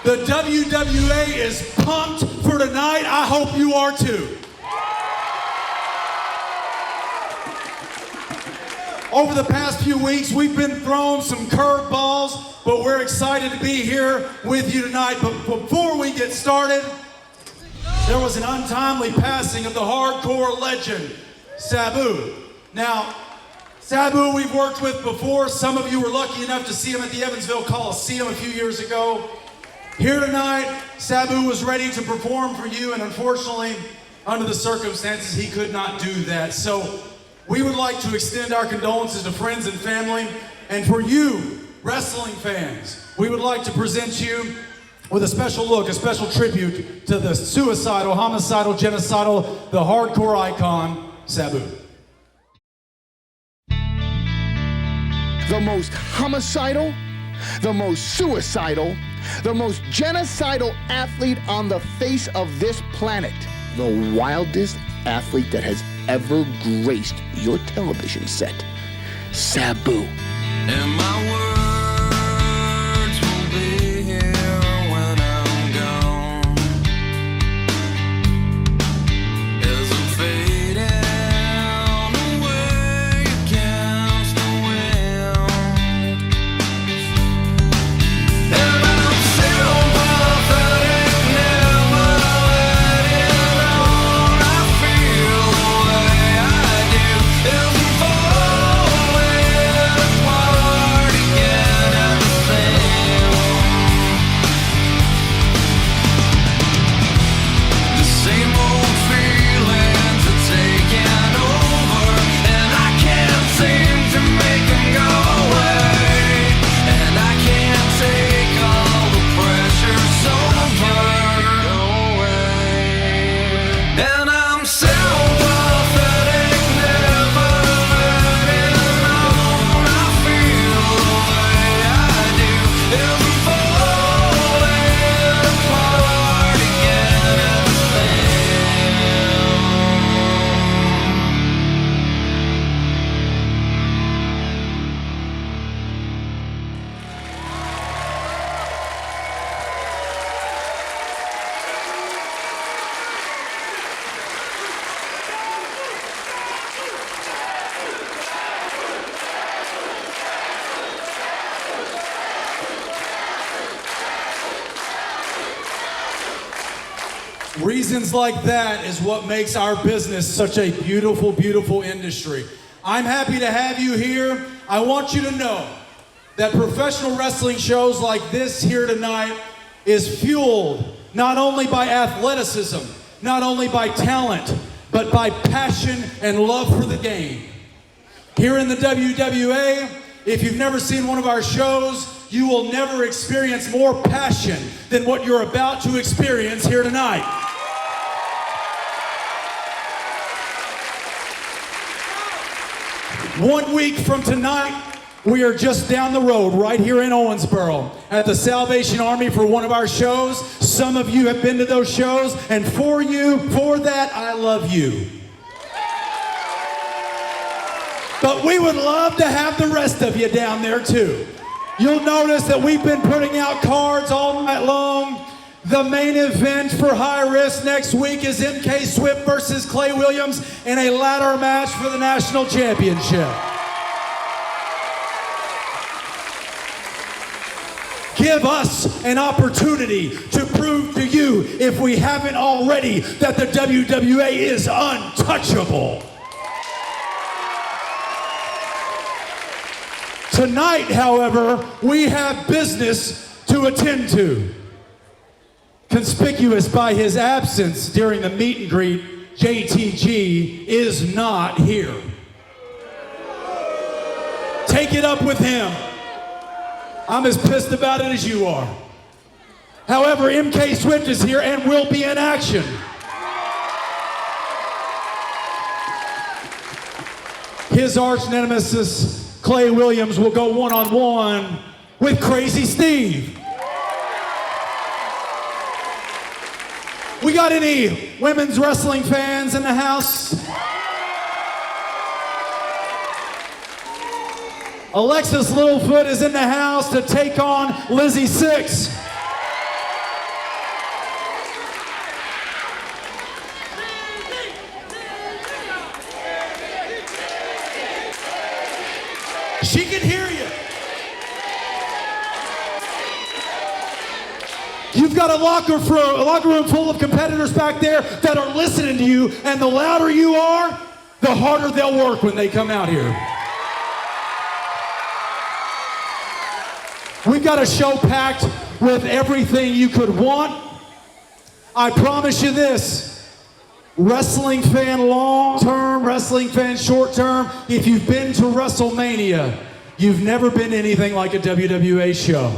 The WWA is pumped for tonight. I hope you are too. Over the past few weeks, we've been thrown some curveballs, but we're excited to be here with you tonight. But before we get started, there was an untimely passing of the hardcore legend, Sabu. Now, Sabu we've worked with before. Some of you were lucky enough to see him at the Evansville Coliseum a few years ago. Here tonight, Sabu was ready to perform for you, and unfortunately, under the circumstances, he could not do that. So we would like to extend our condolences to friends and family, and for you, wrestling fans, we would like to present you with a special look, a special tribute to the suicidal, homicidal, genocidal, the hardcore icon, Sabu. The most homicidal, the most suicidal, the most genocidal athlete on the face of this planet. The wildest athlete that has ever graced your television set. Sabu. And my words will be here when I'm gone. As I'm fading away against the wind. And I'm still pathetic, never letting on I feel the way I do. If I'm falling apart again at the same old feelings are taking over, and I can't seem to make them go away, and I can't take all the pressure so far away, and I'm so pathetic, never letting on I feel the way I do. If I'm falling apart again at the Reasons like that is what makes our business such a beautiful, beautiful industry. I'm happy to have you here. I want you to know that professional wrestling shows like this here tonight is fueled not only by athleticism, not only by talent, but by passion and love for the game. Here in the WWA, if you've never seen one of our shows, you will never experience more passion than what you're about to experience here tonight. One week from tonight, we are just down the road right here in Owensboro at the Salvation Army for one of our shows. Some of you have been to those shows, and for that, I love you. But we would love to have the rest of you down there too. You'll notice that we've been putting out cards all night long. The main event for High Risk next week is MK Swift versus Klay Williams in a ladder match for the national championship. Give us an opportunity to prove to you, if we haven't already, that the WWA is untouchable. Tonight, however, we have business to attend to. Conspicuous by his absence during the meet and greet, JTG is not here. Take it up with him. I'm as pissed about it as you are. However, MK Swift is here and will be in action. His arch nemesis, Klay Williams, will go one-on-one with Crazzy Steve. We got any women's wrestling fans in the house? Alexis Littlefoot is in the house to take on Lizzy Sixx. She can hear you. You've got a locker room full of competitors back there that are listening to you, and the louder you are, the harder they'll work when they come out here. We've got a show packed with everything you could want. I promise you this, wrestling fan long-term, wrestling fan short-term, if you've been to WrestleMania, you've never been to anything like a WWA show.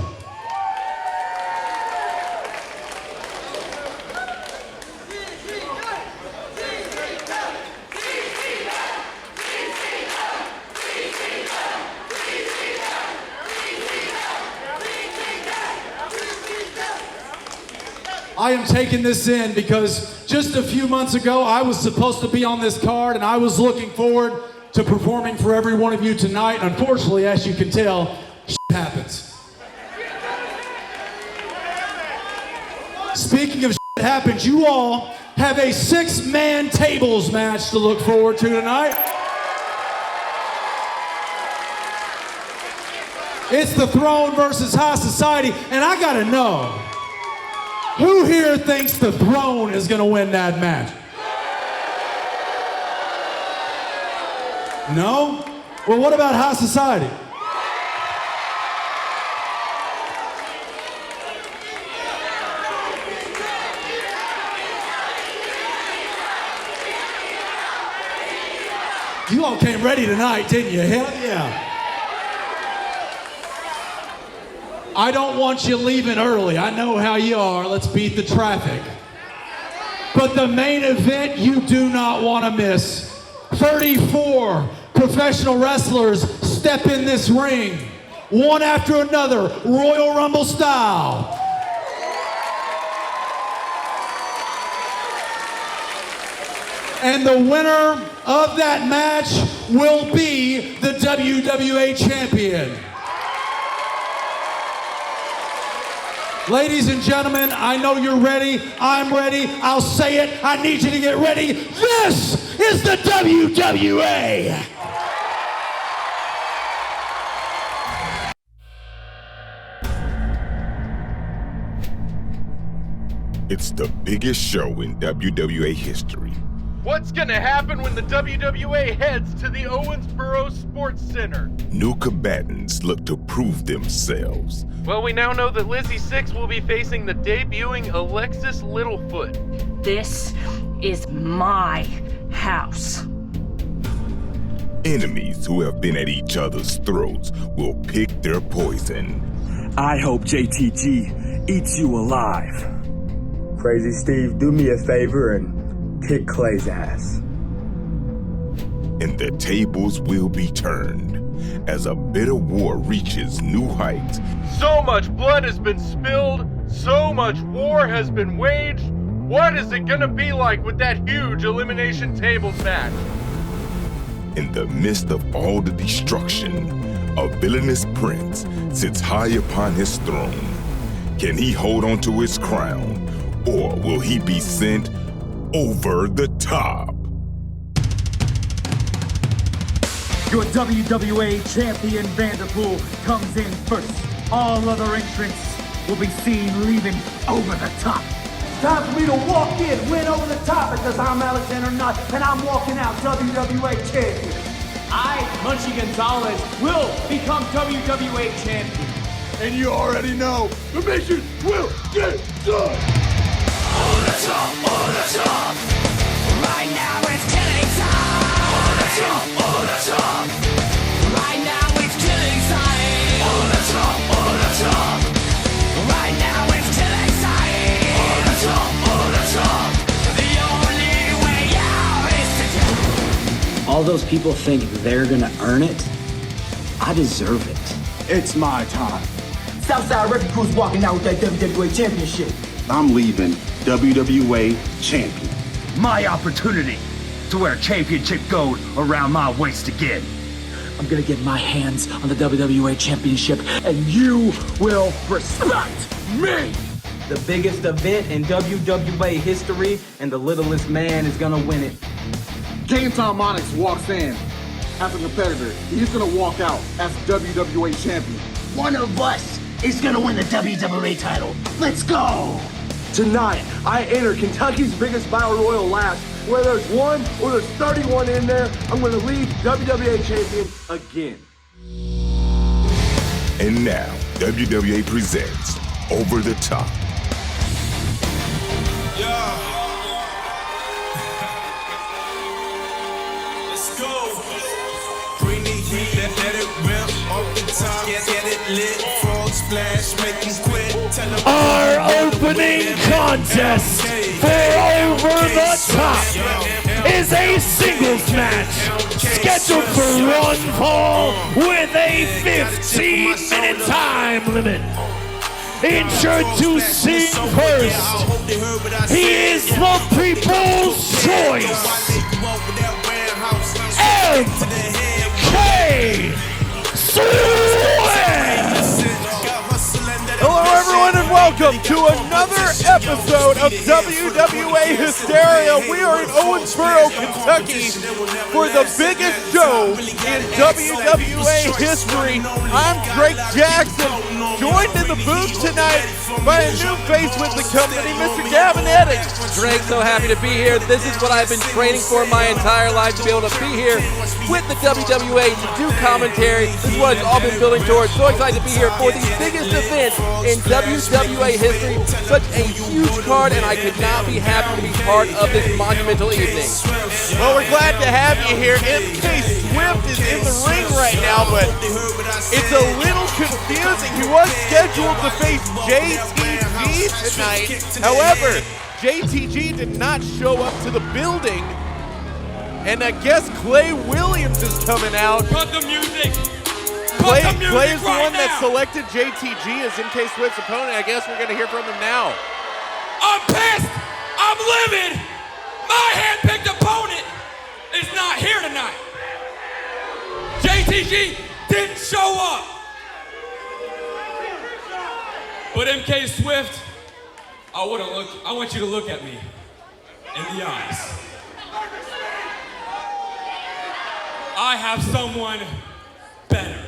I am taking this in because just a few months ago, I was supposed to be on this card and I was looking forward to performing for every one of you tonight. Unfortunately, as you can tell, shit happens. Speaking of shit happens, you all have a 6-man tables match to look forward to tonight. It's the Throne versus High Society, and I gotta know, who here thinks the Throne is gonna win that match? No? Well, what about High Society? You all came ready tonight, didn't you? Hell yeah. I don't want you leaving early. I know how you are. Let's beat the traffic. But the main event you do not want to miss. 34 professional wrestlers step in this ring, one after another, Royal Rumble style. And the winner of that match will be the WWA Champion. Ladies and gentlemen, I know you're ready. I'm ready. I'll say it. I need you to get ready. This is the WWA. It's the biggest show in WWA history. What's gonna happen when the WWA heads to the Owensboro Sportscenter? New combatants look to prove themselves. Well, we now know that Lizzy Sixx will be facing the debuting Alexis Littlefoot. This is my house. Enemies who have been at each other's throats will pick their poison. I hope JTG eats you alive. Crazzy Steve, do me a favor and kick Klay's ass. And the tables will be turned as a bitter war reaches new heights. So much blood has been spilled, so much war has been waged. What is it gonna be like with that huge elimination tables match? In the midst of all the destruction, a villainous prince sits high upon his throne. Can he hold on to his crown, or will he be sent over the top? Your WWA Champion Vanderpool comes in first. All other entrants will be seen leaving over the top. It's time for me to walk in, win over the top, because I'm Alexander Knight, and I'm walking out WWA Champion. I, Munchie Gonzalez, will become WWA Champion. And you already know, the mission will get done! Over the top, over the top. Right now it's killing time. Over the top, over the top. Right now it's killing time. Over the top, over the top. Right now it's killing time. Over the top, over the top. The only way out is to die. All those people think they're gonna earn it. I deserve it. It's my time. Southside Record Crew's walking out with that WWA Championship. I'm leaving WWA Champion. My opportunity to wear championship gold around my waist again. I'm gonna get my hands on the WWA Championship, And you will respect me! The biggest event in WWA history, and the littlest man is gonna win it. Game Time Onyx walks in as a competitor. He's going to walk out as WWA champion. One of us is going to win the WWA title. Let's go! Tonight, I enter Kentucky's biggest battle royal last. Whether there's 1 or there's 31 in there, I'm going to leave WWA champion again. And now, WWA presents Over the Top. Let's go. Bring the heat, let it rip off the top. Get it lit, frog splash, make them quit. Our opening contest for Over the Top is a singles match scheduled for one fall with a 15-minute time limit. Introducing first, he is the people's choice, MK Swift! Hello everyone and welcome to another episode of WWA Hysteria. We are in Owensboro, Kentucky for the biggest show in WWA history. I'm Drake Jackson, joined in the booth tonight by a new face with the company, Mr. Gavin Eddings. Drake, so happy to be here. This is what I've been training for my entire life, to be able to be here with the WWA to do commentary. This is what it's all been building towards. So excited to be here for the biggest event in WWA history. Such a huge card, and I could not be happy to be part of this monumental evening. Well, we're glad to have you here. MK Swift is in the ring right now, but it's a little confusing. He was scheduled to face JTG tonight. However, JTG did not show up to the building, and I guess Klay Williams is coming out. Cut the music! Klay is the one that selected JTG as MK Swift's opponent. I guess we're going to hear from him now. I'm pissed! I'm livid! My hand-picked opponent is not here tonight! JTG didn't show up! But MK Swift, I want you to look at me in the eyes. I have someone better.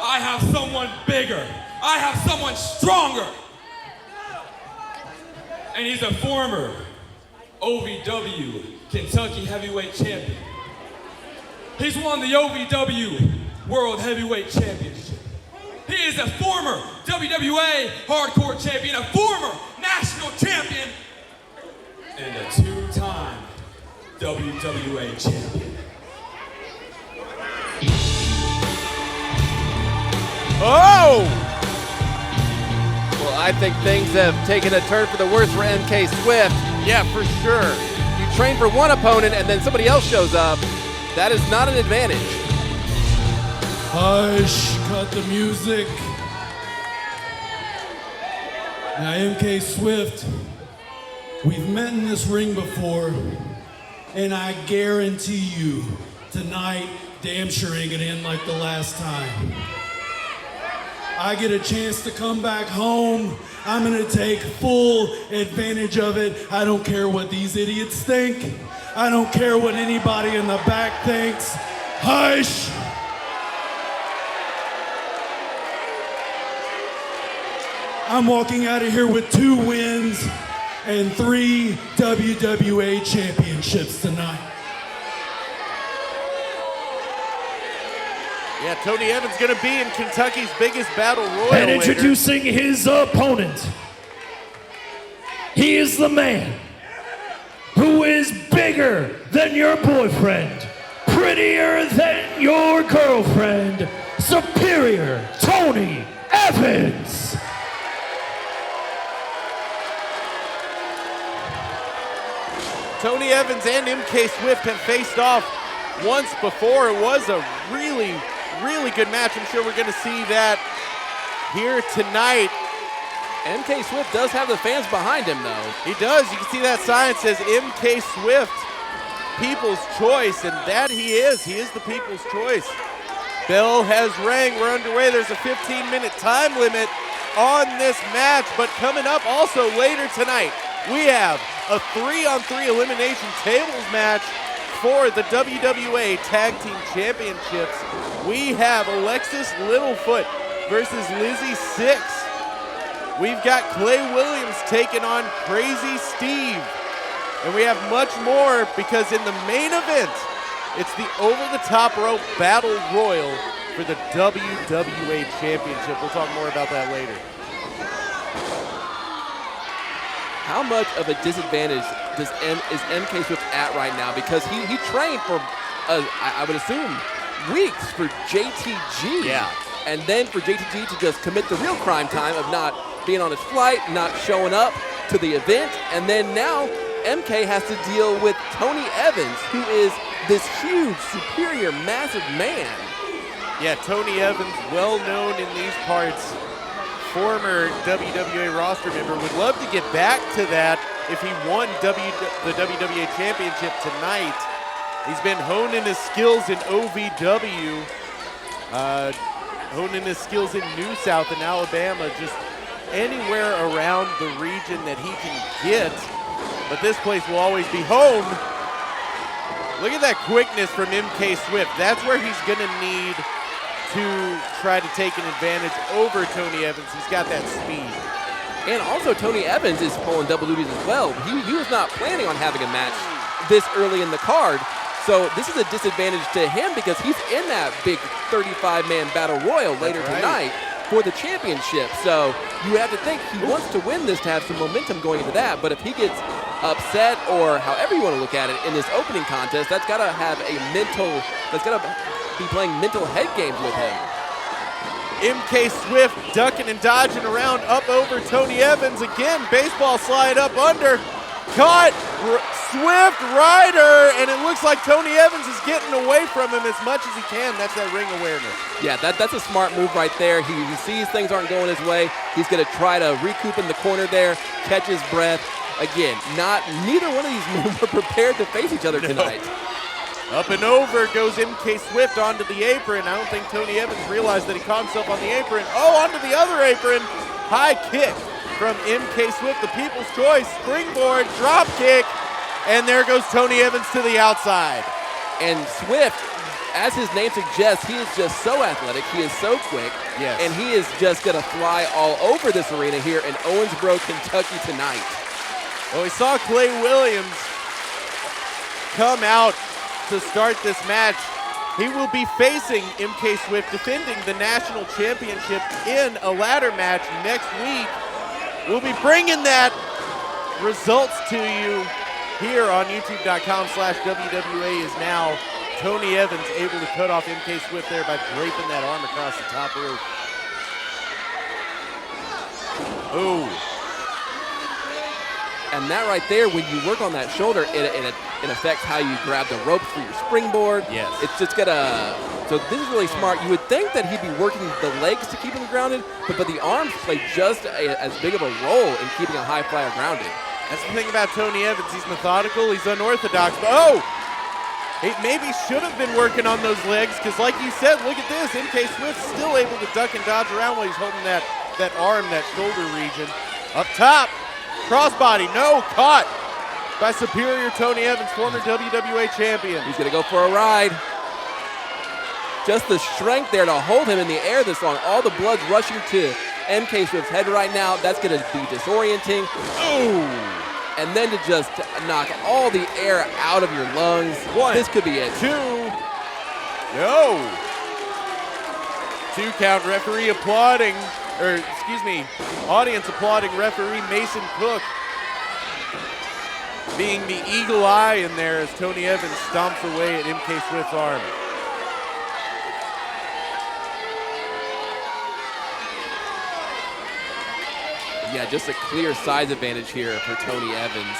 I have someone bigger. I have someone stronger. And he's a former OVW Kentucky Heavyweight Champion. He's won the OVW World Heavyweight Championship. He is a former WWA Hardcore Champion, a former National Champion, and a two-time WWA Champion. Oh! Well, I think things have taken a turn for the worse for MK Swift. Yeah, for sure. You train for one opponent and then somebody else shows up. That is not an advantage. Hush, cut the music. Now, MK Swift, we've met in this ring before, and I guarantee you, tonight, damn sure ain't gonna end like the last time. I get a chance to come back home. I'm gonna take full advantage of it. I don't care what these idiots think. I don't care what anybody in the back thinks. Hush! I'm walking out of here with 2 wins and 3 WWA championships tonight. Yeah, Tony Evans going to be in Kentucky's biggest battle royal. And introducing his opponent, he is the man who is bigger than your boyfriend, prettier than your girlfriend, Superior Tony Evans. Tony Evans and MK Swift have faced off once before. It was a really good match. I'm sure we're going to see that here tonight. MK Swift does have the fans behind him, though. He does. You can see that sign says MK Swift, People's Choice, and that he is. He is the People's Choice. Bell has rang. We're underway. There's a 15-minute time limit on this match, but coming up also later tonight, we have a 3-on-3 elimination tables match for the WWA Tag Team Championships, we have Alexis Littlefoot versus Lizzy Sixx. We've got Klay Williams taking on Crazzy Steve. And we have much more because in the main event, it's the over-the-top rope battle royal for the WWA Championship. We'll talk more about that later. How much of a disadvantage is MK Swift at right now? Because he trained for, I would assume, weeks for JTG. Yeah. And then for JTG to just commit the real crime time of not being on his flight, not showing up to the event, and then now MK has to deal with Tony Evans, who is this huge, superior, massive man. Yeah, Tony Evans, well known in these parts, former WWA roster member, would love to get back to that if he won the WWA Championship tonight. He's been honing his skills in OVW, honing his skills in New South and Alabama, just anywhere around the region that he can get. But this place will always be home. Look at that quickness from MK Swift. That's where he's going to need to try to take an advantage over Tony Evans. He's got that speed. And also Tony Evans is pulling double duties as well. He was not planning on having a match this early in the card. So this is a disadvantage to him because he's in that big 35-man battle royal later tonight for the championship. So you have to think he wants to win this to have some momentum going into that. But if he gets upset or however you want to look at it in this opening contest, that's got to have a mental, that's got to be playing mental head games with him. MK Swift ducking and dodging around up over Tony Evans. Again, baseball slide up under. Caught Swift Rider, and it looks like Tony Evans is getting away from him as much as he can. That's that ring awareness. Yeah, that's a smart move right there. He sees things aren't going his way. He's going to try to recoup in the corner there, catch his breath. Again, neither one of these men were prepared to face each other tonight. Up and over goes MK Swift onto the apron. I don't think Tony Evans realized that he caught himself on the apron. Oh, onto the other apron. High kick from MK Swift, the people's choice. Springboard, drop kick, and there goes Tony Evans to the outside. And Swift, as his name suggests, he is just so athletic. He is so quick. Yes. And he is just going to fly all over this arena here in Owensboro, Kentucky tonight. Well, we saw Klay Williams come out to start this match. He will be facing MK Swift, defending the national championship in a ladder match next week. We'll be bringing that results to you here on youtube.com/WWAIsNow. Tony Evans able to cut off MK Swift there by draping that arm across the top rope. Ooh. And that right there, when you work on that shoulder, it affects how you grab the ropes for your springboard. Yes. It's just gonna, so this is really smart. You would think that he'd be working the legs to keep him grounded, but the arms play just as big of a role in keeping a high flyer grounded. That's the thing about Tony Evans. He's methodical, he's unorthodox, but oh! He maybe should have been working on those legs, because like you said, look at this. MK Swift's still able to duck and dodge around while he's holding that arm, that shoulder region. Up top. Crossbody, no, caught by superior Tony Evans, former WWA champion. He's gonna go for a ride. Just the strength there to hold him in the air this long. All the blood's rushing to MK Swift's head right now. That's gonna be disorienting. Ooh. And then to just knock all the air out of your lungs. This could be it. 2. No. 2 count, referee applauding. Audience applauding referee Mason Cook being the eagle eye in there as Tony Evans stomps away at MK Swift's arm. Yeah, just a clear size advantage here for Tony Evans.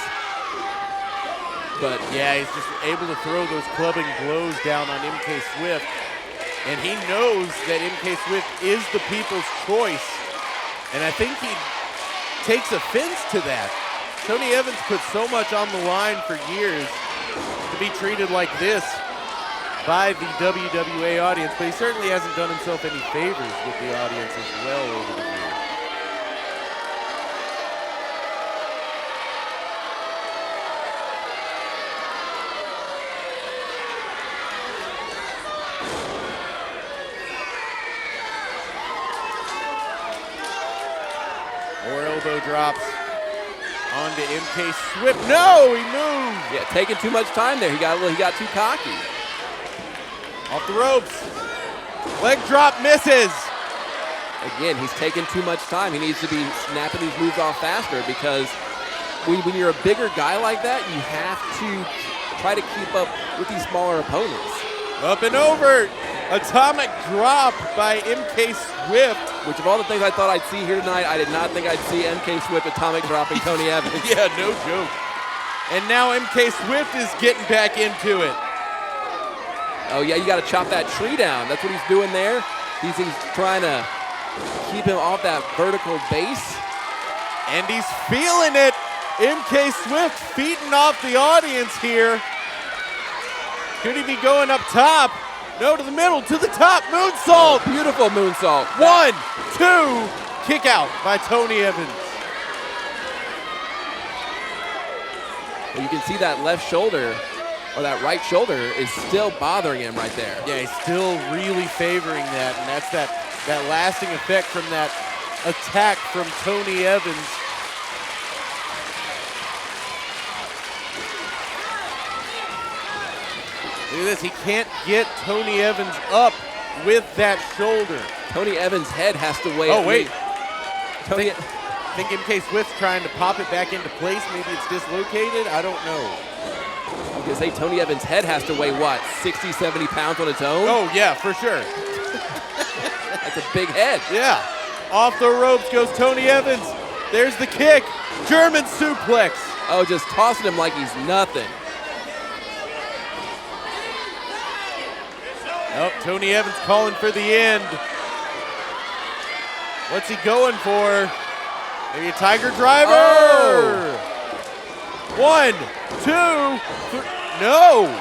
But yeah, he's just able to throw those clubbing blows down on MK Swift. And he knows that MK Swift is the people's choice. And I think he takes offense to that. Tony Evans put so much on the line for years to be treated like this by the WWA audience, but he certainly hasn't done himself any favors with the audience as well over the years. More elbow drops onto MK Swift. No, he moved. Yeah, taking too much time there. He got too cocky. Off the ropes. Leg drop misses. Again, he's taking too much time. He needs to be snapping these moves off faster because when you're a bigger guy like that, you have to try to keep up with these smaller opponents. Up and over. Atomic drop by MK Swift. Which of all the things I thought I'd see here tonight, I did not think I'd see MK Swift atomic dropping Tony Evans. Yeah, no joke. And now MK Swift is getting back into it. Oh yeah, you got to chop that tree down. That's what he's doing there. He's trying to keep him off that vertical base. And he's feeling it. MK Swift feeding off the audience here. Could he be going up top? No, to the middle, to the top, moonsault. Beautiful moonsault. 1, 2, kick out by Tony Evans. Well, you can see that left shoulder, or that right shoulder, is still bothering him right there. Yeah, he's still really favoring that, and that's that lasting effect from that attack from Tony Evans. Look at this, he can't get Tony Evans up with that shoulder. Tony Evans' head has to weigh. Oh, wait. I think MK Swift's trying to pop it back into place. Maybe it's dislocated. I don't know. I was going to say Tony Evans' head has to weigh, what, 60, 70 pounds on its own? Oh, yeah, for sure. That's a big head. Yeah. Off the ropes goes Tony Evans. There's the kick. German suplex. Oh, just tossing him like he's nothing. Oh, Tony Evans calling for the end. What's he going for? Maybe a Tiger Driver? Oh. 1, 2, 3. No.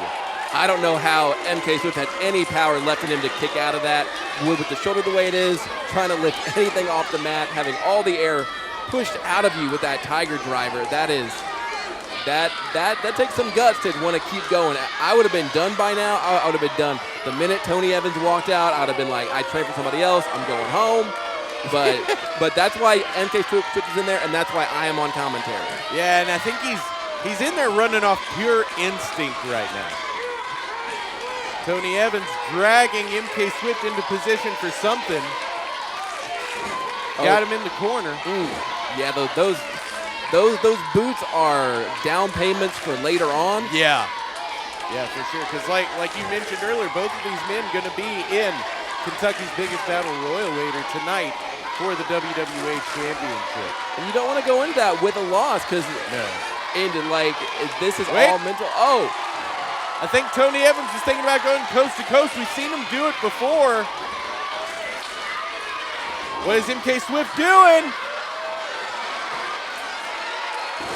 I don't know how MK Swift had any power left in him to kick out of that. With the shoulder the way it is, trying to lift anything off the mat, having all the air pushed out of you with that Tiger Driver. That takes some guts to want to keep going. I would have been done by now. I would have been done the minute Tony Evans walked out. I would have been like, I trained for somebody else. I'm going home. But that's why MK Swift is in there, and that's why I am on commentary. Yeah, and I think he's in there running off pure instinct right now. Tony Evans dragging MK Swift into position for something. Got him in the corner. Yeah, those boots are down payments for later on. Yeah. Yeah, for sure. Because like you mentioned earlier, both of these men going to be in Kentucky's biggest battle royal later tonight for the WWA Championship. And you don't want to go into that with a loss because this is all mental. Oh. I think Tony Evans is thinking about going coast to coast. We've seen him do it before. What is MK Swift doing?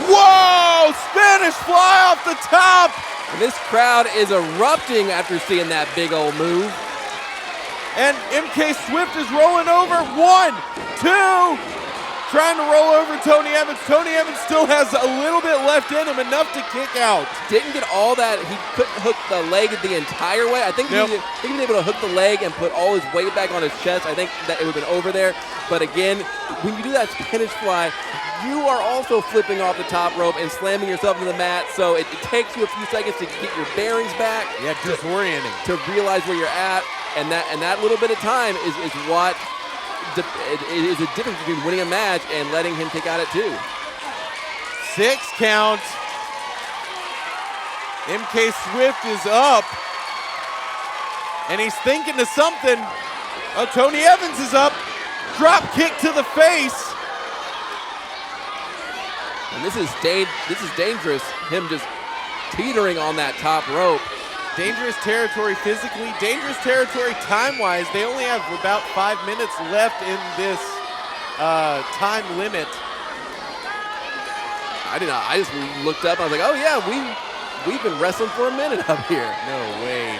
Whoa! Spanish fly off the top! And this crowd is erupting after seeing that big old move. And MK Swift is rolling over. 1, 2. Trying to roll over Tony Evans. Tony Evans still has a little bit left in him, enough to kick out. Didn't get all that. He couldn't hook the leg the entire way. I think he was able to hook the leg and put all his weight back on his chest. I think that it would have been over there. But again, when you do that Spanish fly, you are also flipping off the top rope and slamming yourself into the mat. So it takes you a few seconds to get your bearings back. Yeah, disorienting. To realize where you're at. And that little bit of time is what it is a difference between winning a match and letting him kick out at 2. 6 count. MK Swift is up. And he's thinking of something. Oh, Tony Evans is up. Drop kick to the face. And this is dangerous. Him just teetering on that top rope. Dangerous territory physically, dangerous territory time-wise. They only have about 5 minutes left in this time limit. I just looked up and I was like, oh yeah, we've been wrestling for a minute up here. No way.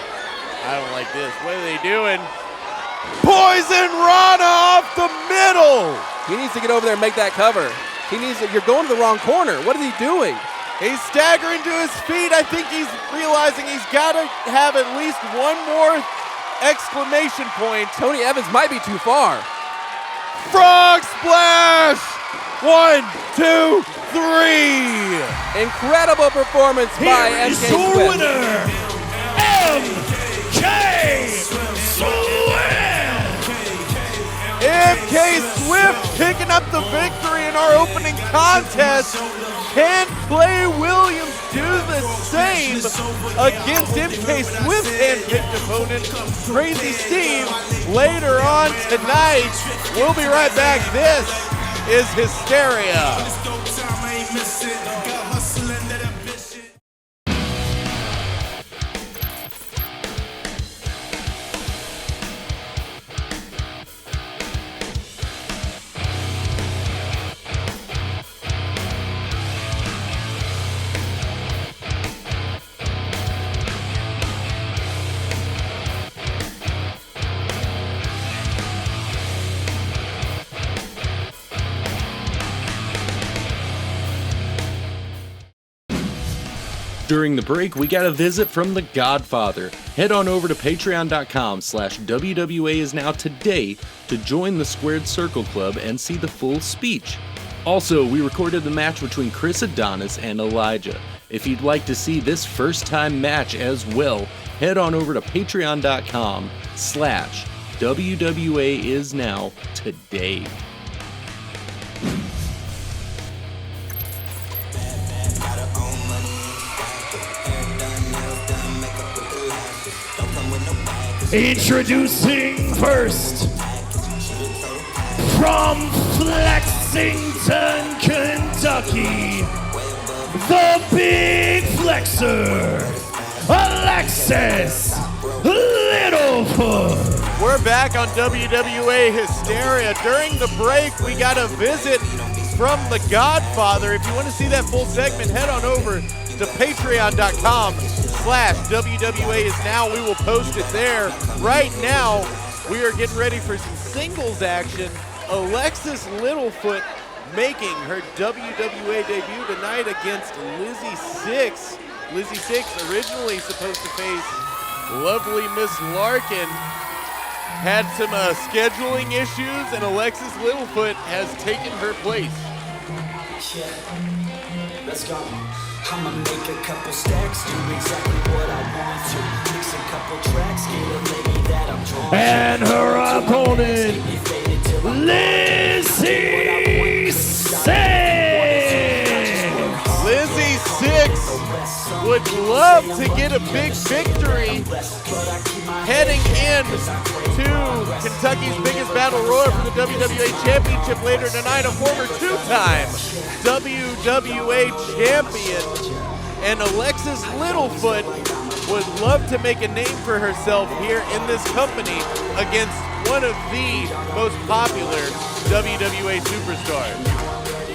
I don't like this. What are they doing? Poison Rana off the middle. He needs to get over there and make that cover. You're going to the wrong corner. What is he doing? He's staggering to his feet. I think he's realizing he's got to have at least one more exclamation point. Tony Evans might be too far. Frog splash! 1, 2, 3. Incredible performance by Here is MK your Swift. winner, MK Swift. MK Swift picking up the victory in our opening contest. Can Klay Williams do the same against MK Swift's handpicked opponent, Crazzy Steve, later on tonight? We'll be right back. This is Hysteria. During the break, we got a visit from the Godfather. Head on over to patreon.com/WWAIsNow today to join the Squared Circle Club and see the full speech. Also, we recorded the match between Chris Adonis and Elijah. If you'd like to see this first-time match as well, head on over to patreon.com/WWAIsNow today. Introducing first, from Lexington, Kentucky, the Big Flexer, Alexis Littlefoot. We're back on WWA Hysteria. During the break, we got a visit from the Godfather. If you want to see that full segment, head on over to patreon.com/WWAIsNow. We will post it there. Right now, we are getting ready for some singles action. Alexis Littlefoot making her WWA debut tonight against Lizzy Sixx. Lizzy Sixx originally supposed to face lovely Miss Larkin. Had some scheduling issues, and Alexis Littlefoot has taken her place. Yeah, let's go. I'ma make a couple stacks, do exactly what I want to. Mix a couple tracks, get a lady that I'm drawn to. And her opponent, Lizzy Sixx. Lizzy Sixx would love to get a big victory heading in to Kentucky's biggest battle royal for the WWA Championship later tonight. A former two-time WWA champion, and Alexis Littlefoot would love to make a name for herself here in this company against one of the most popular WWA superstars.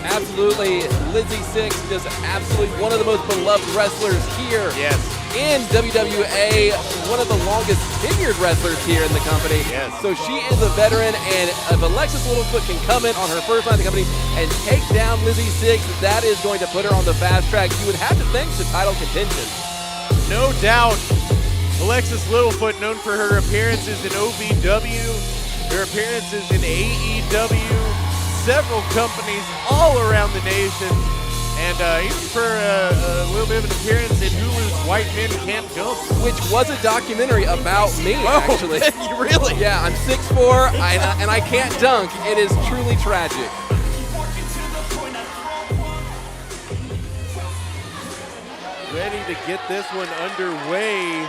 Absolutely, Lizzy Sixx is absolutely one of the most beloved wrestlers here. Yes. In WWA, one of the longest tenured wrestlers here in the company. Yes. So she is a veteran, and if Alexis Littlefoot can come in on her first night in the company and take down Lizzy Sixx, that is going to put her on the fast track. You would have to think to title contention. No doubt. Alexis Littlefoot, known for her appearances in OVW, her appearances in AEW, several companies all around the nation, and even for a little bit of an appearance in Hulu's White Men Can't Jump. Which was a documentary about me, actually. Really? Yeah, I'm 6'4", and I can't dunk. It is truly tragic. Ready to get this one underway.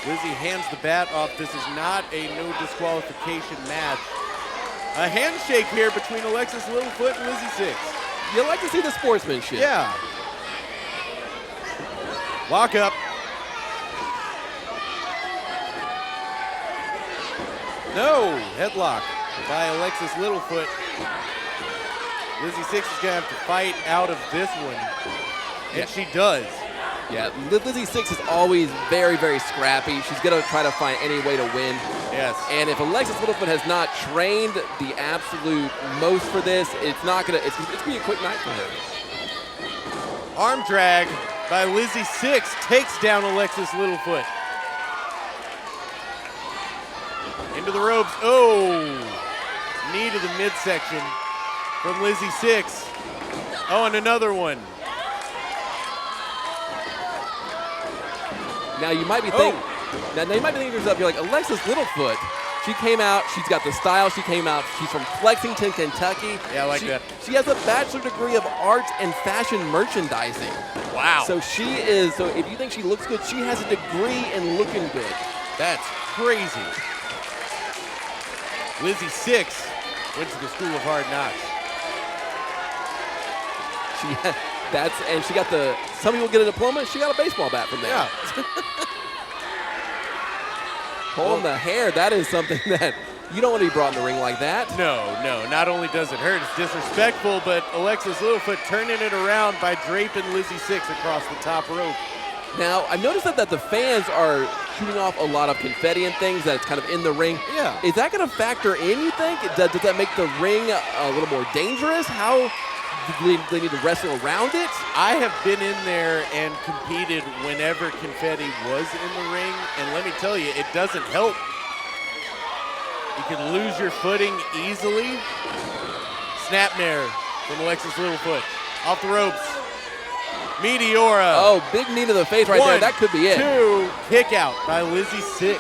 Lizzy hands the bat off. This is not a no disqualification match. A handshake here between Alexis Littlefoot and Lizzy Sixx. You like to see the sportsmanship. Yeah. Lock up. No, headlock by Alexis Littlefoot. Lizzy Sixx is gonna have to fight out of this one. And she does. Yeah, Lizzy Sixx is always very, very scrappy. She's going to try to find any way to win. Yes. And if Alexis Littlefoot has not trained the absolute most for this, it's going to be a quick night for her. Arm drag by Lizzy Sixx takes down Alexis Littlefoot. Into the ropes. Oh! Knee to the midsection from Lizzy Sixx. Oh, and another one. Now you might be thinking, now you might be thinking to yourself, you're like, Alexis Littlefoot, she came out, she's got the style, she came out, she's from Lexington, Kentucky. Yeah, I like that. She has a bachelor degree of arts and fashion merchandising. Wow. So so if you think she looks good, she has a degree in looking good. That's crazy. Lizzy Sixx went to the School of Hard Knocks. And she got some people get a diploma, she got a baseball bat from there. Yeah. Pulling the hair, that is something that you don't want to be brought in the ring like that. No. Not only does it hurt, it's disrespectful, but Alexis Littlefoot turning it around by draping Lizzy Sixx across the top rope. Now, I've noticed that the fans are shooting off a lot of confetti and things that's kind of in the ring. Yeah. Is that going to factor in, you think? Does that make the ring a little more dangerous? How do they need to wrestle around it? I have been in there and competed whenever confetti was in the ring, and let me tell you, it doesn't help. You can lose your footing easily. Snapmare from Alexis Littlefoot. Off the ropes. Meteora. Oh, big knee to the face right there. That could be it. 2, kick out by Lizzy Sixx.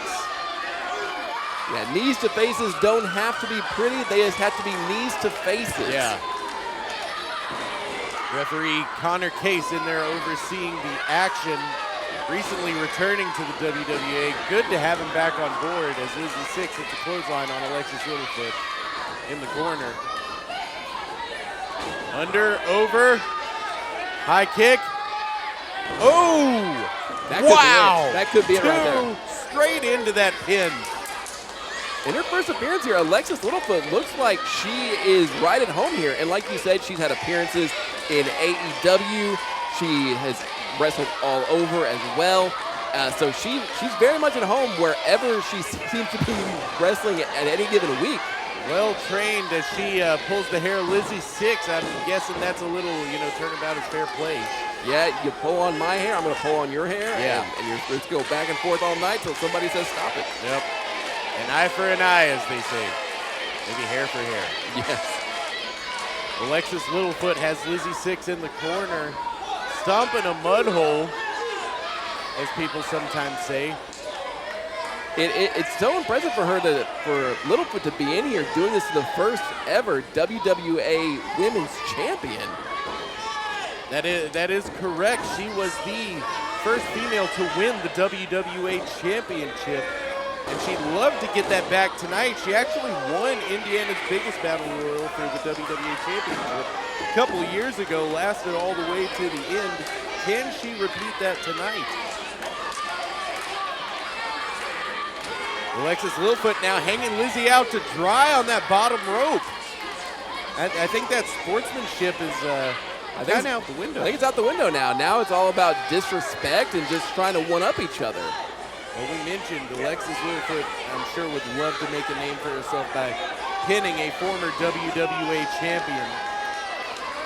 Yeah, knees to faces don't have to be pretty. They just have to be knees to faces. Yeah. Referee Connor Case in there overseeing the action. Recently returning to the WWA. Good to have him back on board as Lizzy Sixx hits the clothesline on Alexis Littlefoot in the corner. Under, over, high kick. Oh! Wow! That could be it right there. Straight into that pin. In her first appearance here, Alexis Littlefoot looks like she is right at home here. And like you said, she's had appearances in AEW. She has wrestled all over as well. So she's very much at home wherever she seems to be wrestling at any given week. Well trained as she pulls the hair. Lizzy Sixx, I'm guessing that's a little, turnabout is fair play. Yeah, you pull on my hair, I'm going to pull on your hair. Yeah. And you're supposed to go back and forth all night till somebody says stop it. Yep. An eye for an eye, as they say. Maybe hair for hair. Yes. Alexis Littlefoot has Lizzy Sixx in the corner, stomping a mud hole, as people sometimes say. It's so impressive for her for Littlefoot to be in here doing this to the first ever WWA Women's Champion. That is correct. She was the first female to win the WWA Championship, and she'd love to get that back tonight. She actually won Indiana's biggest battle royal for the WWA Championship a couple of years ago, lasted all the way to the end. Can she repeat that tonight? Alexis Littlefoot now hanging Lizzy out to dry on that bottom rope. I think that sportsmanship is kind of out the window. I think it's out the window now. Now it's all about disrespect and just trying to one-up each other. Well, we mentioned Alexis Littlefoot, I'm sure, would love to make a name for herself by pinning a former WWA champion.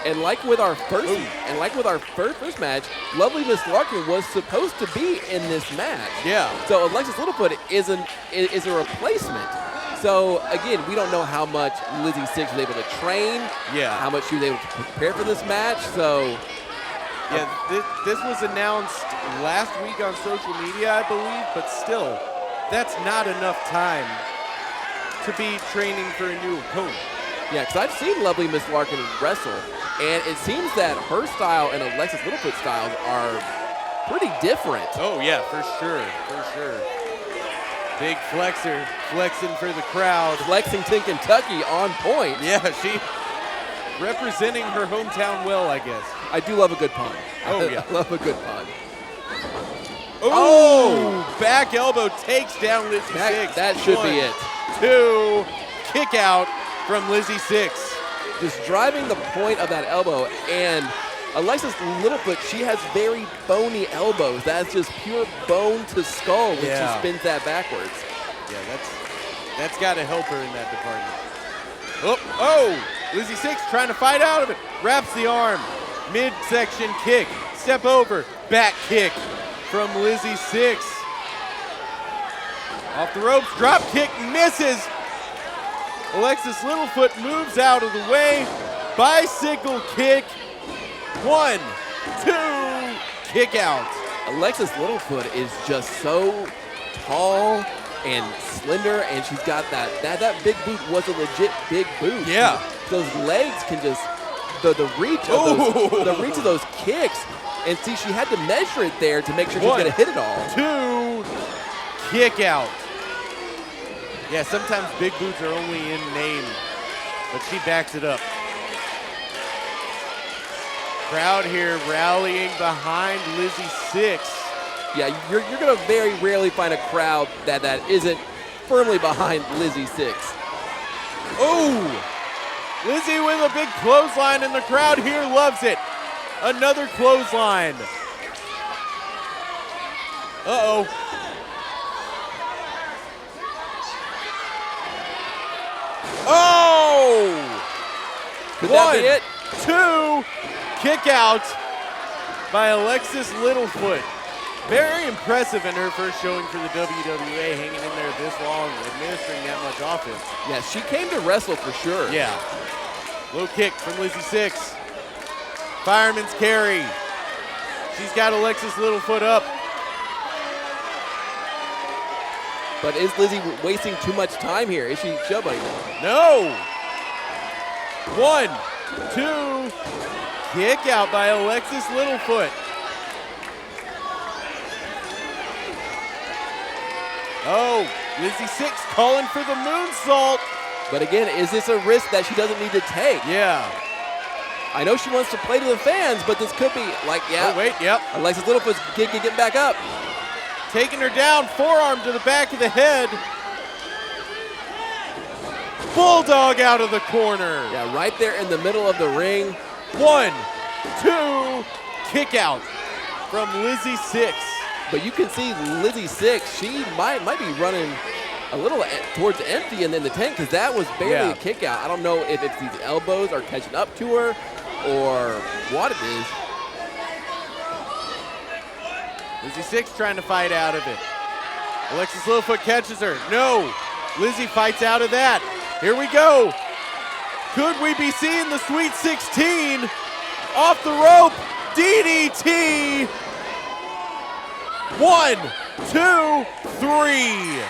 And like with our first match, Lovely Miss Larkin was supposed to be in this match. Yeah. So Alexis Littlefoot is a replacement. So again, we don't know how much Lizzy Sixx was able to train. Yeah. How much she was able to prepare for this match. So. Yeah, this was announced last week on social media, I believe, but still, that's not enough time to be training for a new opponent. Yeah, because I've seen Lovely Miss Larkin wrestle, and it seems that her style and Alexis Littlefoot's styles are pretty different. Oh, yeah, for sure. Big flexer, flexing for the crowd. Lexington, Kentucky on point. Yeah, she representing her hometown well, I guess. I do love a good pun. Oh, yeah. I love a good pun. Oh! Back elbow takes down Lizzy Sixx. That should be it. 2, kick out from Lizzy Sixx. Just driving the point of that elbow, and Alexis Littlefoot, she has very bony elbows. That's just pure bone to skull when she spins that backwards. Yeah, that's got to help her in that department. Oh! Lizzy Sixx trying to fight out of it. Wraps the arm. Midsection kick. Step over. Back kick from Lizzy Sixx. Off the ropes, drop kick misses. Alexis Littlefoot moves out of the way. Bicycle kick. 1, 2, kick out. Alexis Littlefoot is just so tall and slender, and she's got that big boot was a legit big boot. Yeah. Those legs can just, the reach of those kicks. And see, she had to measure it there to make sure she's gonna hit it all. 2, kick out. Yeah, sometimes big boots are only in name, but she backs it up. Crowd here rallying behind Lizzy Sixx. Yeah, you're gonna very rarely find a crowd that isn't firmly behind Lizzy Sixx. Oh! Lizzy with a big clothesline, and the crowd here loves it. Another clothesline. Uh-oh. Oh! Could that be it? 2, kick out by Alexis Littlefoot. Very impressive in her first showing for the WWA, hanging in there this long, administering that much offense. Yeah, she came to wrestle for sure. Yeah. Low kick from Lizzy Sixx. Fireman's carry. She's got Alexis Littlefoot up. But is Lizzy wasting too much time here? Is she showboating? No. 1, 2, kick out by Alexis Littlefoot. Oh, Lizzy Sixx calling for the moonsault. But again, is this a risk that she doesn't need to take? Yeah. I know she wants to play to the fans, but this could be like, yeah. Oh, wait, yep. Alexis Littlefoot's getting back up. Taking her down, forearm to the back of the head. Bulldog out of the corner. Yeah, right there in the middle of the ring. 1, 2, kick out from Lizzy Sixx. But you can see Lizzy Sixx, she might be running a little towards empty and then the tank, because that was barely a kick out. I don't know if it's these elbows are catching up to her or what it is. Lizzy Sixx trying to fight out of it. Alexis Littlefoot catches her. No. Lizzy fights out of that. Here we go. Could we be seeing the Sweet 16? Off the rope. DDT. 1, 2, 3.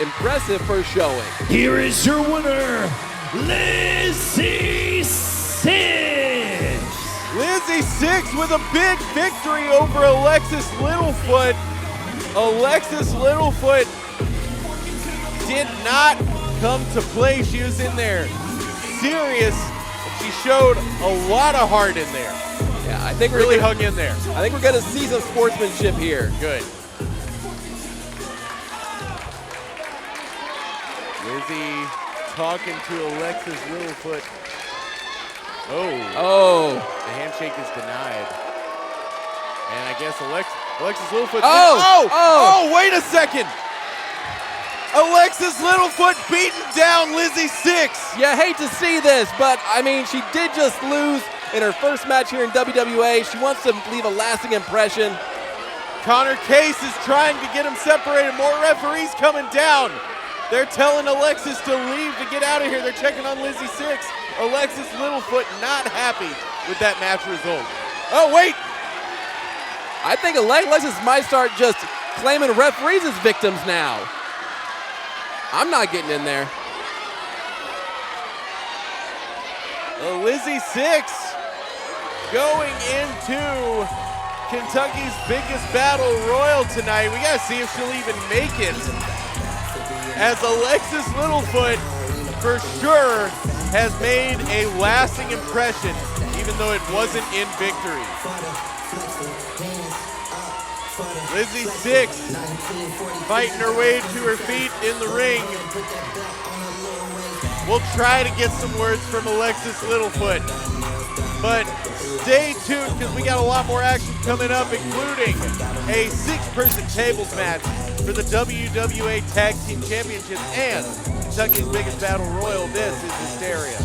Impressive first showing. Here is your winner, Lizzy Sixx. Lizzy Sixx with a big victory over Alexis Littlefoot. Alexis Littlefoot did not come to play. She was in there serious. She showed a lot of heart in there. Yeah, I think really hung in there. I think we're going to see some sportsmanship here. Good. Lizzy talking to Alexis Littlefoot. Oh. The handshake is denied. And I guess Alexis Littlefoot. Oh, wait a second. Alexis Littlefoot beating down Lizzy Sixx. Yeah, hate to see this, but I mean, she did just lose in her first match here in WWA. She wants to leave a lasting impression. Connor Case is trying to get him separated. More referees coming down. They're telling Alexis to leave to get out of here. They're checking on Lizzy Sixx. Alexis Littlefoot not happy with that match result. Oh, wait. I think Alexis might start just claiming referees as victims now. I'm not getting in there. Lizzy Sixx going into Kentucky's biggest battle royal tonight. We gotta see if she'll even make it, as Alexis Littlefoot for sure has made a lasting impression, even though it wasn't in victory. Lizzy Sixx fighting her way to her feet in the ring. We'll try to get some words from Alexis Littlefoot, but stay tuned because we got a lot more action coming up, including a 6-person tables match for the WWA Tag Team Championship and Kentucky's biggest battle royal. This is Hysteria.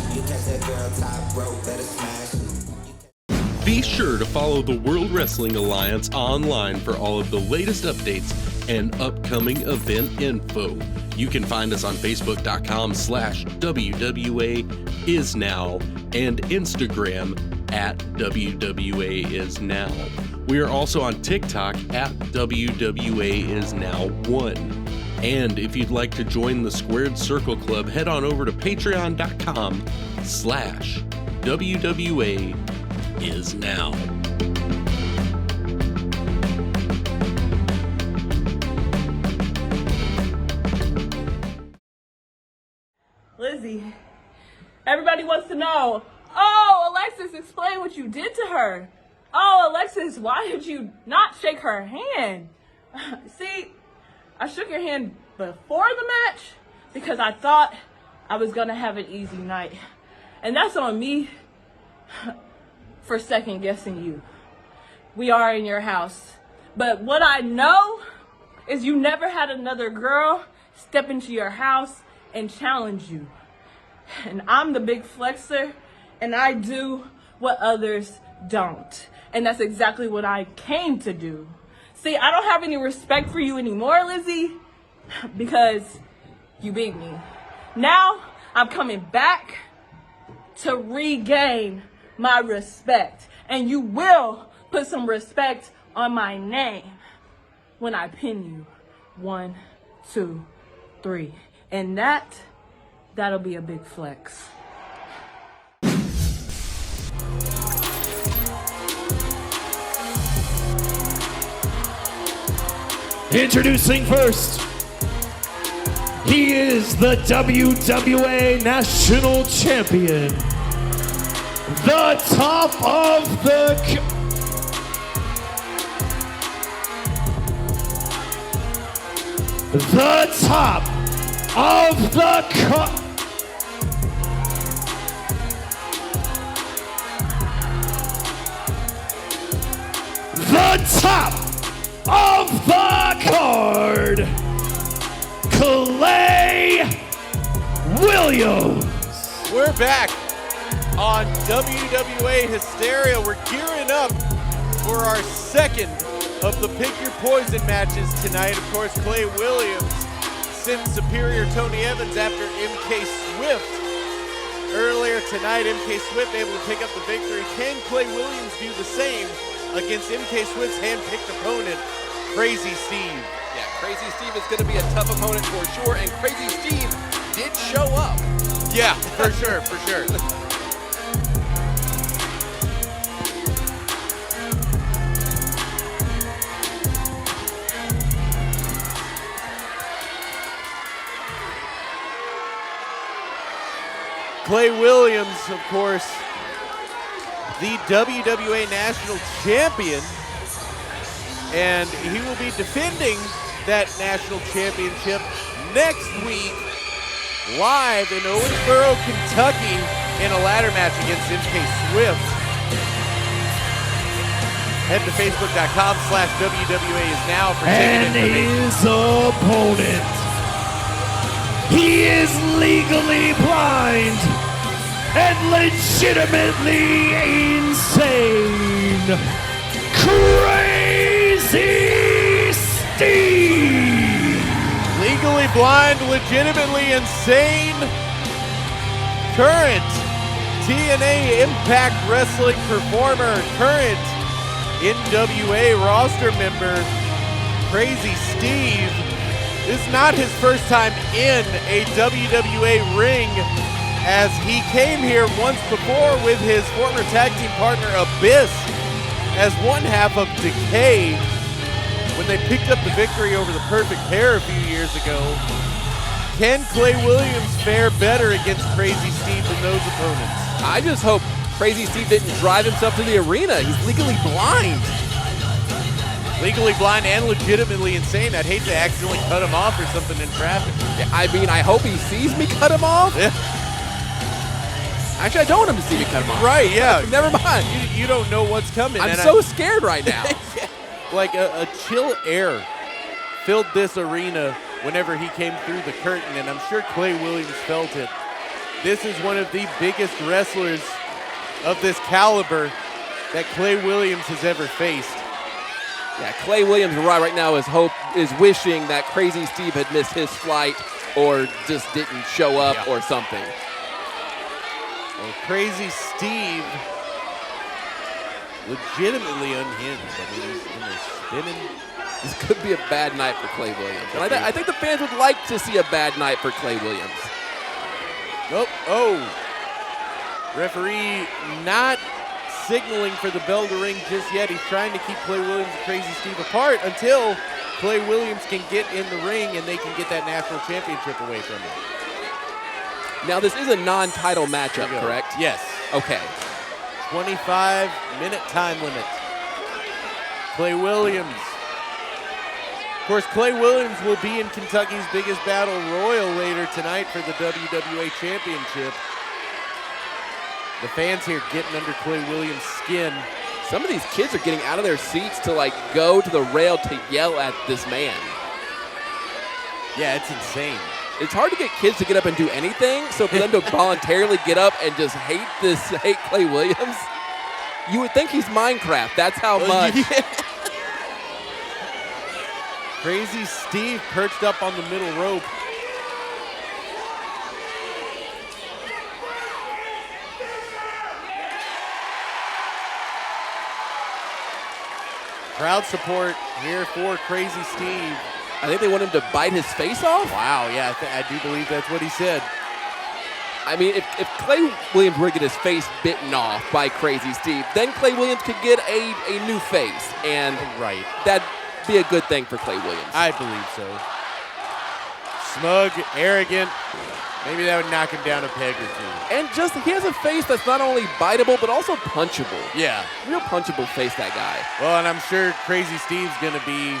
Be sure to follow the World Wrestling Alliance online for all of the latest updates and upcoming event info. You can find us on Facebook.com/WWAISNOW and Instagram @WWAISNOW. We are also on TikTok @WWAISNOW1. And if you'd like to join the Squared Circle Club, head on over to patreon.com/WWAISNOW. Lizzy, everybody wants to know, oh, Alexis, explain what you did to her. Oh, Alexis, why did you not shake her hand? See, I shook your hand before the match because I thought I was going to have an easy night. And that's on me for second guessing you. We are in your house. But what I know is you never had another girl step into your house and challenge you. And I'm the big flexer, and I do what others don't. And that's exactly what I came to do. See, I don't have any respect for you anymore, Lizzy, because you beat me. Now, I'm coming back to regain my respect. And you will put some respect on my name when I pin you. 1, 2, 3. And that'll be a big flex. Introducing first, he is the WWA National Champion, the top of the top of the card, Klay Williams. We're back on WWA Hysteria. We're gearing up for our second of the Pick Your Poison matches tonight. Of course, Klay Williams sent superior Tony Evans after MK Swift. Earlier tonight, MK Swift able to pick up the victory. Can Klay Williams do the same against MK Swift's hand-picked opponent, Crazzy Steve? Yeah, Crazzy Steve is going to be a tough opponent for sure, and Crazzy Steve did show up. Yeah, for sure, for sure. Klay Williams, of course, the WWA National Champion, and he will be defending that National Championship next week live in Owensboro, Kentucky in a ladder match against MK Swift. Head to Facebook.com/WWAISNOW for ticket information. His opponent, he is legally blind and legitimately insane, Crazzy Steve. Legally blind, legitimately insane, current TNA Impact Wrestling performer, current NWA roster member, Crazzy Steve. This is not his first time in a WWA ring, as he came here once before with his former tag team partner Abyss as one half of Decay when they picked up the victory over the Perfect Pair a few years ago. Can Klay Williams fare better against Crazzy Steve than those opponents? I just hope Crazzy Steve didn't drive himself to the arena. He's legally blind. Legally blind and legitimately insane. I'd hate to accidentally cut him off or something in traffic. Yeah, I mean, I hope he sees me cut him off. Yeah. Actually, I don't want him to see me cut him off. Right, yeah. Never mind. You don't know what's coming. I'm so scared right now. Like a chill air filled this arena whenever he came through the curtain, and I'm sure Klay Williams felt it. This is one of the biggest wrestlers of this caliber that Klay Williams has ever faced. Yeah, Klay Williams right now is wishing that Crazy Steve had missed his flight or just didn't show up or something. Well, Crazy Steve legitimately unhinged. I mean, he's spinning. This could be a bad night for Klay Williams. And I think the fans would like to see a bad night for Klay Williams. Nope. Oh. Referee not signaling for the bell to ring just yet. He's trying to keep Klay Williams and Crazy Steve apart until Klay Williams can get in the ring and they can get that national championship away from him. Now, this is a non-title matchup, correct? Yes. Okay. 25-minute time limit. Klay Williams. Of course, Klay Williams will be in Kentucky's biggest battle royal later tonight for the WWA Championship. The fans here getting under Klay Williams' skin. Some of these kids are getting out of their seats to go to the rail to yell at this man. Yeah, it's insane. It's hard to get kids to get up and do anything, so for them to voluntarily get up and just hate Klay Williams, you would think he's Minecraft. That's how much. Yeah. Crazy Steve perched up on the middle rope. Crowd support here for Crazy Steve. I think they want him to bite his face off. Wow, yeah, I do believe that's what he said. I mean, if Klay Williams were to get his face bitten off by Crazy Steve, then Klay Williams could get a new face, and that'd be a good thing for Klay Williams. I believe so. Smug, arrogant, maybe that would knock him down a peg or two. And just, he has a face that's not only biteable, but also punchable. Yeah. Real punchable face, that guy. Well, and I'm sure Crazy Steve's going to be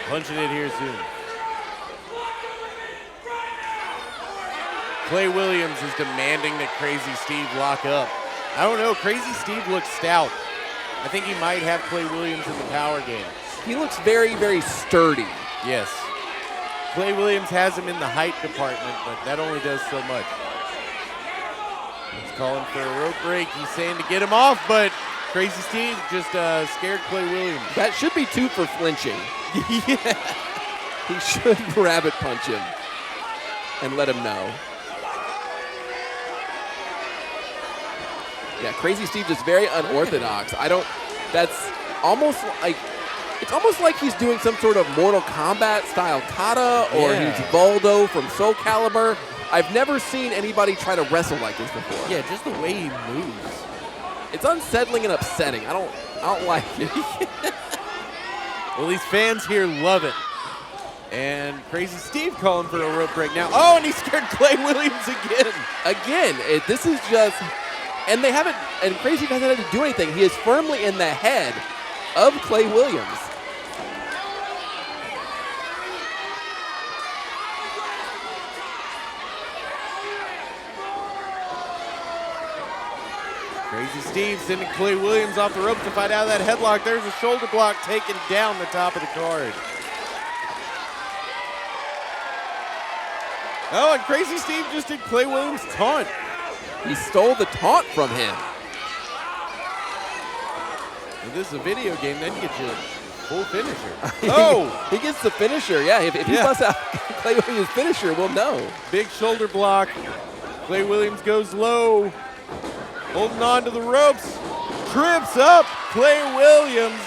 punching it here soon. Klay Williams is demanding that Crazy Steve lock up. I don't know, Crazy Steve looks stout. I think he might have Klay Williams in the power game. He looks very, very sturdy. Yes. Klay Williams has him in the height department, but that only does so much. He's calling for a rope break. He's saying to get him off, but Crazy Steve just scared Klay Williams. That should be 2 for flinching. Yeah. He should rabbit punch him and let him know. Yeah, Crazy Steve is very unorthodox. That's almost like, it's almost like he's doing some sort of Mortal Kombat style kata, or he's Voldo from Soul Calibur. I've never seen anybody try to wrestle like this before. Yeah, just the way he moves. It's unsettling and upsetting. I don't like it. Well, these fans here love it. And Crazy Steve calling for a rope break now. Oh, and he scared Klay Williams again. This is just, and they haven't, and Crazy hasn't had to do anything. He is firmly in the head of Klay Williams. Crazy Steve sending Klay Williams off the rope to fight out of that headlock. There's a shoulder block taking down the top of the card. Oh, and Crazy Steve just did Klay Williams' taunt. He stole the taunt from him. If this is a video game, then you get your full finisher. Oh! He gets the finisher, yeah. If he busts out Klay Williams' finisher, we'll know. Big shoulder block. Klay Williams goes low. Holding on to the ropes. Trips up Klay Williams.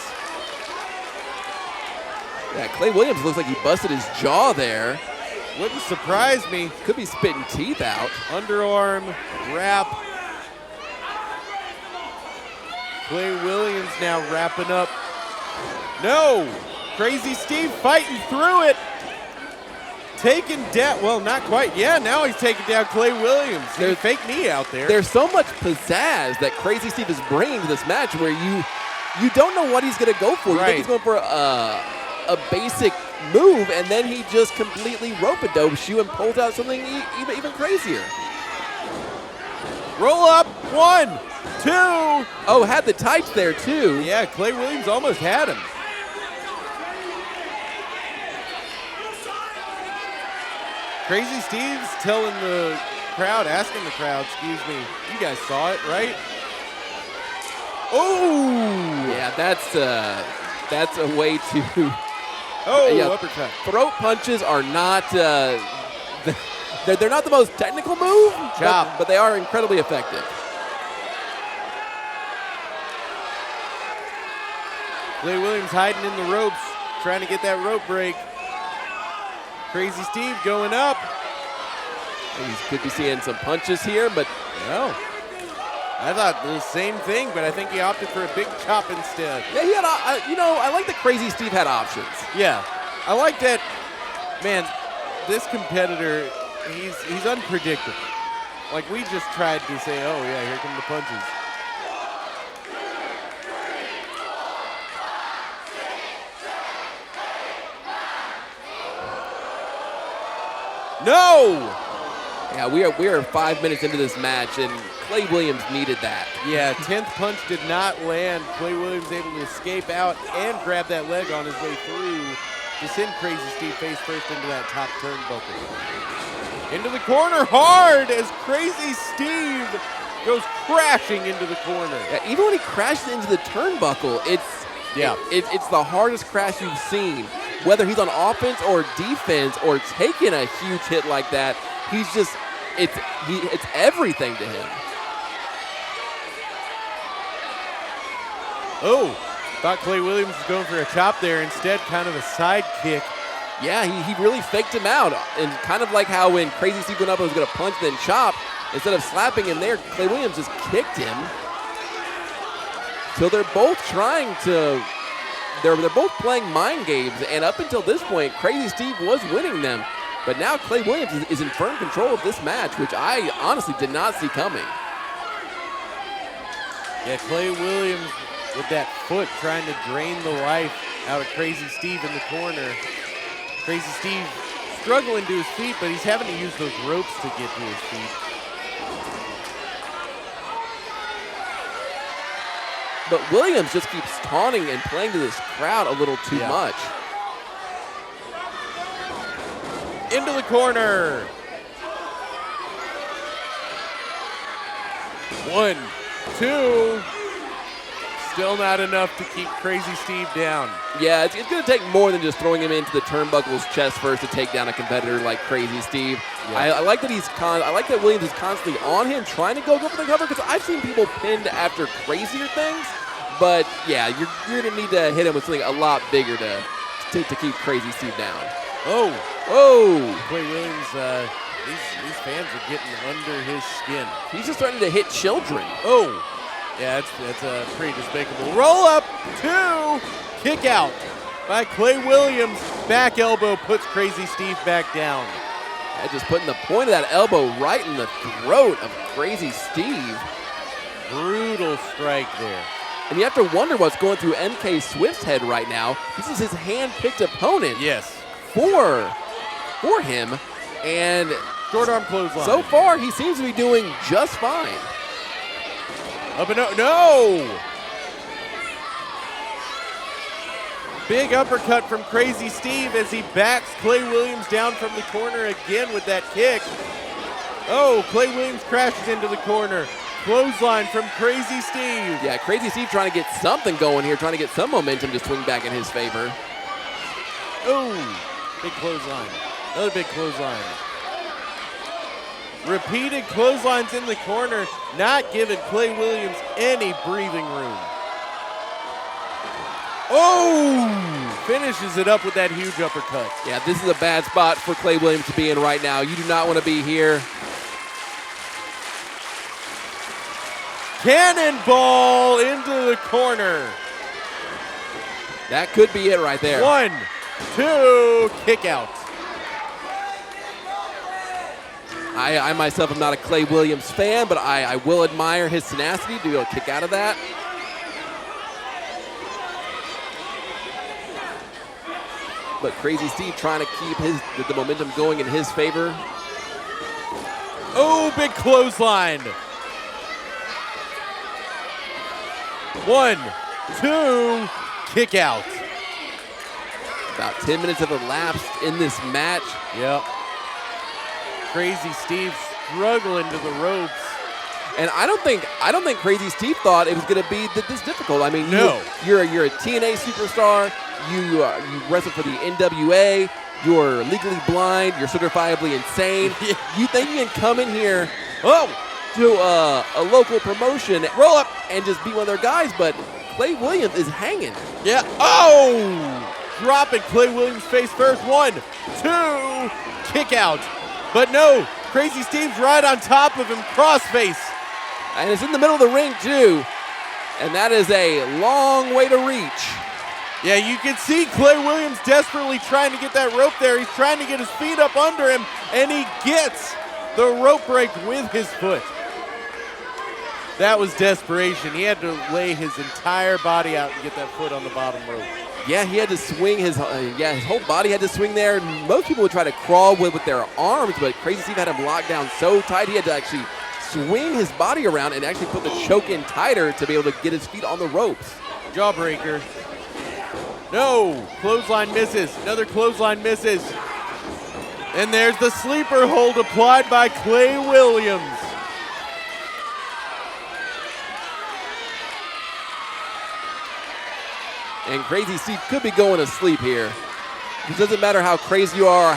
Yeah, Klay Williams looks like he busted his jaw there. Wouldn't surprise me. Could be spitting teeth out. Underarm wrap. Klay Williams now wrapping up. No! Crazy Steve fighting through it. Taking down, well, not quite. Yeah, now he's taking down Klay Williams. There's fake knee out there. There's so much pizzazz that Crazy Steve is bringing to this match where you don't know what he's going to go for. You think he's going for a basic move, and then he just completely rope-a-dopes you and pulls out something even crazier. Roll up, 1, 2. Oh, had the tights there too. Yeah, Klay Williams almost had him. Crazy Steve's telling the crowd, asking the crowd, excuse me, you guys saw it, right? Oh! Yeah, that's that's a way to... uppercut. Throat punches are not... they're not the most technical move, but they are incredibly effective. Klay Williams hiding in the ropes, trying to get that rope break. Crazy Steve going up. He could be seeing some punches here, but no. I thought the same thing, but I think he opted for a big chop instead. Yeah, he had, I like that Crazy Steve had options. Yeah, I like that. Man, this competitor, he's unpredictable. Like, we just tried to say, oh yeah, here come the punches. No! Yeah, we are 5 minutes into this match, and Klay Williams needed that. Yeah, 10th punch did not land. Klay Williams able to escape out and grab that leg on his way through to send Crazy Steve face first into that top turnbuckle. Into the corner hard as Crazy Steve goes crashing into the corner. Yeah, even when he crashes into the turnbuckle, it's the hardest crash you've seen. Whether he's on offense or defense or taking a huge hit like that, he's just, it's everything to him. Oh, thought Klay Williams was going for a chop there. Instead, kind of a side kick. Yeah, he really faked him out. And kind of like how when Crazy Steve went up and was going to punch then chop, instead of slapping him there, Klay Williams just kicked him. So they're both trying to, they're both playing mind games. And up until this point, Crazy Steve was winning them. But now Klay Williams is in firm control of this match, which I honestly did not see coming. Yeah, Klay Williams with that foot trying to drain the life out of Crazy Steve in the corner. Crazy Steve struggling to his feet, but he's having to use those ropes to get to his feet. But Williams just keeps taunting and playing to this crowd a little too much. Into the corner. 1, 2. Still not enough to keep Crazy Steve down. Yeah, it's going to take more than just throwing him into the turnbuckles chest first to take down a competitor like Crazy Steve. Yeah. I like that I like that Williams is constantly on him, trying to go for the cover, because I've seen people pinned after crazier things. But yeah, you're going to need to hit him with something a lot bigger to keep Crazy Steve down. Oh, Klay Williams. These fans are getting under his skin. He's just starting to hit children. Oh. Yeah, that's pretty despicable. Roll up, 2, kick out by Klay Williams. Back elbow puts Crazy Steve back down. Yeah, just putting the point of that elbow right in the throat of Crazy Steve. Brutal strike there. And you have to wonder what's going through MK Swift's head right now. This is his hand-picked opponent. Yes. For him. And short arm clothesline. So far, he seems to be doing just fine. Up and no! Big uppercut from Crazy Steve as he backs Klay Williams down from the corner again with that kick. Oh, Klay Williams crashes into the corner. Clothesline from Crazy Steve. Yeah, Crazy Steve trying to get something going here, trying to get some momentum to swing back in his favor. Oh, big clothesline. Another big clothesline. Repeated clotheslines in the corner, not giving Klay Williams any breathing room. Oh! Finishes it up with that huge uppercut. Yeah, this is a bad spot for Klay Williams to be in right now. You do not want to be here. Cannonball into the corner. That could be it right there. 1, 2, kick out. I myself am not a Klay Williams fan, but I will admire his tenacity to be able to kick out of that. But Crazy Steve trying to keep the momentum going in his favor. Oh, big clothesline. 1, 2, kick out. About 10 minutes have elapsed in this match. Yep. Crazy Steve struggling to the ropes. And I don't think Crazy Steve thought it was going to be this difficult. I mean, no. You're a TNA superstar. You wrestle for the NWA. You're legally blind. You're certifiably insane. You think you can come in here, to a local promotion, roll up, and just beat one of their guys? But Klay Williams is hanging. Yeah. Oh! Dropping Klay Williams face first. 1, 2, kick out. But no, Crazy Steve's right on top of him, crossface. And it's in the middle of the ring, too. And that is a long way to reach. Yeah, you can see Klay Williams desperately trying to get that rope there. He's trying to get his feet up under him, and he gets the rope break with his foot. That was desperation. He had to lay his entire body out and get that foot on the bottom rope. Yeah, he had to swing his whole body had to swing there. Most people would try to crawl with their arms, but Crazy Steve had him locked down so tight he had to actually swing his body around and actually put the choke in tighter to be able to get his feet on the ropes. Jawbreaker. No, clothesline misses. Another clothesline misses. And there's the sleeper hold applied by Klay Williams. And Crazy Steve could be going to sleep here. It doesn't matter how crazy you are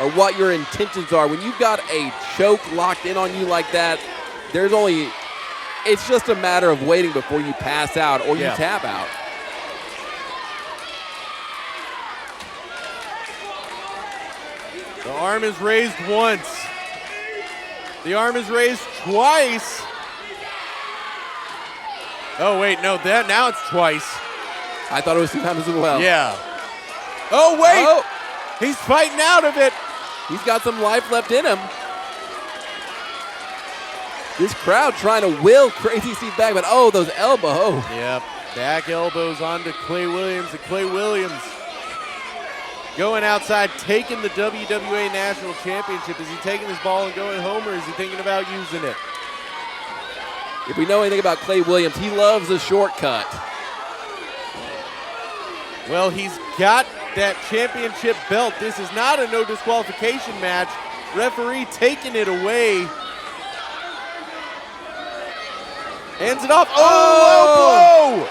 or what your intentions are. When you've got a choke locked in on you like that, it's just a matter of waiting before you pass out or you tap out. The arm is raised once. The arm is raised twice. Oh, wait, no, now it's twice. I thought it was 2 times as well. Yeah. Oh, wait. Oh. He's fighting out of it. He's got some life left in him. This crowd trying to will Crazy Steve back, but those elbows. Yep, back elbows onto Klay Williams, and Klay Williams going outside, taking the WWA National Championship. Is he taking this ball and going home, or is he thinking about using it? If we know anything about Klay Williams, he loves a shortcut. Well, he's got that championship belt. This is not a no disqualification match. Referee taking it away. Hands it off. Oh, low blow!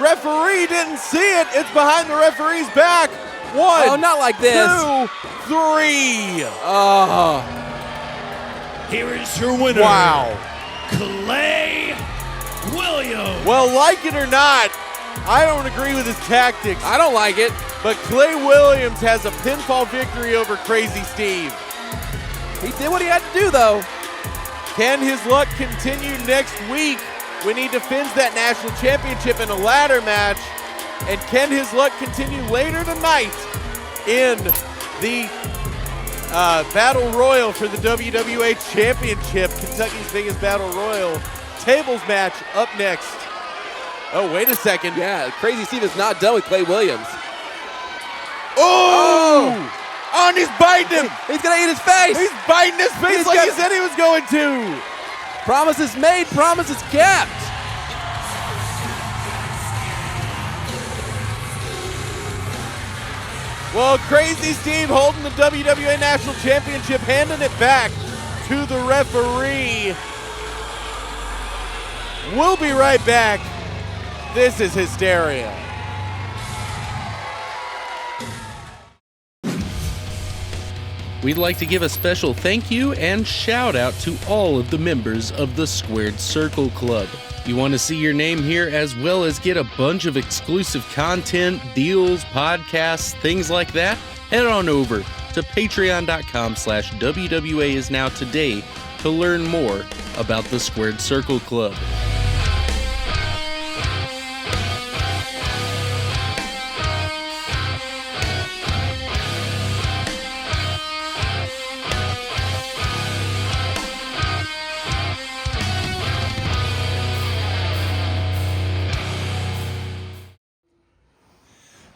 Referee didn't see it. It's behind the referee's back. 1, oh, not like this. 2, 3. Oh. Here is your winner. Wow. Klay Williams. Well, like it or not, I don't agree with his tactics. I don't like it. But Klay Williams has a pinfall victory over Crazy Steve. He did what he had to do, though. Can his luck continue next week when he defends that national championship in a ladder match? And can his luck continue later tonight in the Battle Royal for the WWA Championship, Kentucky's biggest Battle Royal? Tables match up next. Oh, wait a second. Yeah, Crazy Steve is not done with Klay Williams. Oh! And he's biting him. He's going to eat his face. He's biting his face like he said he was going to. Promises made, promises kept. Well, Crazy Steve holding the WWA National Championship, handing it back to the referee. We'll be right back. This is Hysteria. We'd like to give a special thank you and shout out to all of the members of the Squared Circle Club. You want to see your name here as well as get a bunch of exclusive content, deals, podcasts, things like that? Head on over to patreon.com/WWAIsNow today to learn more about the Squared Circle Club.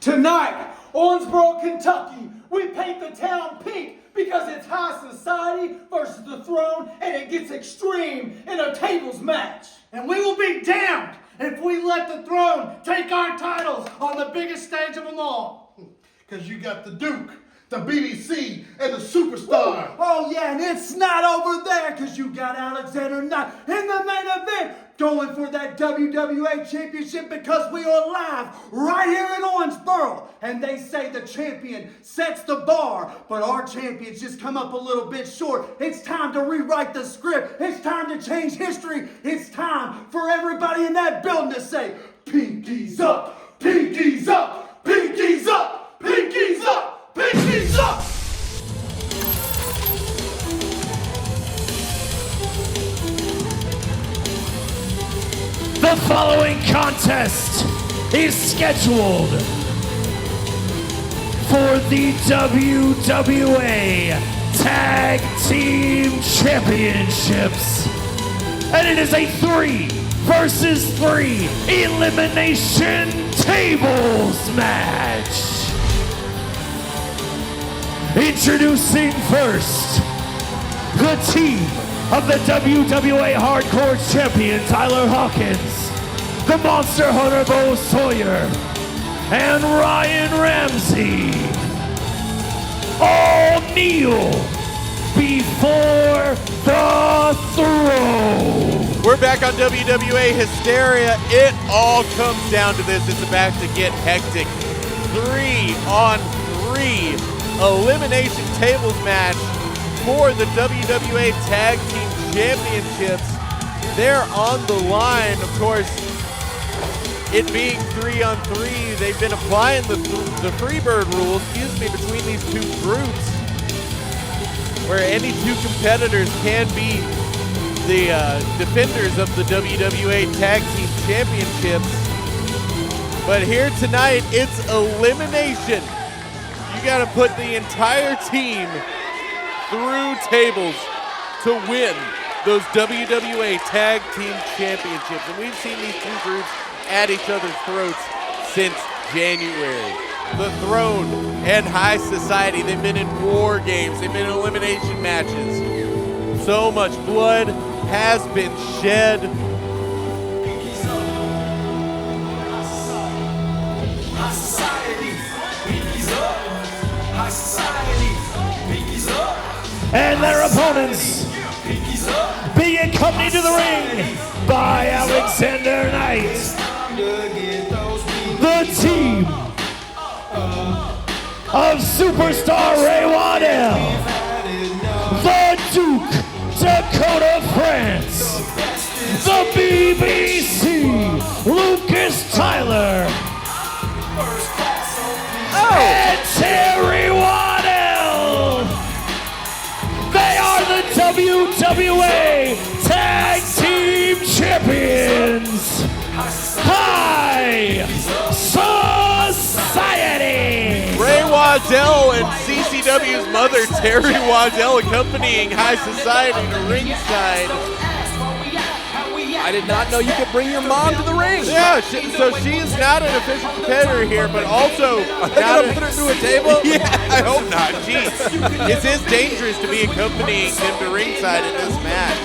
Tonight, Owensboro, Kentucky, we paint the town pink because it's high society versus the throne, and it gets extreme in a tables match. And we will be damned if we let the throne take our titles on the biggest stage of them all. Because you got the Duke, the BBC, and the Superstar. Oh yeah, and it's not over there because you got Alexander Knight in the main event going for that WWA Championship because we are live right here in Owensboro. And they say the champion sets the bar, but our champions just come up a little bit short. It's time to rewrite the script. It's time to change history. It's time for everybody in that building to say, pinkies up, pinkies up, pinkies up, pinkies up, pinkies up. The following contest is scheduled for the WWA Tag Team Championships. And it is a 3 versus 3 elimination tables match. Introducing first, the team of the WWA Hardcore Champion Tyler Hawkins, the Monster Hunter Bo Sawyer, and Ryan Ramsey. All kneel before the throne. We're back on WWA Hysteria. It all comes down to this. It's about to get hectic. 3-on-3 elimination tables match for the WWA Tag Team Championships. They're on the line. Of course, it being 3-on-3, they've been applying the Freebird rule, between these two groups, where any two competitors can be the defenders of the WWA Tag Team Championships. But here tonight, it's elimination. You got to put the entire team through tables to win those WWA Tag Team Championships. And we've seen these two groups at each other's throats since January. The Throne and High Society, they've been in war games, they've been in elimination matches. So much blood has been shed. High society, pinkies up. High society, pinkies up. And their opponents being accompanied to the ring by Alexander Knight, the team of Superstar Ray Waddell, the Duke Dakota France, the BBC Lucas Tyler, and Terry Waddell. They are the WWA Tag Team Champions, High Society. Ray Waddell and CCW's mother, Terry Waddell, accompanying High Society to ringside. I did not know you could bring your mom to the ring. Yeah, so she's not an official competitor here, but also not put her through a table. Yeah, I hope not. Jeez, it is dangerous to be accompanying him to ringside in this match.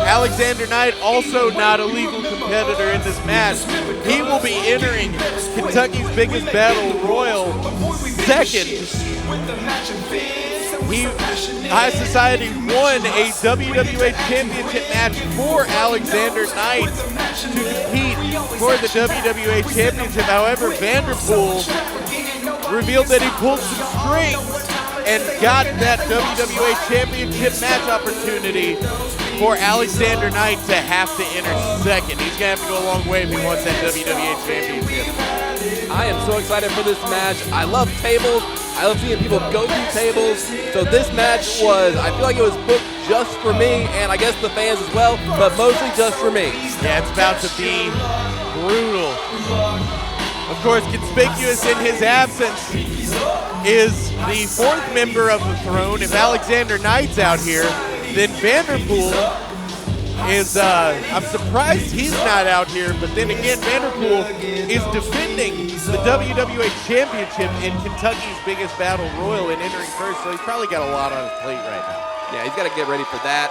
Alexander Knight, also not a legal competitor in this match. He will be entering Kentucky's Biggest Battle Royal second. High Society won a WWA Championship match for Alexander Knight to compete for the WWA Championship. However, Vanderpool revealed that he pulled some strings and got that WWA Championship match opportunity for Alexander Knight to have to enter second. He's going to have to go a long way if he wants that WWA Championship. I am so excited for this match. I love tables. I love seeing people go through tables. So this match was, I feel like it was booked just for me, and I guess the fans as well, but mostly just for me. Yeah, it's about to be brutal. Of course, conspicuous in his absence is the fourth member of the Throne. If Alexander Knight's out here, then Vanderpool is, I'm surprised he's not out here, but then again, Vanderpool is defending the WWA Championship in Kentucky's Biggest Battle Royal and entering first, so he's probably got a lot on his plate right now. Yeah, he's got to get ready for that.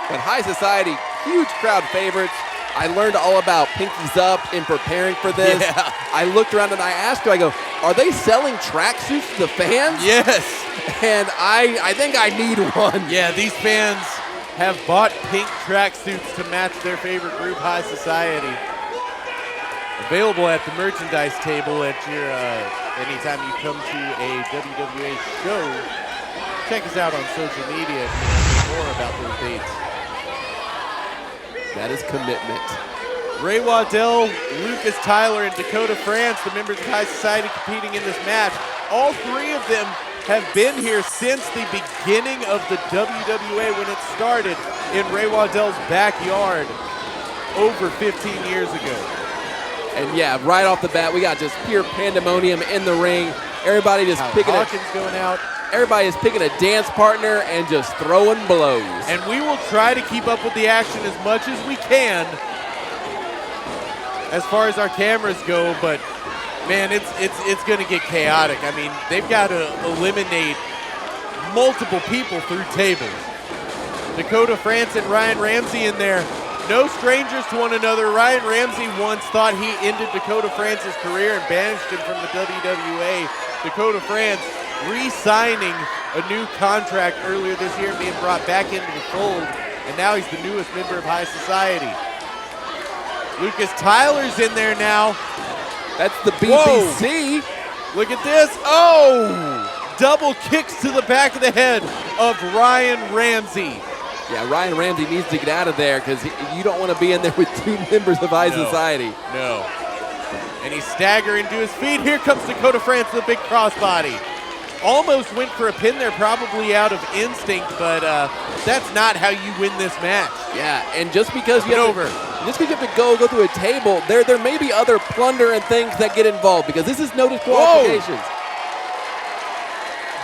But High Society, huge crowd favorites. I learned all about pinkies up in preparing for this. Yeah. I looked around and I asked her, I go, Are they selling tracksuits to the fans? Yes. And I think I need one. Yeah, these fans have bought pink tracksuits to match their favorite group, High Society. Available at the merchandise table at your anytime you come to a WWA show. Check us out on social media if you want to know more about those dates. That is commitment. Ray Waddell, Lucas Tyler, and Dakota France, the members of High Society competing in this match. All three of them have been here since the beginning of the WWA when it started in Ray Waddell's backyard over 15 years ago. And yeah, right off the bat, we got just pure pandemonium in the ring. Everybody just picking Hawkins going out. Everybody is picking a dance partner and just throwing blows. And we will try to keep up with the action as much as we can as far as our cameras go, but man, it's going to get chaotic. I mean, they've got to eliminate multiple people through tables. Dakota France and Ryan Ramsey in there. No strangers to one another. Ryan Ramsey once thought he ended Dakota France's career and banished him from the WWA. Dakota France re-signing a new contract earlier this year and being brought back into the fold, and now he's the newest member of High Society. Lucas Tyler's in there now. That's the BBC. Whoa. Look at this. Oh! Double kicks to the back of the head of Ryan Ramsey. Yeah, Ryan Ramsey needs to get out of there because you don't want to be in there with two members of High Society. No. And he's staggering to his feet. Here comes Dakota France with a big crossbody. Almost went for a pin there, probably out of instinct, but that's not how you win this match. Yeah, and just because you have to go through a table, there may be other plunder and things that get involved because this is no disqualifications.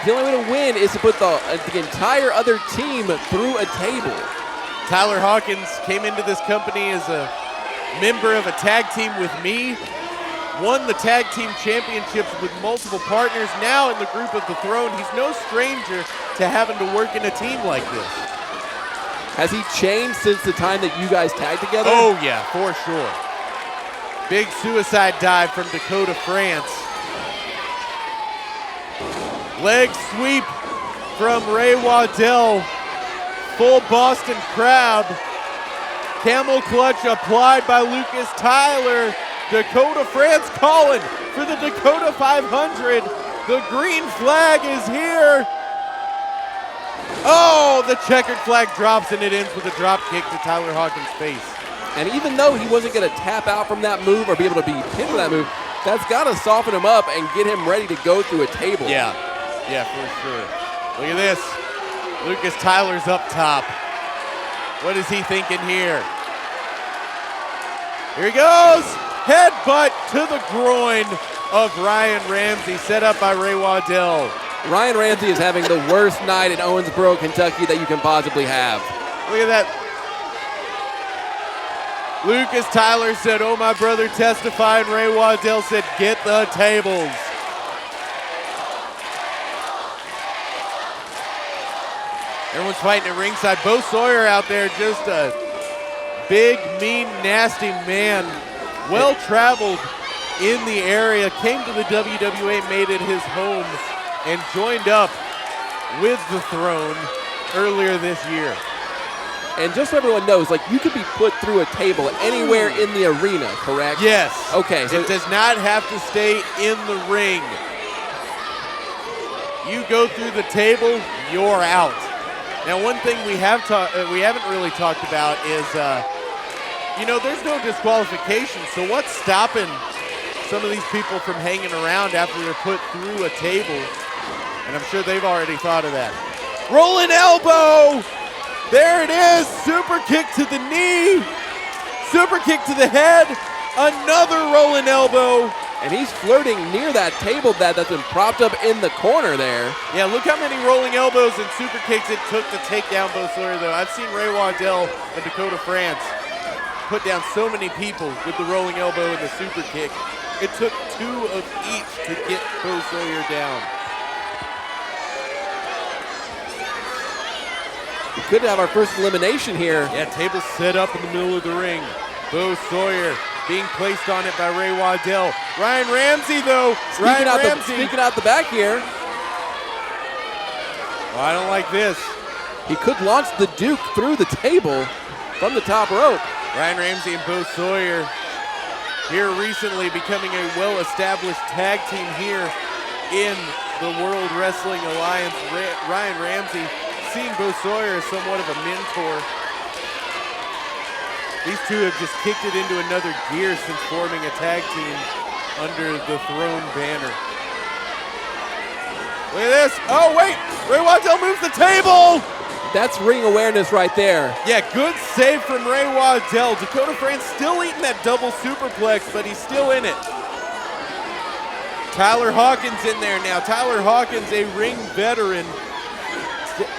The only way to win is to put the entire other team through a table. Tyler Hawkins came into this company as a member of a tag team with me, won the tag team championships with multiple partners, now in the group of the Throne. He's no stranger to having to work in a team like this. Has he changed since the time that you guys tagged together? Oh yeah, for sure. Big suicide dive from Dakota France. Leg sweep from Ray Waddell. Full Boston Crab. Camel clutch applied by Lucas Tyler. Dakota France calling for the Dakota 500. The green flag is here. Oh, the checkered flag drops and it ends with a drop kick to Tyler Hawkins' face. And even though he wasn't going to tap out from that move or be able to be pinned for that move, that's got to soften him up and get him ready to go through a table. Yeah, for sure. Look at this. Lucas Tyler's up top. What is he thinking here? Here he goes. Headbutt to the groin of Ryan Ramsey, set up by Ray Waddell. Ryan Ramsey is having the worst night in Owensboro, Kentucky that you can possibly have. Look at that. Lucas Tyler said, "Oh, my brother testified." Ray Waddell said, "Get the tables." Everyone's fighting at ringside. Bo Sawyer out there, just a big, mean, nasty man. Well-traveled in the area, came to the WWA, made it his home, and joined up with the Throne earlier this year. And just so everyone knows, like, you could be put through a table anywhere in the arena, correct? Yes. Okay. So it does not have to stay in the ring. You go through the table, you're out. Now, one thing we haven't really talked about is, there's no disqualification. So what's stopping some of these people from hanging around after they're put through a table? And I'm sure they've already thought of that. Rolling elbow. There it is. Super kick to the knee. Super kick to the head. Another rolling elbow. And he's flirting near that table that's been propped up in the corner there. Yeah, look how many rolling elbows and super kicks it took to take down Bo Sawyer, though. I've seen Ray Waddell and Dakota France put down so many people with the rolling elbow and the super kick. It took two of each to get Bo Sawyer down. We could have our first elimination here. Yeah, table set up in the middle of the ring. Bo Sawyer being placed on it by Ray Waddell. Ryan Ramsey, though. Speaking out the back here. Well, I don't like this. He could launch the Duke through the table from the top rope. Ryan Ramsey and Bo Sawyer here recently becoming a well-established tag team here in the World Wrestling Alliance. Ryan Ramsey seeing Bo Sawyer as somewhat of a mentor. These two have just kicked it into another gear since forming a tag team under the Throne banner. Look at this. Oh, wait. Ray Waddell moves the table. That's ring awareness right there. Yeah, good save from Ray Waddell. Dakota France still eating that double superplex, but he's still in it. Tyler Hawkins in there now. Tyler Hawkins, a ring veteran,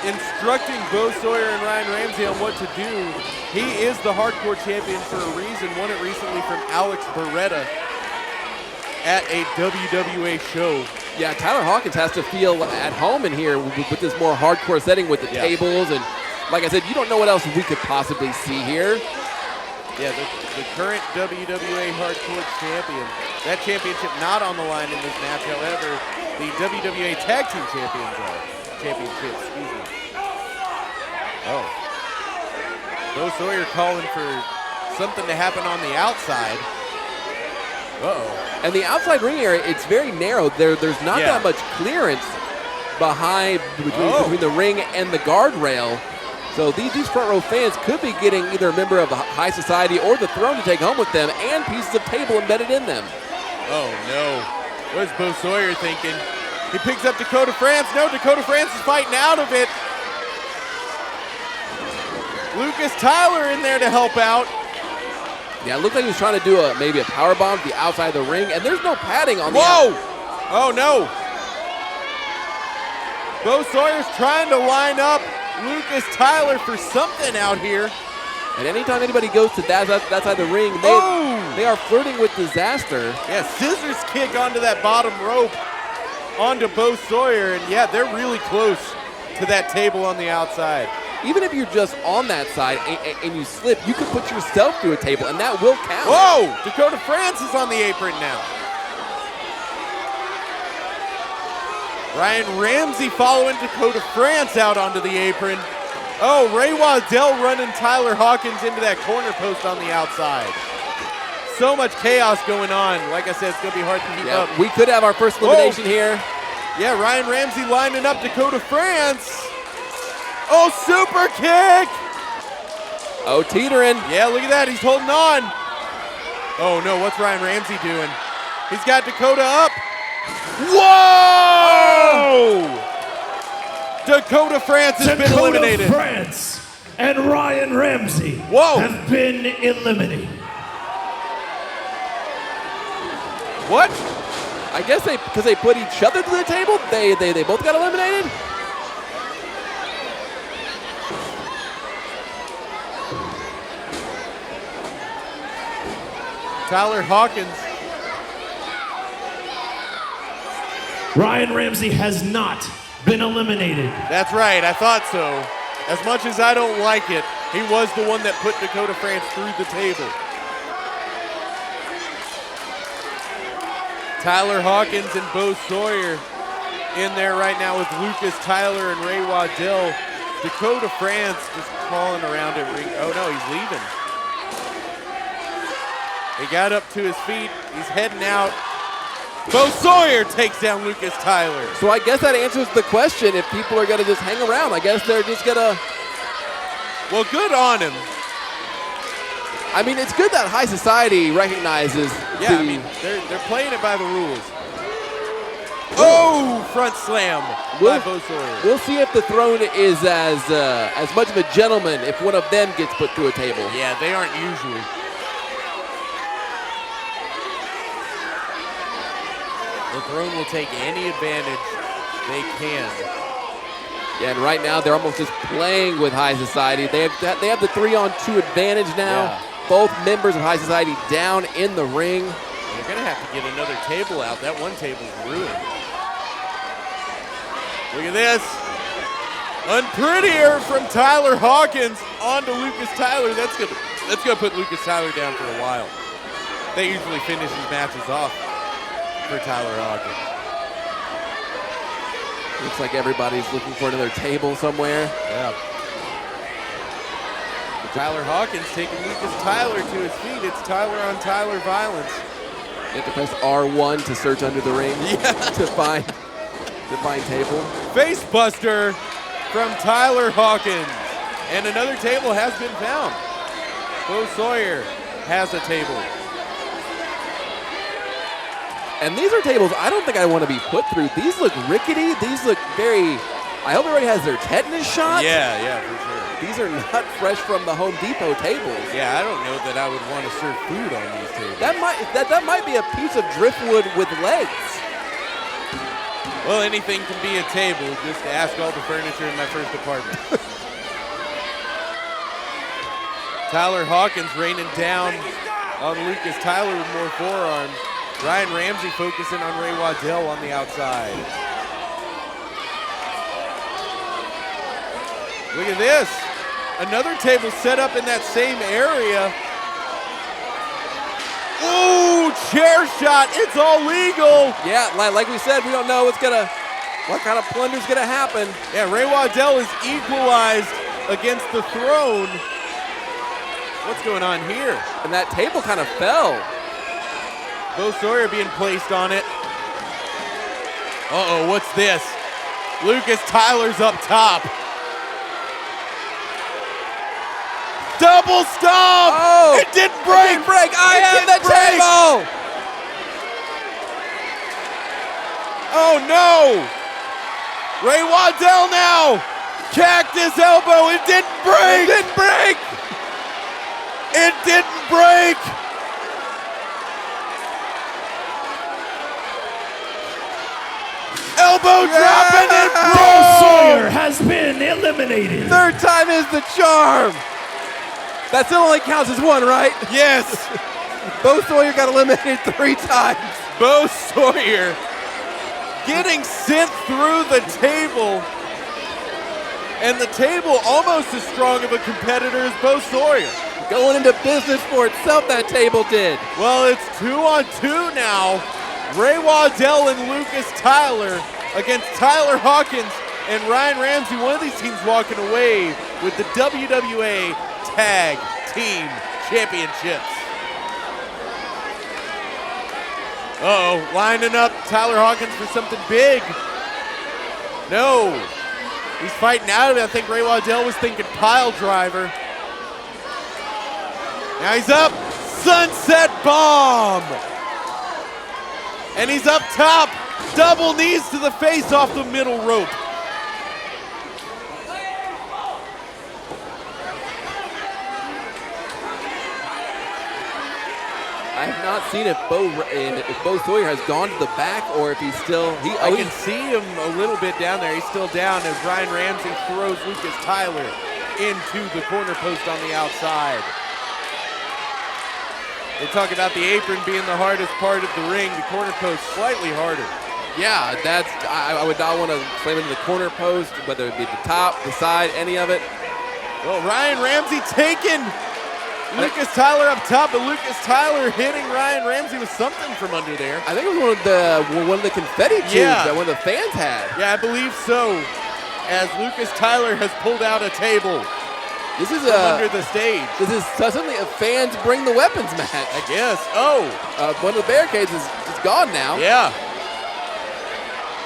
instructing Bo Sawyer and Ryan Ramsey on what to do. He is the hardcore champion for a reason. Won it recently from Alex Beretta at a WWA show. Yeah, Tyler Hawkins has to feel at home in here with this more hardcore setting with the tables. And like I said, you don't know what else we could possibly see here. Yeah, the current WWA Hardcore Champion. That championship not on the line in this match, however, the WWA Tag Team Championship, excuse me. Oh. Bo Sawyer calling for something to happen on the outside. Uh-oh. And the outside ring area, it's very narrow. There's not that much clearance between the ring and the guardrail. So these front row fans could be getting either a member of the High Society or the Throne to take home with them and pieces of table embedded in them. Oh, no. What is Bo Sawyer thinking? He picks up Dakota France. No, Dakota France is fighting out of it. Lucas Tyler in there to help out. Yeah, it looked like he was trying to do maybe a power bomb to the outside of the ring, and there's no padding on the Whoa! Oh, no. Bo Sawyer's trying to line up Lucas Tyler for something out here. And anytime anybody goes to that side of the ring, they are flirting with disaster. Yeah, scissors kick onto that bottom rope onto Bo Sawyer, and yeah, they're really close to that table on the outside. Even if you're just on that side and you slip, you can put yourself through a table, and that will count. Whoa! Dakota France is on the apron now. Ryan Ramsey following Dakota France out onto the apron. Oh, Ray Waddell running Tyler Hawkins into that corner post on the outside. So much chaos going on. Like I said, it's going to be hard to keep up. We could have our first elimination here. Yeah, Ryan Ramsey lining up Dakota France. Oh, super kick! Oh, teetering. Yeah, look at that. He's holding on. Oh, no. What's Ryan Ramsey doing? He's got Dakota up. Whoa! Dakota France has been eliminated. Dakota France and Ryan Ramsey have been eliminated. What? I guess because they put each other to the table, they both got eliminated? Tyler Hawkins. Ryan Ramsey has not been eliminated. That's right, I thought so. As much as I don't like it, he was the one that put Dakota France through the table. Tyler Hawkins and Bo Sawyer in there right now with Lucas Tyler and Ray Waddell. Dakota France just crawling around at ring. Oh no, he's leaving. He got up to his feet. He's heading out. Bo Sawyer takes down Lucas Tyler. So I guess that answers the question if people are going to just hang around. I guess they're just going to... Well, good on him. I mean, it's good that High Society recognizes... Yeah, I mean, they're playing it by the rules. Oh, front slam by Bo Sawyer. We'll see if the Throne is as much of a gentleman if one of them gets put through a table. Yeah, they aren't usually. The Throne will take any advantage they can. Yeah, and right now they're almost just playing with High Society. They have the 3-on-2 advantage now. Yeah. Both members of High Society down in the ring. They're going to have to get another table out. That one table's ruined. Look at this. Unprettier from Tyler Hawkins onto Lucas Tyler. That's gonna put Lucas Tyler down for a while. They usually finish his matches off for Tyler Hawkins. Looks like everybody's looking for another table somewhere. Yeah. Tyler Hawkins taking Lucas Tyler to his feet. It's Tyler on Tyler violence. You have to press R1 to search under the ring to find table. Face buster from Tyler Hawkins. And another table has been found. Bo Sawyer has a table. And these are tables I don't think I want to be put through. These look rickety. These look very, I hope everybody has their tetanus shot. Yeah, for sure. These are not fresh from the Home Depot tables. Yeah, I don't know that I would want to serve food on these tables. That might be a piece of driftwood with legs. Well, anything can be a table. Just ask all the furniture in my first apartment. Tyler Hawkins raining down on Lucas Tyler with more forearms. Ryan Ramsey focusing on Ray Waddell on the outside. Look at this. Another table set up in that same area. Ooh, chair shot. It's all legal. Yeah, like we said, we don't know what kind of plunder's gonna happen. Yeah, Ray Waddell is equalized against the throne. What's going on here? And that table kind of fell. Bo Sawyer being placed on it. Uh-oh, what's this? Lucas Tyler's up top. Double stomp! Oh! It didn't break! I have the table! Oh no! Ray Waddell now! Cactus elbow, it didn't break! It didn't break! It didn't break! Elbow drop and it Bo broke! Sawyer has been eliminated. Third time is the charm. That still only counts as one, right? Yes. Bo Sawyer got eliminated 3 times. Bo Sawyer getting sent through the table. And the table almost as strong of a competitor as Bo Sawyer. Going into business for itself, that table did. Well, it's 2-on-2 now. Ray Waddell and Lucas Tyler against Tyler Hawkins and Ryan Ramsey. One of these teams walking away with the WWA Tag Team Championships. Uh-oh, lining up Tyler Hawkins for something big. No, he's fighting out of it. I think Ray Waddell was thinking pile driver. Now he's up, sunset bomb. And he's up top, double knees to the face off the middle rope. I have not seen if Bo Sawyer has gone to the back or if he's still. I can see him a little bit down there. He's still down as Ryan Ramsey throws Lucas Tyler into the corner post on the outside. They talk about the apron being the hardest part of the ring, the corner post slightly harder. Yeah, I would not want to slam into the corner post, whether it be the top, the side, any of it. Well, Ryan Ramsey taking Lucas Tyler up top, but Lucas Tyler hitting Ryan Ramsey with something from under there. I think it was one of the confetti tubes that one of the fans had. Yeah, I believe so. As Lucas Tyler has pulled out a table. This is under the stage. This is suddenly a fans bring the weapons match. I guess. Oh, one of the barricades is gone now. Yeah.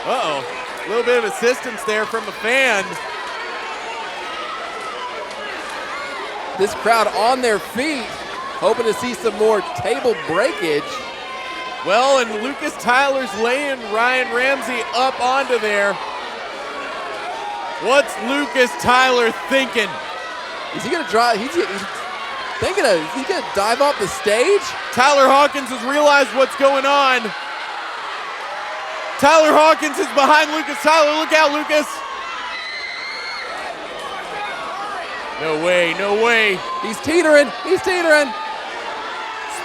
Uh-oh. A little bit of assistance there from the fan. This crowd on their feet, hoping to see some more table breakage. Well, and Lucas Tyler's laying Ryan Ramsey up onto there. What's Lucas Tyler thinking? Is he gonna drive? He's thinking of. Is he gonna dive off the stage? Tyler Hawkins has realized what's going on. Tyler Hawkins is behind Lucas Tyler. Look out, Lucas. No way, no way. He's teetering. He's teetering.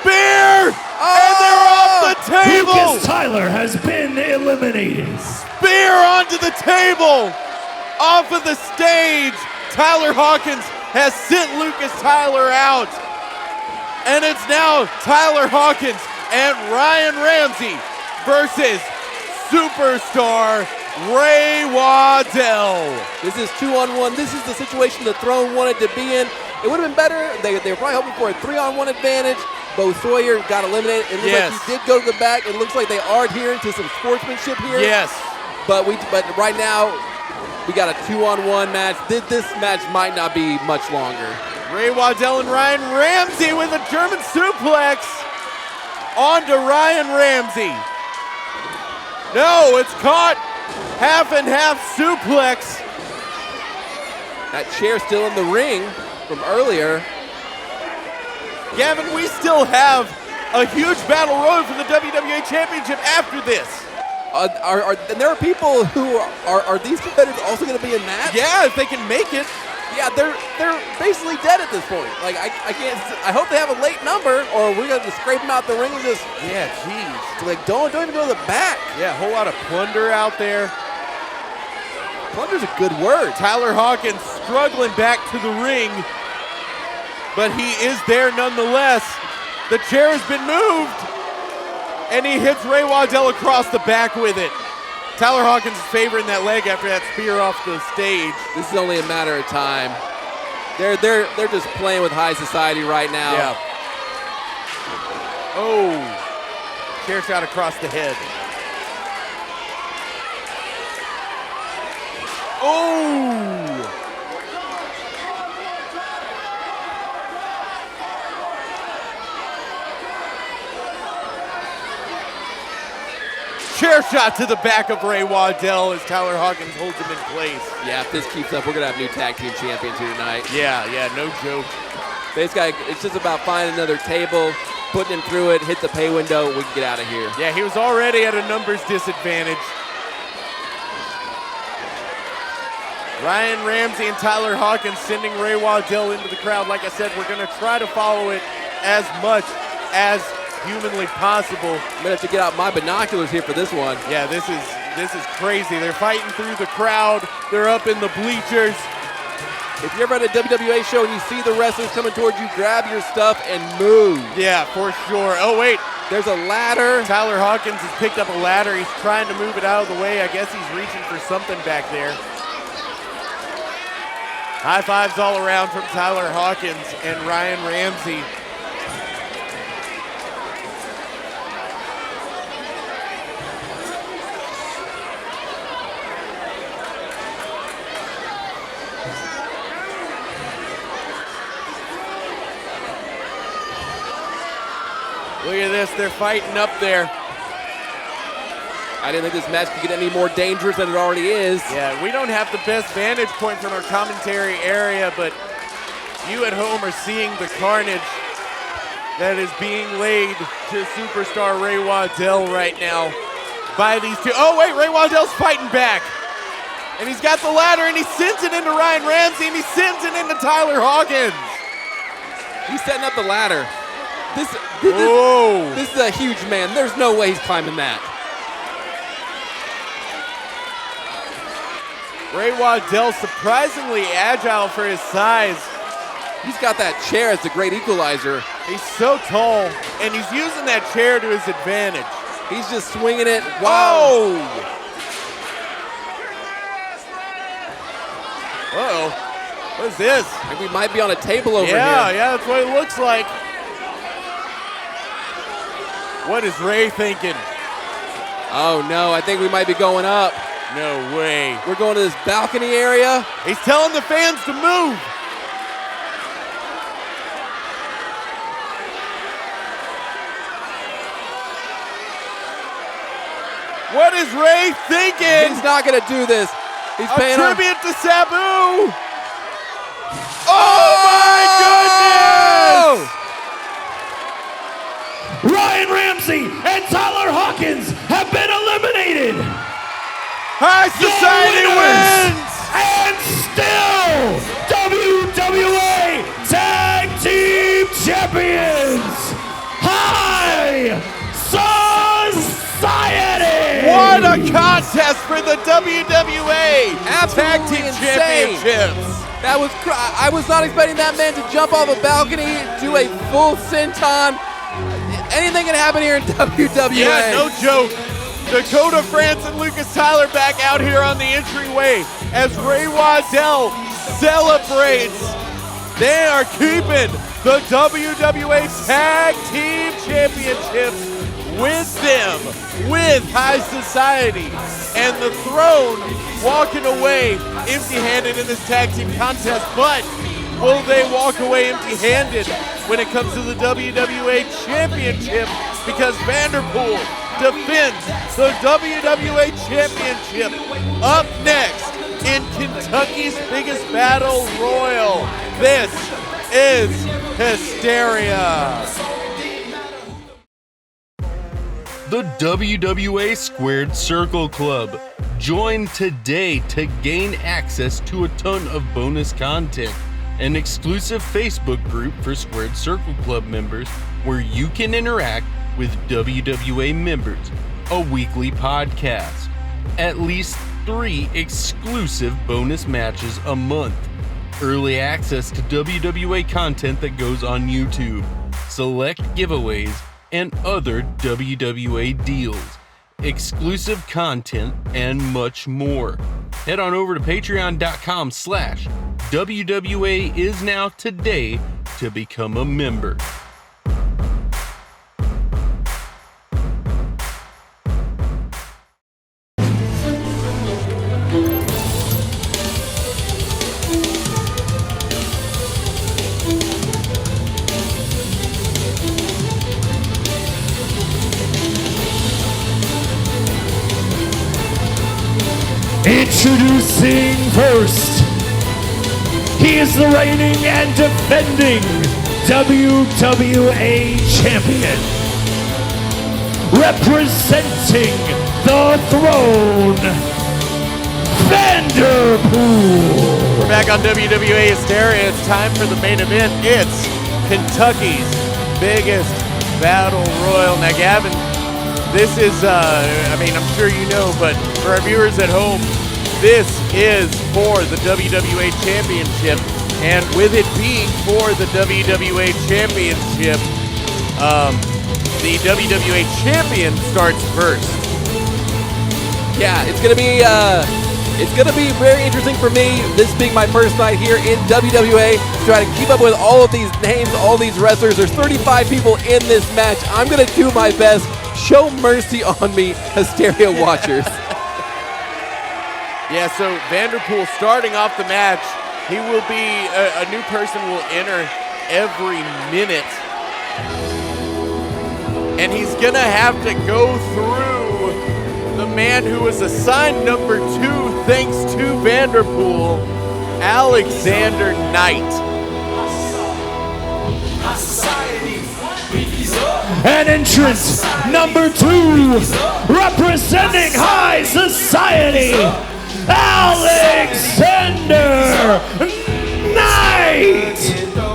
Spear! Oh! And they're off the table. Lucas Tyler has been eliminated. Spear onto the table. Off of the stage. Tyler Hawkins has sent Lucas Tyler out. And it's now Tyler Hawkins and Ryan Ramsey versus Superstar Ray Waddell. This is 2-on-1. This is the situation the Throne wanted to be in. It would have been better. They were probably hoping for a 3-on-1 advantage. Bo Sawyer got eliminated. It looks like he did go to the back. It looks like they are adhering to some sportsmanship here. Yes. But right now, we got a 2-on-1 match. This match might not be much longer. Ray Waddell and Ryan Ramsey with a German suplex onto Ryan Ramsey. No, it's caught. Half and half suplex. That chair still in the ring from earlier. Gavin, we still have a huge battle royal for the WWA Championship after this. And there are people who are these competitors also going to be in that? Yeah, if they can make it. Yeah, they're basically dead at this point. Like I can't. I hope they have a late number, or we're gonna just scrape them out the ring and just. Yeah, jeez. Like don't even go to the back. Yeah, a whole lot of plunder out there. Plunder's a good word. Tyler Hawkins struggling back to the ring, but he is there nonetheless. The chair has been moved, and he hits Ray Waddell across the back with it. Tyler Hawkins is favoring that leg after that spear off the stage. This is only a matter of time. They're just playing with high society right now. Yeah. Oh, chair shot across the head. Oh! Chair shot to the back of Ray Waddell as Tyler Hawkins holds him in place. Yeah, if this keeps up, we're going to have new tag team champions here tonight. Yeah, no joke. This guy, it's just about finding another table, putting him through it, hit the pay window, we can get out of here. Yeah, he was already at a numbers disadvantage. Ryan Ramsey and Tyler Hawkins sending Ray Waddell into the crowd. Like I said, we're going to try to follow it as much as humanly possible. I'm gonna have to get out my binoculars here for this one. Yeah, this is crazy. They're fighting through the crowd. They're up in the bleachers. If you're ever at a WWA show and you see the wrestlers coming towards you, grab your stuff and move. Yeah, for sure. Oh wait, there's a ladder. Tyler Hawkins has picked up a ladder. He's trying to move it out of the way. I guess he's reaching for something back there. High fives all around from Tyler Hawkins and Ryan Ramsey. Look at this, they're fighting up there. I didn't think this match could get any more dangerous than it already is. Yeah, we don't have the best vantage point from our commentary area, but you at home are seeing the carnage that is being laid to Superstar Ray Waddell right now by these two. Oh wait, Ray Waddell's fighting back. And he's got the ladder and he sends it into Ryan Ramsey and he sends it into Tyler Hawkins. He's setting up the ladder. This is a huge man. There's no way he's climbing that. Ray Waddell surprisingly agile for his size. He's got that chair as the great equalizer. He's so tall, and he's using that chair to his advantage. He's just swinging it. Wow. Uh-oh. What is this? I think we might be on a table over here. Yeah, that's what it looks like. What is Ray thinking? Oh no, I think we might be going up. No way. We're going to this balcony area. He's telling the fans to move. What is Ray thinking? He's not going to do this. He's paying a tribute to Sabu. Oh my goodness! Ryan Ramsey and Tyler Hawkins have been eliminated. High Society wins! And still WWA Tag Team Champions, High Society! What a contest for the WWA Absolutely Tag Team insane. Championships! That was I was not expecting that man to jump off a balcony, do a full senton. Anything can happen here in WWA. Yeah, no joke. Dakota France and Lucas Tyler back out here on the entryway as Ray Waddell celebrates. They are keeping the WWA Tag Team Championships with them, with High Society, and the Throne walking away empty-handed in this tag team contest. But will they walk away empty-handed when it comes to the WWA Championship? Because Vanderpool defends the WWA Championship up next in Kentucky's biggest battle royal. This is Hysteria. The WWA Squared Circle Club. Join today to gain access to a ton of bonus content. An exclusive Facebook group for Squared Circle Club members where you can interact with WWA members. A weekly podcast. At least 3 exclusive bonus matches a month. Early access to WWA content that goes on YouTube. Select giveaways and other WWA deals, exclusive content, and much more. Head on over to patreon.com/WWAISNOW today to become a member. Introducing first, he is the reigning and defending WWA Champion. Representing the Throne, Vanderpool. We're back on WWA Hysteria. It's time for the main event. It's Kentucky's biggest battle royal. Now, Gavin, this is, I'm sure you know, but for our viewers at home, this is for the WWA Championship, and with it being for the WWA Championship, the WWA Champion starts first. Yeah, it's gonna be very interesting for me. This being my first night here in WWA, to try to keep up with all of these names, all these wrestlers. There's 35 people in this match. I'm gonna do my best. Show mercy on me, Hysteria watchers. Yeah, so Vanderpool starting off the match, he will be, a new person will enter every minute. And he's gonna have to go through the man who was assigned number 2 thanks to Vanderpool, Alexander Knight. And entrance number 2, representing High Society, Alexander Knight.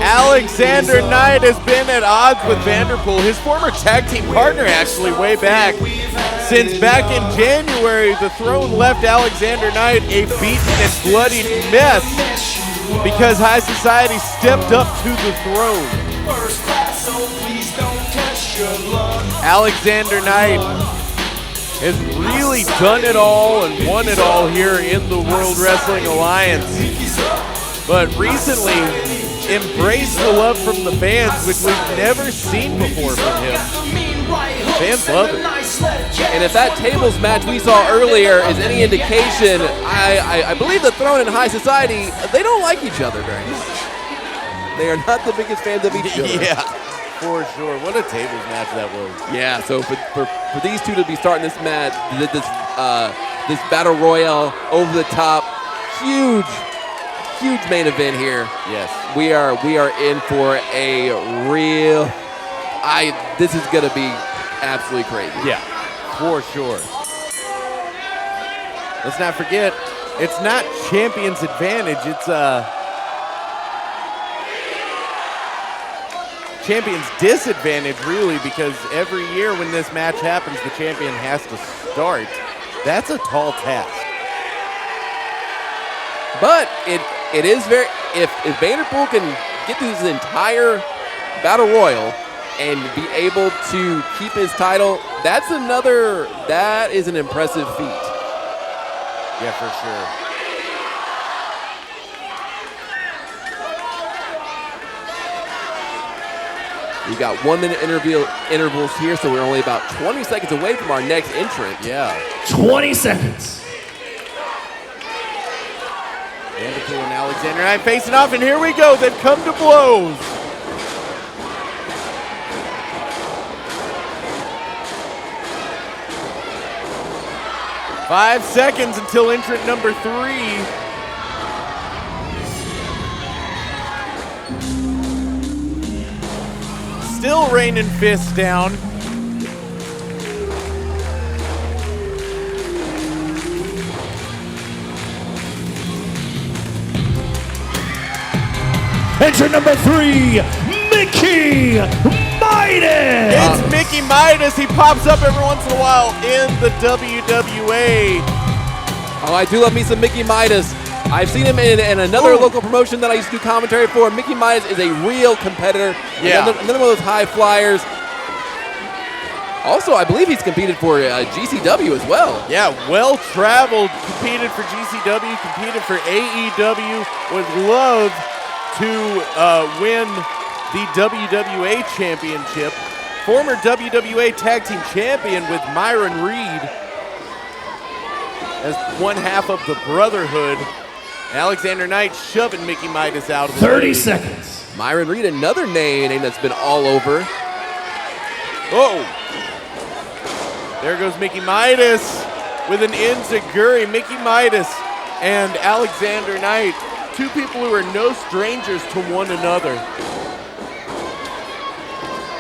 Alexander Knight has been at odds with Vanderpool, his former tag team partner actually, way back. Since back in January, the Throne left Alexander Knight a beaten and bloodied mess because High Society stepped up to the Throne. Alexander Knight has really done it all and won it all here in the World Wrestling Alliance, but recently embraced the love from the fans, which we've never seen before from him. Fans love it. And if that tables match we saw earlier is any indication, I believe the Throne and High Society, they don't like each other very much. They are not the biggest fans of each other. Yeah, for sure. What a tables match that was. Yeah, so for these two to be starting this match, this battle royale over the top, huge main event here. Yes, we are in for a real. This is gonna be absolutely crazy. Yeah, for sure. Let's not forget, it's not champion's advantage. It's champion's disadvantage, really, because every year when this match happens, the champion has to start. That's a tall task. But it it is very, if Vanderpool can get through this entire Battle Royal and be able to keep his title, that is an impressive feat. Yeah, for sure. We got 1 minute intervals here, so we're only about 20 seconds away from our next entrant. Yeah. 20 seconds. Vanderpool and Alexander Knight facing off, and here we go. They've come to blows. Five seconds until entrant number 3. Still raining fists down. Entrant number 3, Mickey Midas. It's Mickey Midas. He pops up every once in a while in the WWA. Oh, I do love me some Mickey Midas. I've seen him in another local promotion that I used to do commentary for. Mickey Midas is a real competitor. Yeah. Another one of those high flyers. Also, I believe he's competed for GCW as well. Yeah, well-traveled. Competed for GCW, competed for AEW. Would love to win the WWA Championship. Former WWA Tag Team Champion with Myron Reed as one half of the Brotherhood. Alexander Knight shoving Mickey Midas out of the 30 way. seconds. Myron Reed, another name that's been all over. Oh! There goes Mickey Midas with an enziguri. Mickey Midas and Alexander Knight, two people who are no strangers to one another.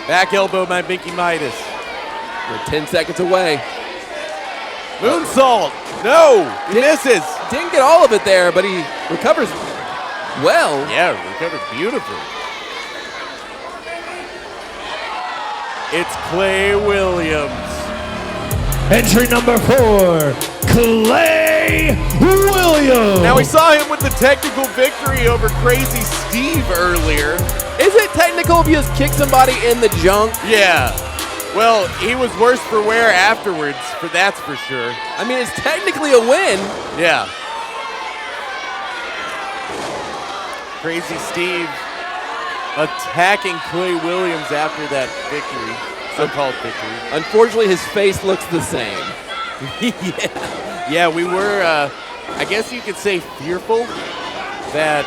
Back elbow by Mickey Midas. We're 10 seconds away. Moonsault. No, he misses. Didn't get all of it there, but he recovers well. Yeah, recovered beautifully. It's Klay Williams. Entry number 4, Klay Williams. Now we saw him with the technical victory over Crazzy Steve earlier. Is it technical if you just kick somebody in the junk? Yeah. Well, he was worse for wear afterwards, that's for sure. I mean, it's technically a win. Yeah. Crazzy Steve attacking Klay Williams after that victory, so-called victory. Unfortunately, his face looks the same. Yeah, we were, I guess you could say, fearful that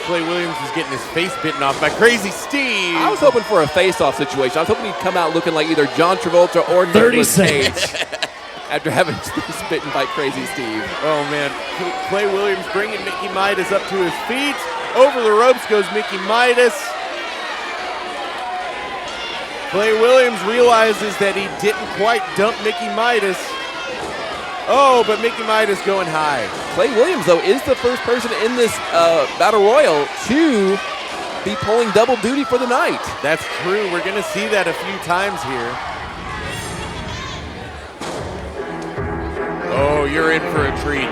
Klay Williams was getting his face bitten off by Crazzy Steve. I was hoping for a face-off situation. I was hoping he'd come out looking like either John Travolta or 30 Nicolas Cage seconds. after having his face bitten by Crazzy Steve. Oh, man. Klay Williams bringing Mickey Midas up to his feet. Over the ropes goes Mickey Midas. Klay Williams realizes that he didn't quite dump Mickey Midas. Oh, but Mickey Midas going high. Klay Williams, though, is the first person in this Battle Royal to be pulling double duty for the night. That's true. We're going to see that a few times here. Oh, you're in for a treat.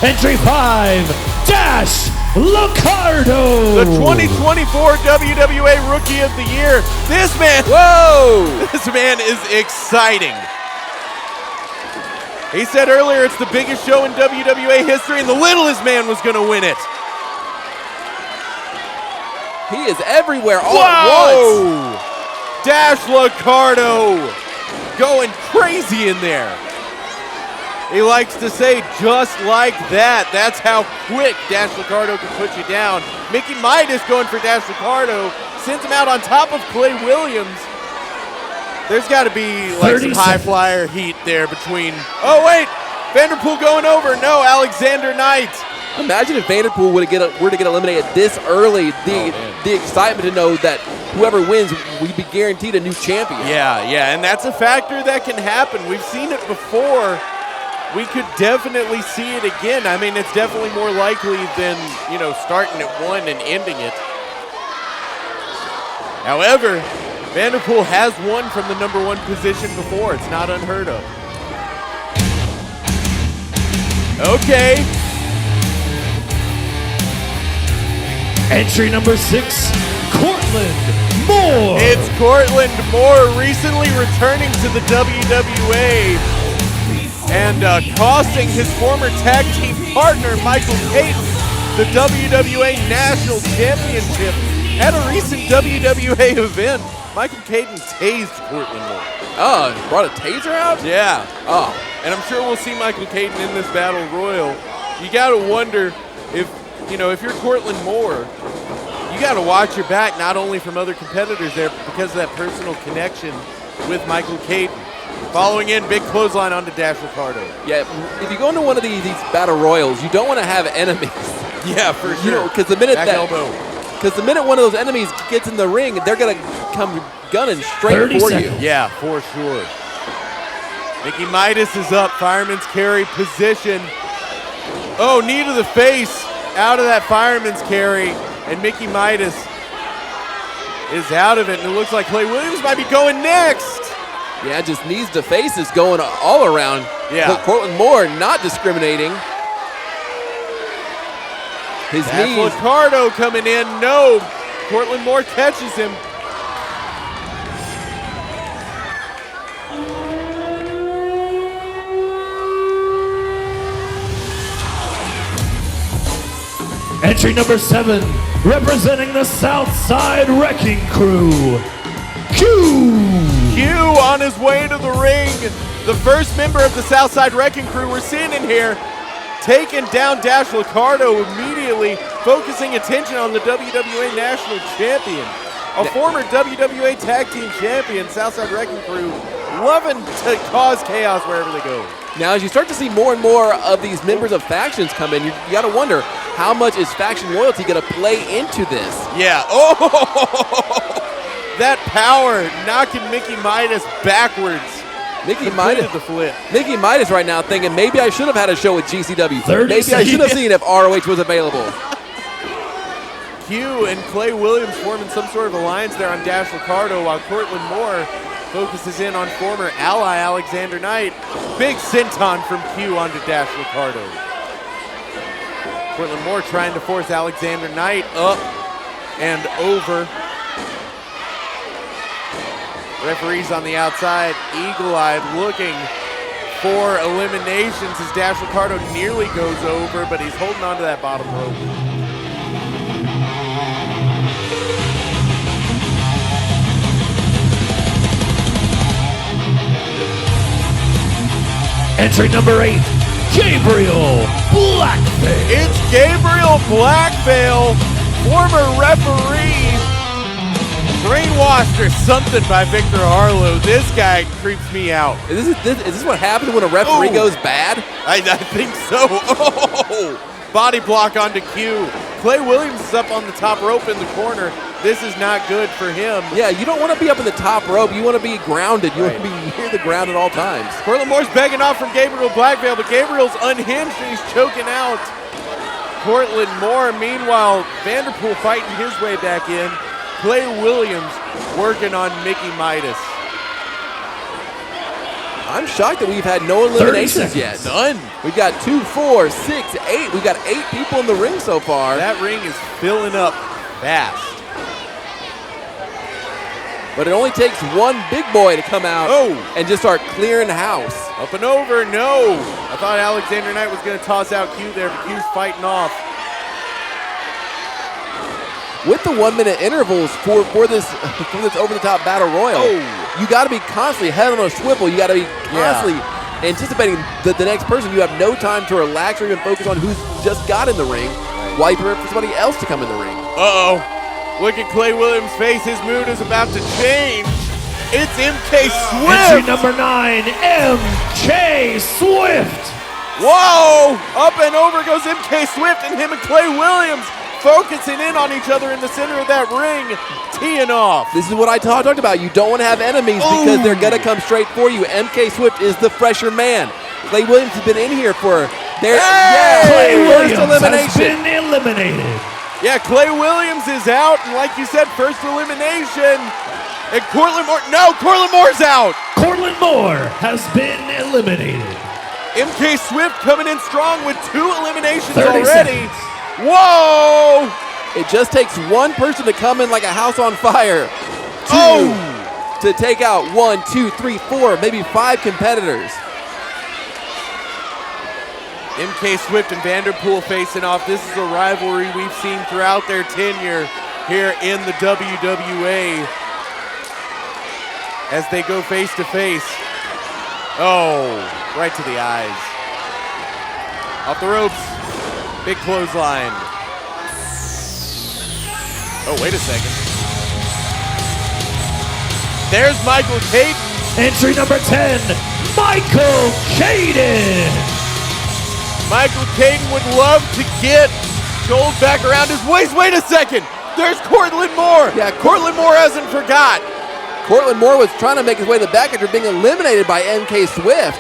Entry 5, Dash Locardo. The 2024 WWA Rookie of the Year. This man, whoa! This man is exciting. He said earlier it's the biggest show in WWA history and the littlest man was going to win it. He is everywhere all at once. Dash Locardo going crazy in there. He likes to say, just like that. That's how quick Dash Locardo can put you down. Mickey Midas going for Dash Locardo. Sends him out on top of Klay Williams. There's got to be like some high flyer heat there between. Oh, wait. Vanderpool going over. No, Alexander Knight. Imagine if Vanderpool were to get eliminated this early. The excitement to know that whoever wins, we'd be guaranteed a new champion. Yeah, and that's a factor that can happen. We've seen it before. We could definitely see it again. I mean, it's definitely more likely than, starting at 1 and ending it. However, Vanderpool has won from the number 1 position before. It's not unheard of. Okay. Entry number 6, Cortland Moore. It's Cortland Moore, recently returning to the WWA and costing his former tag team partner, Michael Caton, the WWA National Championship. At a recent WWA event, Michael Caton tased Cortland Moore. Oh, brought a taser out? Yeah. Oh. And I'm sure we'll see Michael Caton in this battle royal. You got to wonder if you're Cortland Moore, you got to watch your back, not only from other competitors there, but because of that personal connection with Michael Caton. Following in, big clothesline onto Dash Ricardo. Yeah, if you go into one of these battle royals, you don't want to have enemies. Yeah, for sure. You know, because the minute elbow. Because the minute one of those enemies gets in the ring, they're gonna come gunning straight for you. Yeah, for sure. Mickey Midas is up, fireman's carry position. Oh, knee to the face, out of that fireman's carry, and Mickey Midas is out of it, and it looks like Klay Williams might be going next. Yeah, just knees to faces going all around. Yeah. But Cortland Moore not discriminating. His That's knees. Ricardo coming in. No. Cortland Moore catches him. Entry number 7, representing the Southside Wrecking Crew, Q. Q on his way to the ring. The first member of the Southside Wrecking Crew we're seeing in here, taking down Dash Ricardo immediately, focusing attention on the WWA National Champion. A former WWA Tag Team Champion, Southside Wrecking Crew, loving to cause chaos wherever they go. Now, as you start to see more and more of these members of factions come in, you got to wonder, how much is faction loyalty going to play into this? Yeah. Oh! That power knocking Mickey Midas backwards. Mickey Midas, the flip. Mickey Midas right now thinking, maybe I should have had a show with GCW. 30 Maybe I seconds. should have seen if ROH was available. Q and Klay Williams forming some sort of alliance there on Dash Ricardo, while Cortland Moore focuses in on former ally Alexander Knight. Big senton from Q onto Dash Ricardo. Cortland Moore trying to force Alexander Knight up and over. Referees on the outside, eagle-eyed, looking for eliminations as Dash Ricardo nearly goes over, but he's holding on to that bottom rope. Entry number 8, Gabriel Blackface. It's Gabriel Blackveil, former referee, brainwashed or something by Victor Harlow. This guy creeps me out. Is this what happens when a referee goes bad? I think so. Oh! Body block onto Q. Klay Williams is up on the top rope in the corner. This is not good for him. Yeah, you don't want to be up in the top rope. You want to be grounded. You want to be near the ground at all times. Cortland Moore's begging off from Gabriel Blackveil, but Gabriel's unhinged and he's choking out Cortland Moore. Meanwhile, Vanderpool fighting his way back in. Klay Williams working on Mickey Midas. I'm shocked that we've had no eliminations yet. None. We've got 2, 4, 6, 8. We've got 8 people in the ring so far. That ring is filling up fast. But it only takes one big boy to come out and just start clearing house. Up and over, no. I thought Alexander Knight was going to toss out Q there, but Q's fighting off. With the 1 minute intervals for this over-the-top battle royal, you got to be constantly head on a swivel. You got to be constantly anticipating the next person. You have no time to relax or even focus on who's just got in the ring while you prepare for somebody else to come in the ring. Uh-oh. Look at Klay Williams' face. His mood is about to change. It's MK Swift. Entry number 9, MK Swift. Whoa! Up and over goes MK Swift, and him and Klay Williams focusing in on each other in the center of that ring, teeing off. This is what I talked about. You don't want to have enemies because they're going to come straight for you. MK Swift is the fresher man. Klay Williams has been in here for their Klay first Williams elimination. has been eliminated. Yeah, Klay Williams is out, and like you said, first elimination. And Cortland Moore's out. Cortland Moore has been eliminated. MK Swift coming in strong with 2 eliminations 30 already. seconds. Whoa! It just takes one person to come in like a house on fire. To take out 1, 2, 3, 4, maybe 5 competitors. MK Swift and Vanderpool facing off. This is a rivalry we've seen throughout their tenure here in the WWA as they go face to face. Oh, right to the eyes. Off the ropes. Big clothesline. Oh, wait a second. There's Michael Caden. Entry number 10, Michael Caden. Michael Caden would love to get gold back around his waist. Wait a second. There's Cortland Moore. Yeah, Cortland Moore hasn't forgot. Cortland Moore was trying to make his way to the back after being eliminated by MK Swift.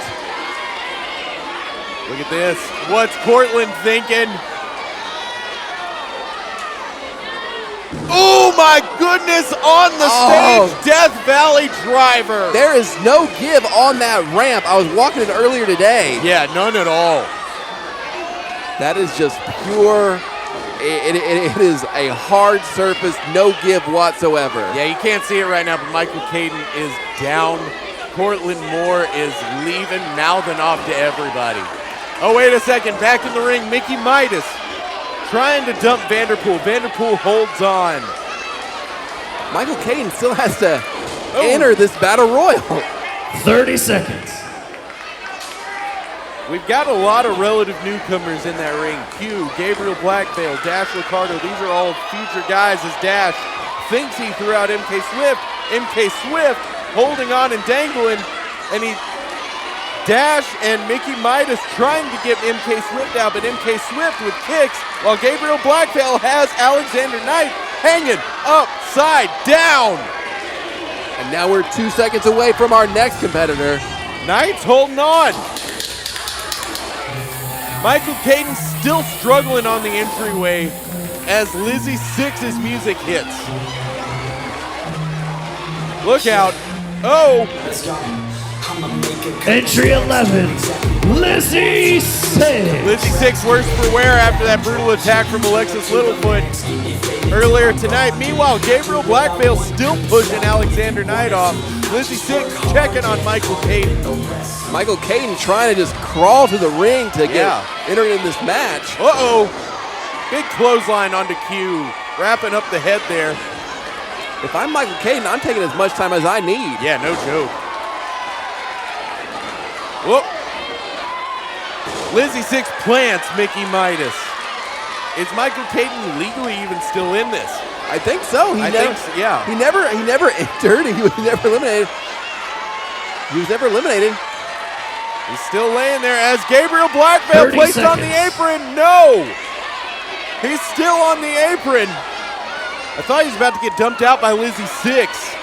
Look at this. What's Cortland thinking? Oh my goodness, on the stage, Death Valley Driver. There is no give on that ramp. I was walking it earlier today. Yeah, none at all. That is just pure, it is a hard surface, no give whatsoever. Yeah, you can't see it right now, but Michael Caden is down. Cortland Moore is leaving, mouthing off to everybody. Oh, wait a second, back in the ring, Mickey Midas trying to dump Vanderpool. Vanderpool holds on. Michael Caden still has to enter this battle royal. 30 seconds. We've got a lot of relative newcomers in that ring. Q, Gabriel Blackvale, Dash Ricardo. These are all future guys as Dash thinks he threw out MK Swift. MK Swift holding on and dangling, and Dash and Mickey Midas trying to get MK Swift out, but MK Swift with kicks, while Gabriel Blackvale has Alexander Knight hanging upside down. And now we're 2 seconds away from our next competitor. Knight's holding on. Michael Caden still struggling on the entryway as Lizzy Sixx's music hits. Look out. Oh! Entry 11, Lizzy Sixx. Lizzy Sixx worse for wear after that brutal attack from Alexis Littlefoot earlier tonight. Meanwhile, Gabriel Blackvale still pushing Alexander Knight off. Lizzy Sixx checking on Michael Caden. Michael Caden trying to just crawl to the ring to get entered in this match. Uh-oh. Big clothesline onto Q. Wrapping up the head there. If I'm Michael Caden, I'm taking as much time as I need. Yeah, no joke. Whoop. Lizzy Sixx plants Mickey Midas. Is Michael Caden legally even still in this? I think so. I think so, yeah. He never entered. He was never eliminated. He was never eliminated. He's still laying there as Gabriel Blackvale placed on the apron. No! He's still on the apron. I thought he was about to get dumped out by Lizzy Sixx.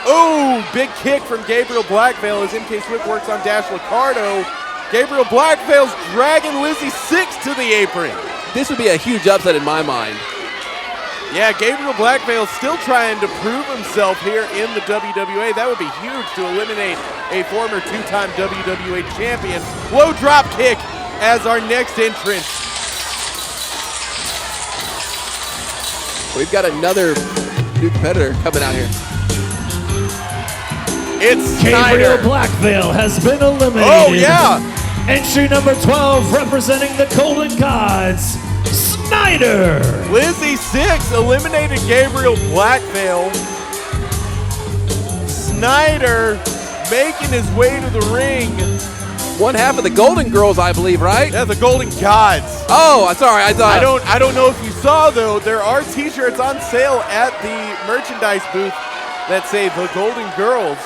Oh, big kick from Gabriel Blackvale as MK Swift works on Dash Ricardo. Gabriel Blackvale's dragging Lizzy Sixx to the apron. This would be a huge upset in my mind. Yeah, Gabriel Blackvale still trying to prove himself here in the WWA. That would be huge to eliminate a former two-time WWA champion. Low drop kick as our next entrant. We've got another new competitor coming out here. It's Gabriel Snyder. Blackvale has been eliminated. Oh, yeah. Entry number 12, representing the Golden Gods, Snyder. Lizzy Sixx eliminated Gabriel Blackvale. Snyder making his way to the ring. One half of the Golden Girls, I believe, right? Yeah, the Golden Gods. Oh, sorry, I thought. I don't know if you saw though. There are T-shirts on sale at the merchandise booth that say the Golden Girls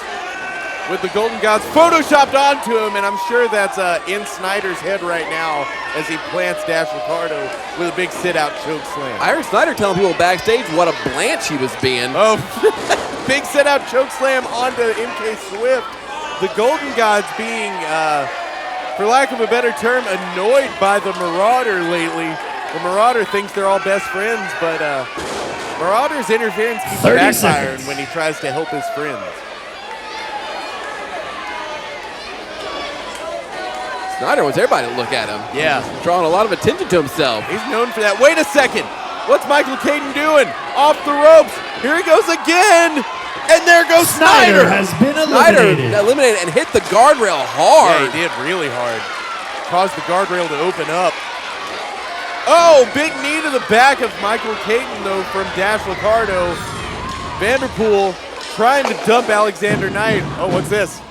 with the Golden Gods photoshopped onto him, and I'm sure that's in Snyder's head right now as he plants Dash Ricardo with a big sit-out choke slam. I heard Snyder telling people backstage what a blanche he was being. Oh, big sit-out choke slam onto MK Swift. The Golden Gods being, for lack of a better term, annoyed by the Marauder lately. The Marauder thinks they're all best friends, but Marauder's interference keeps backfiring when he tries to help his friends. Snyder wants everybody to look at him. Yeah. He's drawing a lot of attention to himself. He's known for that. Wait a second. What's Michael Caden doing? Off the ropes. Here he goes again. And there goes Snyder. Has been Snyder eliminated and hit the guardrail hard. Yeah, he did really hard. Caused the guardrail to open up. Oh, big knee to the back of Michael Caden, though, from Dash Ricardo. Vanderpool trying to dump Alexander Knight. Oh, what's this?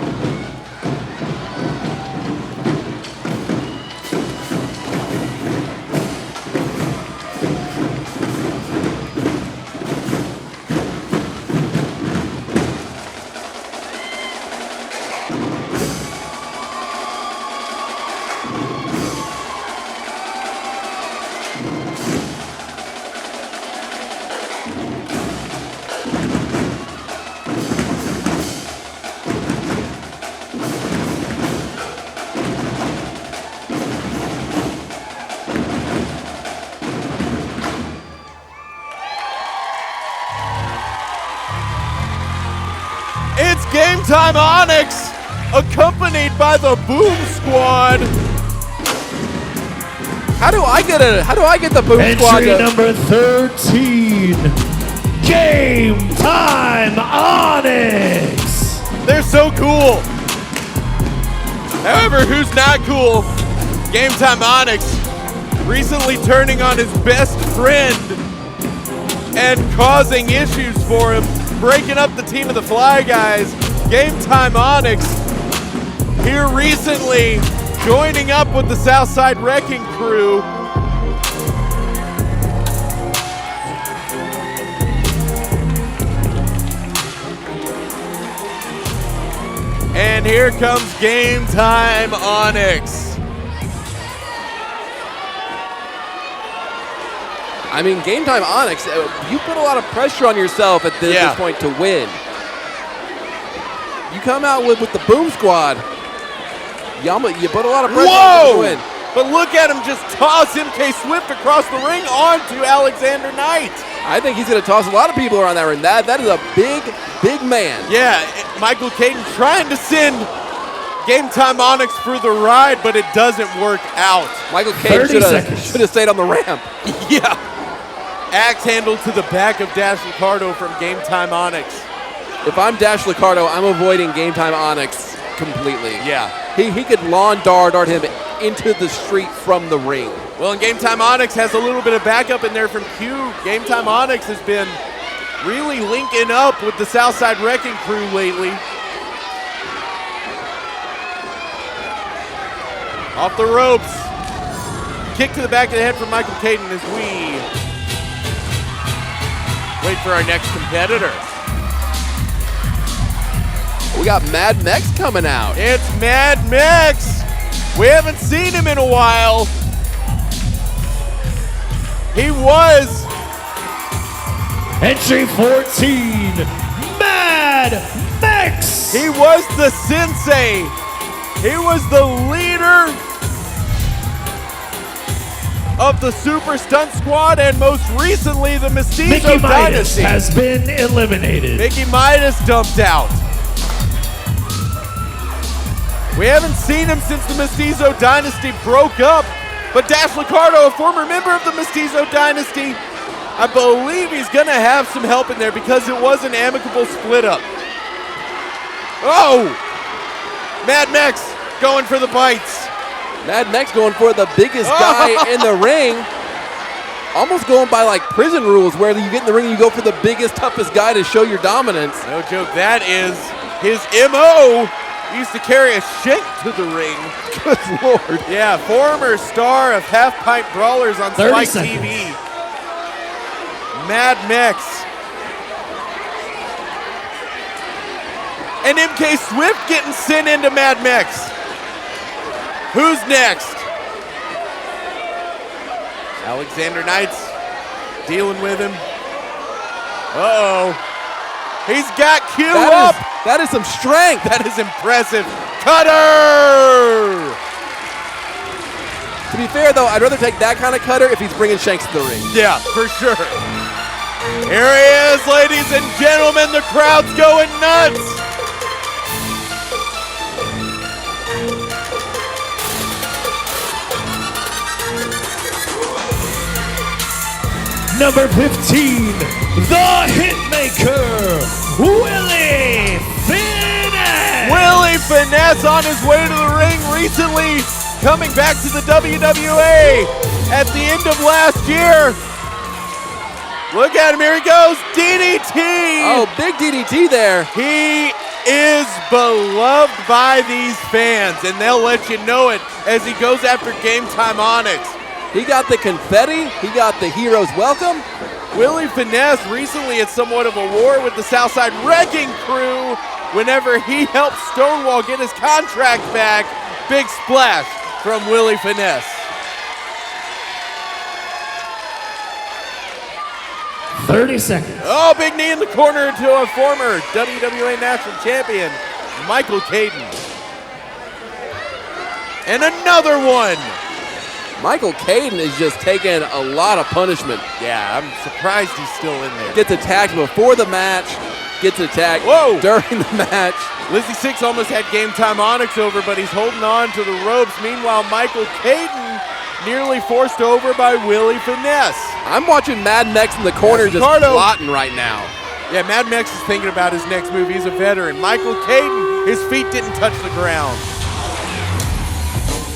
It's Game Time Onyx, accompanied by the Boom Squad. How do I get the Boom Squad? Entry number 13, Game Time Onyx. They're so cool. However, who's not cool? Game Time Onyx recently turning on his best friend and causing issues for him, breaking up the team of the Fly Guys. Game Time Onyx here recently joining up with the Southside Wrecking Crew. And here comes Game Time Onyx. I mean, Game Time Onyx, you put a lot of pressure on yourself at this point to win. You come out with the Boom Squad. You put a lot of pressure on you to win. But look at him just toss MK Swift across the ring onto Alexander Knight. I think he's going to toss a lot of people around that ring. That is a big, big man. Yeah, Michael Caden trying to send Game Time Onyx for the ride, but it doesn't work out. Michael Caden should have stayed on the ramp. Yeah. Axe handle to the back of Dash Ricardo from Game Time Onyx. If I'm Dash Ricardo, I'm avoiding Game Time Onyx completely. Yeah. He could lawn dart him into the street from the ring. Well, and Game Time Onyx has a little bit of backup in there from Q. Game Time Onyx has been really linking up with the Southside Wrecking Crew lately. Off the ropes. Kick to the back of the head from Michael Caden as we wait for our next competitor. We got Mad Mex coming out. It's Mad Mex. We haven't seen him in a while. He was Entry 14, Mad Mex. He was the sensei. He was the leader of the Super Stunt Squad and most recently the Mestizo Mickey Midas Dynasty. has been eliminated. Mickey Midas dumped out. We haven't seen him since the Mestizo Dynasty broke up, but Dash Ricardo, a former member of the Mestizo Dynasty, I believe he's gonna have some help in there because it was an amicable split up. Oh! Mad Mex going for the bites. Mad Mex going for the biggest guy in the ring. Almost going by like prison rules where you get in the ring and you go for the biggest, toughest guy to show your dominance. No joke, that is his MO. He used to carry a shank to the ring. Good Lord. Yeah, former star of Half Pint Brawlers on Spike TV. Mad Mex. And MK Swift getting sent into Mad Mex. Who's next? Alexander Knight's dealing with him. Uh-oh. He's got Q up. That is some strength. That is impressive. Cutter! To be fair, though, I'd rather take that kind of cutter if he's bringing Shanks to the ring. Yeah, for sure. Here he is, ladies and gentlemen. The crowd's going nuts. number 15, the Hitmaker, Willie Finesse. Willie Finesse on his way to the ring recently, coming back to the WWA at the end of last year. Look at him, here he goes, DDT! Oh, big DDT there. He is beloved by these fans, and they'll let you know it as he goes after Game Time Onyx. He got the confetti, he got the hero's welcome. Willie Finesse recently had somewhat of a war with the Southside Wrecking Crew whenever he helped Stonewall get his contract back. Big splash from Willie Finesse. 30 seconds. Oh, big knee in the corner to a former WWA National Champion, Michael Caden. And another one. Michael Caden is just taking a lot of punishment. Yeah, I'm surprised he's still in there. Gets attacked before the match, gets attacked during the match. Lizzy Sixx almost had Game Time Onyx over, but he's holding on to the ropes. Meanwhile, Michael Caden nearly forced over by Willie Finesse. I'm watching Mad Mex in the corner just plotting right now. Yeah, Mad Mex is thinking about his next move. He's a veteran. Michael Caden, his feet didn't touch the ground.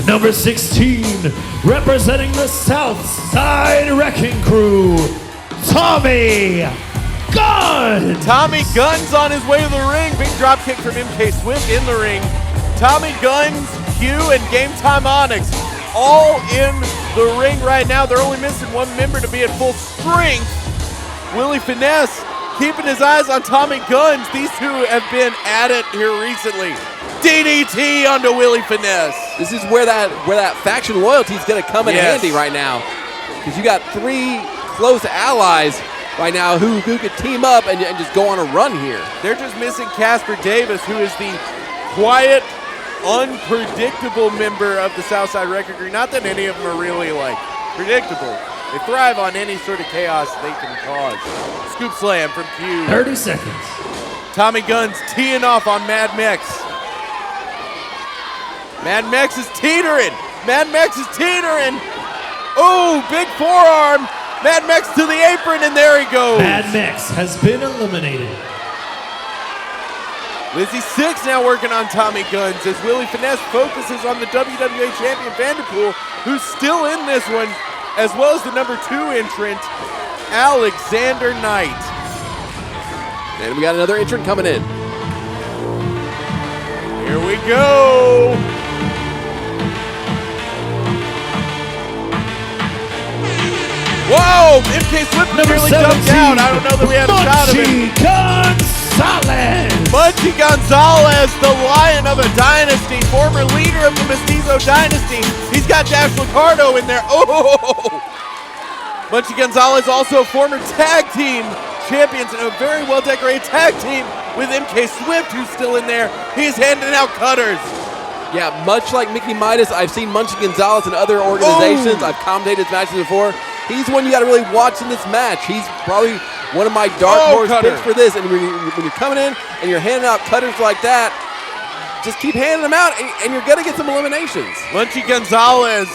Number 16, representing the South Side Wrecking Crew, Tommy Guns. Tommy Guns on his way to the ring. Big drop kick from MK Swift in the ring. Tommy Guns, Q, and Game Time Onyx all in the ring right now. They're only missing one member to be at full strength. Willie Finesse keeping his eyes on Tommy Guns. These two have been at it here recently. DDT onto Willie Finesse. This is where that faction loyalty is going to come in handy right now, because you got three close allies right now who could team up and just go on a run here. They're just missing Casper Davis, who is the quiet, unpredictable member of the Southside Wrecking Crew. Not that any of them are really predictable. They thrive on any sort of chaos they can cause. Scoop slam from Q. 30 seconds. Tommy Guns teeing off on Mad Mex. Mad Mex is teetering. Mad Mex is teetering. Oh, big forearm. Mad Mex to the apron, and there he goes. Mad Mex has been eliminated. Lizzy Sixx now working on Tommy Guns as Willie Finesse focuses on the WWA Champion Vanderpool, who's still in this one, as well as the number 2 entrant, Alexander Knight. And we got another entrant coming in. Here we go. Whoa! MK Swift nearly jumped out. I don't know that we had a shot of it. Gonzalez! Munchie Gonzalez, the Lion of a Dynasty, former leader of the Mestizo Dynasty. He's got Dash Licardo in there. Oh! Munchie Gonzalez, also former tag team champions and a very well-decorated tag team with MK Swift, who's still in there. He's handing out cutters. Yeah, much like Mickey Midas, I've seen Munchie Gonzalez in other organizations. I've commentated his matches before. He's one you got to really watch in this match. He's probably one of my dark horse picks for this. And when you're coming in and you're handing out cutters like that, just keep handing them out, and you're going to get some eliminations. Munchie Gonzalez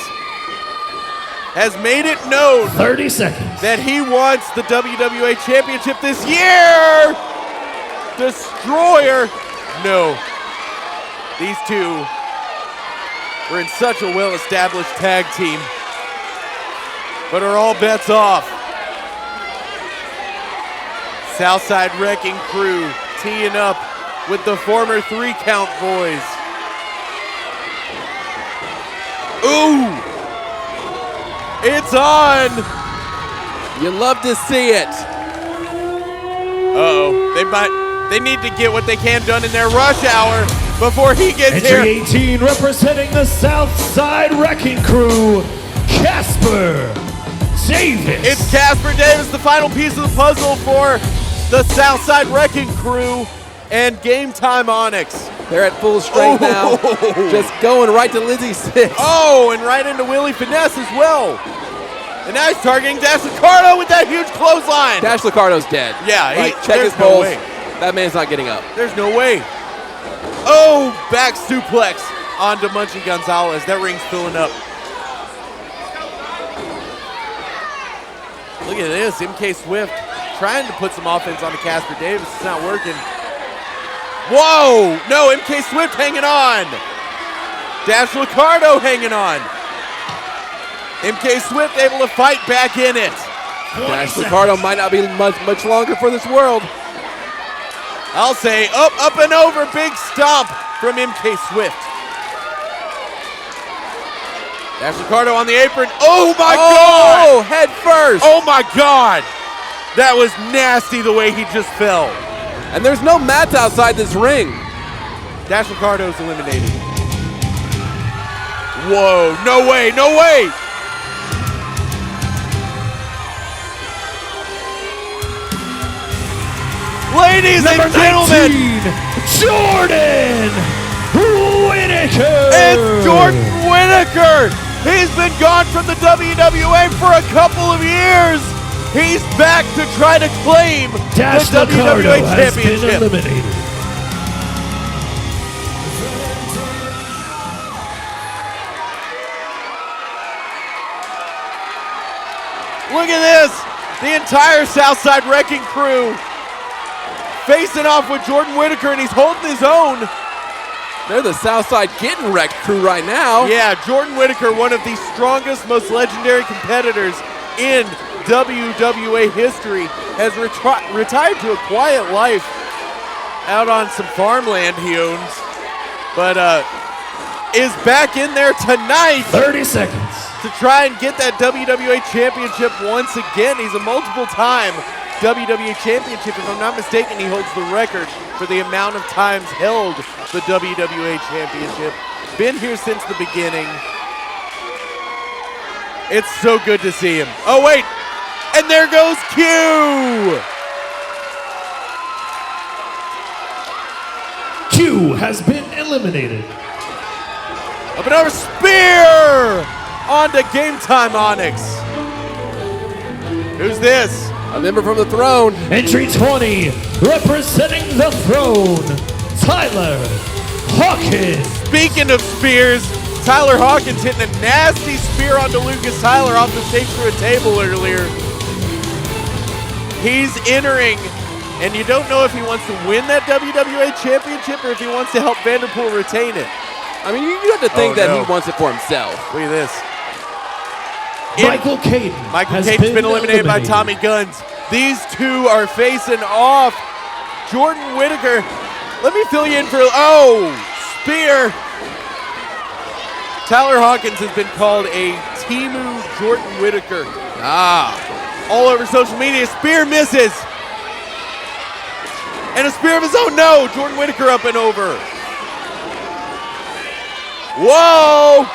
has made it known 30 seconds that he wants the WWA Championship this year. Destroyer. No. These two were in such a well-established tag team, but are all bets off. Southside Wrecking Crew teeing up with the former 3 Count boys. Ooh! It's on! You love to see it. Uh-oh. They need to get what they can done in their rush hour before he gets here. Entry 18, representing the Southside Wrecking Crew, Casper Davis. It's Casper Davis, the final piece of the puzzle for the Southside Wrecking Crew and Game Time Onyx. They're at full strength now. Just going right to Lizzy Sixx. Oh, and right into Willie Finesse as well. And now he's targeting Dash Licardo with that huge clothesline. Dash Licardo's dead. Yeah, check his pulse. That man's not getting up. There's no way. Oh, back suplex onto Munchie Gonzalez. That ring's filling up. Look at this, MK Swift trying to put some offense on Casper Davis. It's not working. Whoa! No, MK Swift hanging on. Dash Ricardo hanging on. MK Swift able to fight back in it. Dash Ricardo might not be much longer for this world. I'll say up and over, big stomp from MK Swift. Dash Ricardo on the apron. Oh my God! Oh, head first. Oh my God! That was nasty the way he just fell. And there's no mats outside this ring. Dash Ricardo's eliminated. Whoa, no way, no way! Ladies and gentlemen, Jordan Whittaker! It's Jordan Whittaker! He's been gone from the WWA for a couple of years. He's back to try to claim Dash the Ricardo WWA has been Championship. eliminated. Look at this! The entire Southside Wrecking Crew facing off with Jordan Whittaker, and he's holding his own. They're the Southside Getting Wrecked crew right now. Yeah, Jordan Whittaker, one of the strongest, most legendary competitors in WWA history, has retired to a quiet life out on some farmland he owns, but is back in there tonight. 30 seconds. To try and get that WWA Championship once again. He's a multiple-time WWA Championship. If I'm not mistaken, he holds the record for the amount of times held the WWA Championship. Been here since the beginning. It's so good to see him. Oh, wait. And there goes Q. Q has been eliminated. Up and over, spear onto Game Time Onyx. Who's this? A member from the Throne. Entry 20, representing the Throne, Tyler Hawkins. Speaking of spears, Tyler Hawkins hitting a nasty spear onto Lucas Tyler off the stage through a table earlier. He's entering, and you don't know if he wants to win that WWA Championship or if he wants to help Vanderpool retain it. I mean, you have to think that he wants it for himself. Look at this. Michael Caden. Michael Caden's been eliminated by Tommy Guns. These two are facing off. Jordan Whittaker. Let me fill you in for, spear. Tyler Hawkins has been called a Timu Jordan Whittaker. All over social media. Spear misses. And a spear of his own. No, Jordan Whittaker up and over. Whoa!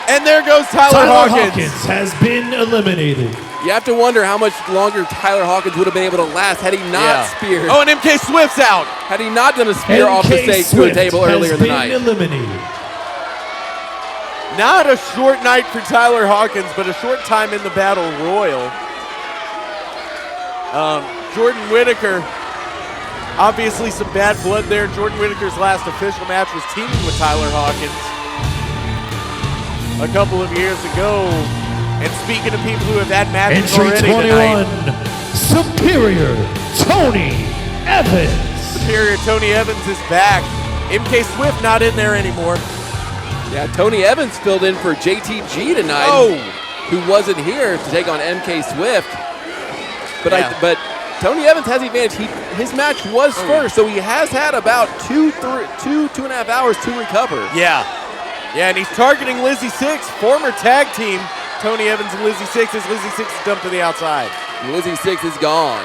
And there goes Tyler Hawkins. Has been eliminated. You have to wonder how much longer Tyler Hawkins would have been able to last had he not speared. Oh, and MK Swift's out. Had he not done a spear off the stage to a table earlier in the night. Eliminated. Not a short night for Tyler Hawkins, but a short time in the Battle Royal. Jordan Whittaker, obviously some bad blood there. Jordan Whittaker's last official match was teaming with Tyler Hawkins a couple of years ago. And speaking of people who have had matches already tonight. Superior Tony Evans. Superior Tony Evans is back. MK Swift not in there anymore. Yeah, Tony Evans filled in for JTG tonight, who wasn't here to take on MK Swift. But but Tony Evans has the advantage. His match was first, so he has had about two and a half hours to recover. Yeah, and he's targeting Lizzy Sixx, former tag team. Tony Evans and Lizzy Sixx as Lizzy Sixx is dumped to the outside. Lizzy Sixx is gone.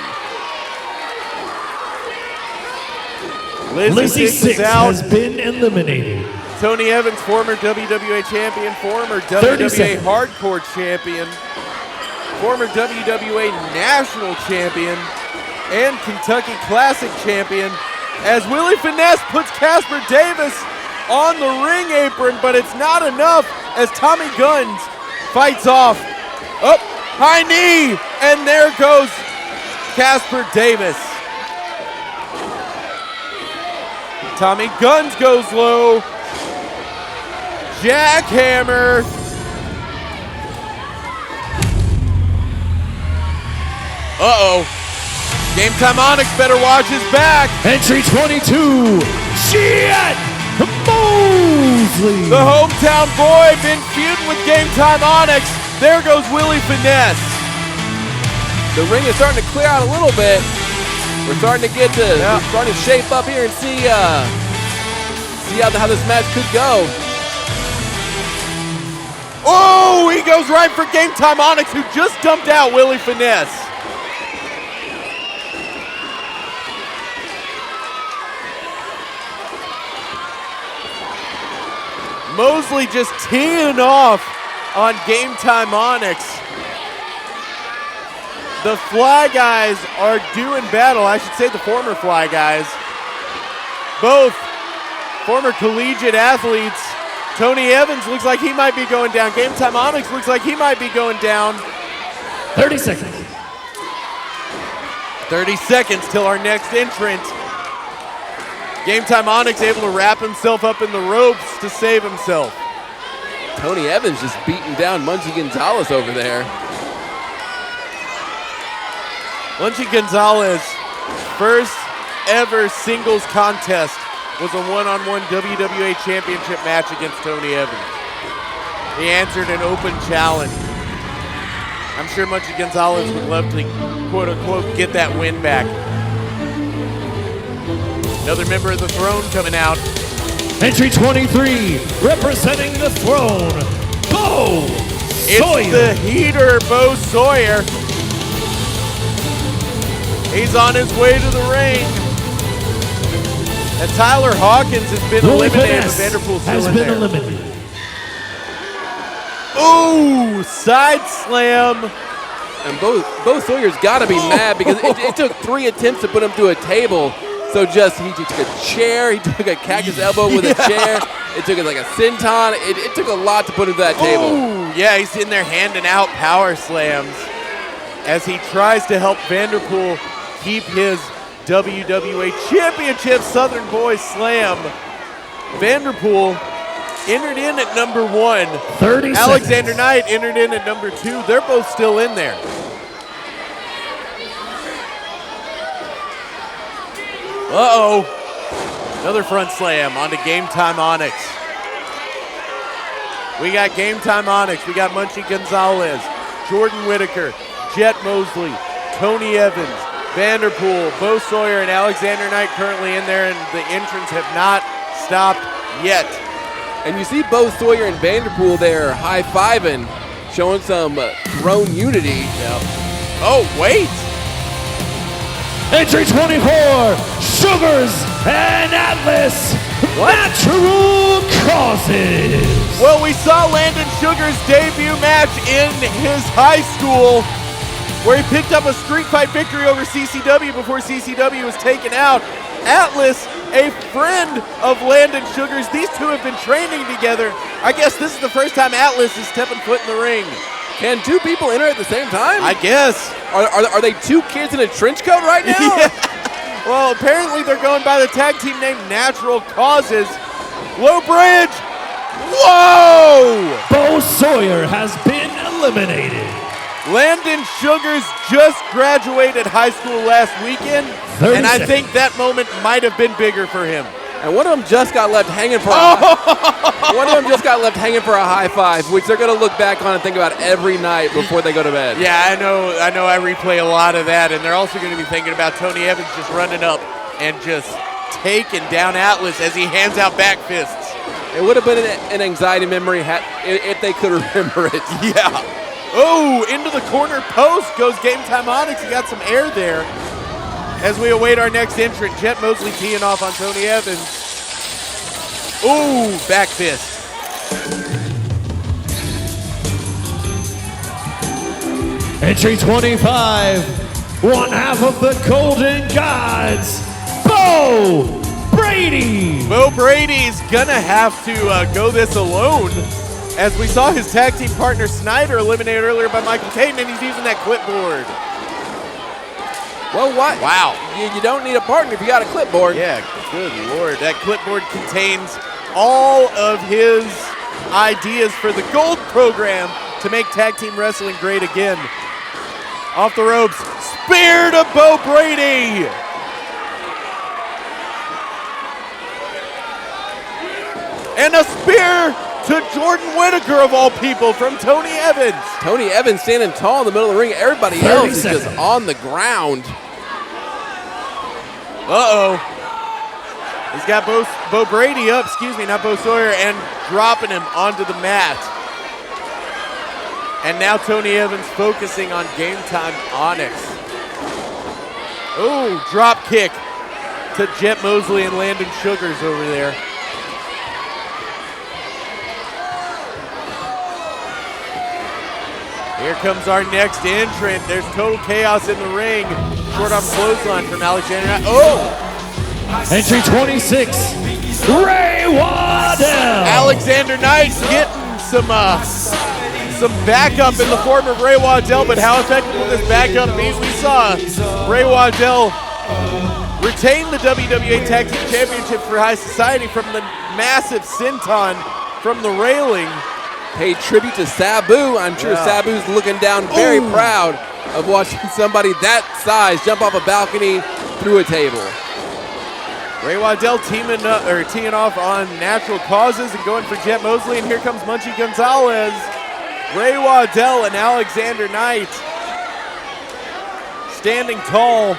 Lizzy Sixx has been eliminated. Tony Evans, former WWA champion, former WWA Hardcore champion, former WWA National champion, and Kentucky Classic champion, as Willie Finesse puts Casper Davis on the ring apron, but it's not enough as Tommy Guns fights off. High knee, and there goes Casper Davis. Tommy Guns goes low. Jackhammer. Uh-oh. Game Time Onyx better watch his back. Entry 22, Jet Mosley. The hometown boy been feuding with Game Time Onyx. There goes Willie Finesse. The ring is starting to clear out a little bit. We're starting to get to, we're starting to shape up here and see how this match could go. Oh, he goes right for Game Time Onyx, who just dumped out Willie Finesse. Mosley just teeing off on Game Time Onyx. The Fly Guys are doing battle. I should say the former Fly Guys. Both former collegiate athletes. Tony Evans looks like he might be going down. Game Time Onyx looks like he might be going down. 30 seconds. 30 seconds till our next entrant. Game Time Onyx able to wrap himself up in the ropes to save himself. Tony Evans just beating down Munchie Gonzalez over there. Munchie Gonzalez, first ever singles contest was a one-on-one WWA Championship match against Tony Evans. He answered an open challenge. I'm sure Munchie Gonzalez would love to, quote-unquote, get that win back. Another member of the Throne coming out. Entry 23, representing the Throne, Bo Sawyer. It's the heater, Bo Sawyer. He's on his way to the ring. And Tyler Hawkins has been eliminated, but Vanderpool's still in there. Eliminated. Ooh, side slam. And Bo Sawyer's got to be mad because it took 3 attempts to put him through a table. So he took a chair, he took a cactus elbow with a chair, it took like a senton. It took a lot to put him to that table. Ooh, yeah, he's in there handing out power slams as he tries to help Vanderpool keep his WWA Championship Southern Boys Slam. Vanderpool entered in at number 1. 30 Alexander seconds. Knight entered in at number 2. They're both still in there. Uh-oh. Another front slam onto Game Time Onyx. We got Game Time Onyx. We got Munchie Gonzalez, Jordan Whitaker, Jet Mosley, Tony Evans, Vanderpool, Bo Sawyer, and Alexander Knight currently in there, and the entrants have not stopped yet. And you see Bo Sawyer and Vanderpool there high-fiving, showing some Throne unity. Yep. Oh, wait. Entry 24, Sugars and Atlas, Natural Causes. Well, we saw Landon Sugar's debut match in his high school, where he picked up a street fight victory over CCW before CCW was taken out. Atlas, a friend of Landon Sugar's. These two have been training together. I guess this is the first time Atlas is stepping foot in the ring. Can 2 people enter at the same time? I guess. Are they 2 kids in a trench coat right now? Yeah. Well, apparently they're going by the tag team name Natural Causes. Low bridge. Whoa! Bo Sawyer has been eliminated. Landon Sugars just graduated high school last weekend, and I think that moment might have been bigger for him. And one of them just got left hanging for one of them just got left hanging for a high five, which they're going to look back on and think about every night before they go to bed. Yeah, I know I replay a lot of that, and they're also going to be thinking about Tony Evans just running up and just taking down Atlas as he hands out back fists. It would have been an anxiety memory if they could remember it. Yeah. Oh, into the corner post goes Game Time Onyx. He got some air there. As we await our next entrant, Jet Mosley teeing off on Tony Evans. Ooh, back fist. Entry 25, one half of the Golden Gods, Bo Brady. Bo Brady's gonna have to go this alone, as we saw his tag team partner Snyder eliminated earlier by Michael Caton, and he's using that clipboard. Well, what? Wow. You don't need a partner if you got a clipboard. Yeah, good Lord. That clipboard contains all of his ideas for the Gold program to make tag team wrestling great again. Off the ropes, spear to Bo Brady. And a spear to Jordan Whitaker, of all people, from Tony Evans. Tony Evans standing tall in the middle of the ring. Everybody else is just on the ground. Uh-oh. He's got Bo Brady up, not Bo Sawyer, and dropping him onto the mat. And now Tony Evans focusing on Game Time Onyx. Ooh, drop kick to Jet Mosley and Landon Sugars over there. Here comes our next entrant. There's total chaos in the ring. Short arm clothesline from Alexander. Oh! Entry 26, Ray Waddell. Alexander Knight's getting some backup in the form of Ray Waddell, but how effective will this backup be? We saw Ray Waddell retain the WWA Tag Team Championship for High Society from the massive senton from the railing. Paid tribute to Sabu. I'm sure Sabu's looking down very proud of watching somebody that size jump off a balcony through a table. Ray Waddell teeing off on Natural Causes and going for Jet Mosley, and here comes Munchie Gonzalez. Ray Waddell and Alexander Knight standing tall.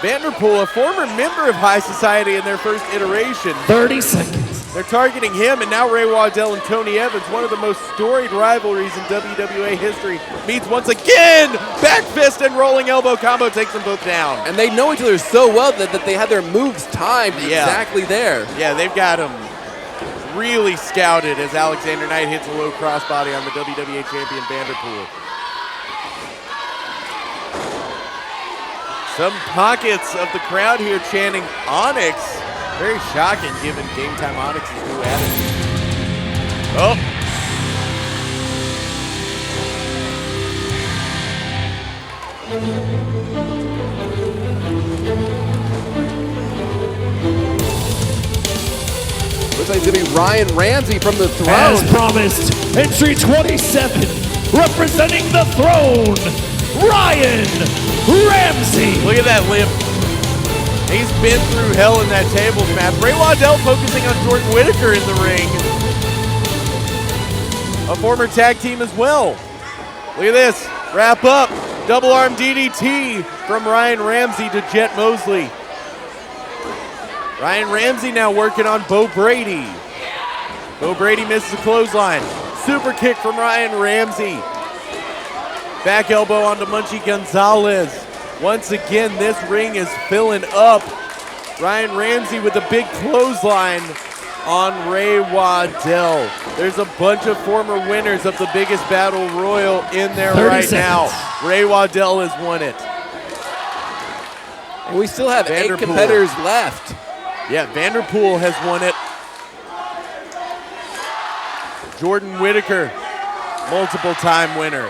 Vanderpool, a former member of High Society in their first iteration. 30 seconds. They're targeting him, and now Ray Waddell and Tony Evans, one of the most storied rivalries in WWA history, meets once again. Back fist and rolling elbow combo takes them both down. And they know each other so well that they had their moves timed exactly there. Yeah, they've got them really scouted as Alexander Knight hits a low crossbody on the WWA Champion Vanderpool. Some pockets of the crowd here chanting Onyx. Very shocking given Game Time Onyx's new attitude. Oh. Looks like it's going to be Ryan Ramsey from the Throne. As promised, entry 27, representing the Throne, Ryan Ramsey. Look at that limp. He's been through hell in that tables match. Ray Waddell focusing on Jordan Whitaker in the ring. A former tag team as well. Look at this. Wrap up. Double arm DDT from Ryan Ramsey to Jet Mosley. Ryan Ramsey now working on Bo Brady. Bo Brady misses a clothesline. Super kick from Ryan Ramsey. Back elbow onto Munchie Gonzalez. Once again, this ring is filling up. Ryan Ramsey with a big clothesline on Ray Waddell. There's a bunch of former winners of the biggest battle royal in there right now. Ray Waddell has won it. And we still have Vanderpool. 8 competitors left. Yeah, Vanderpool has won it. Jordan Whitaker, multiple time winner.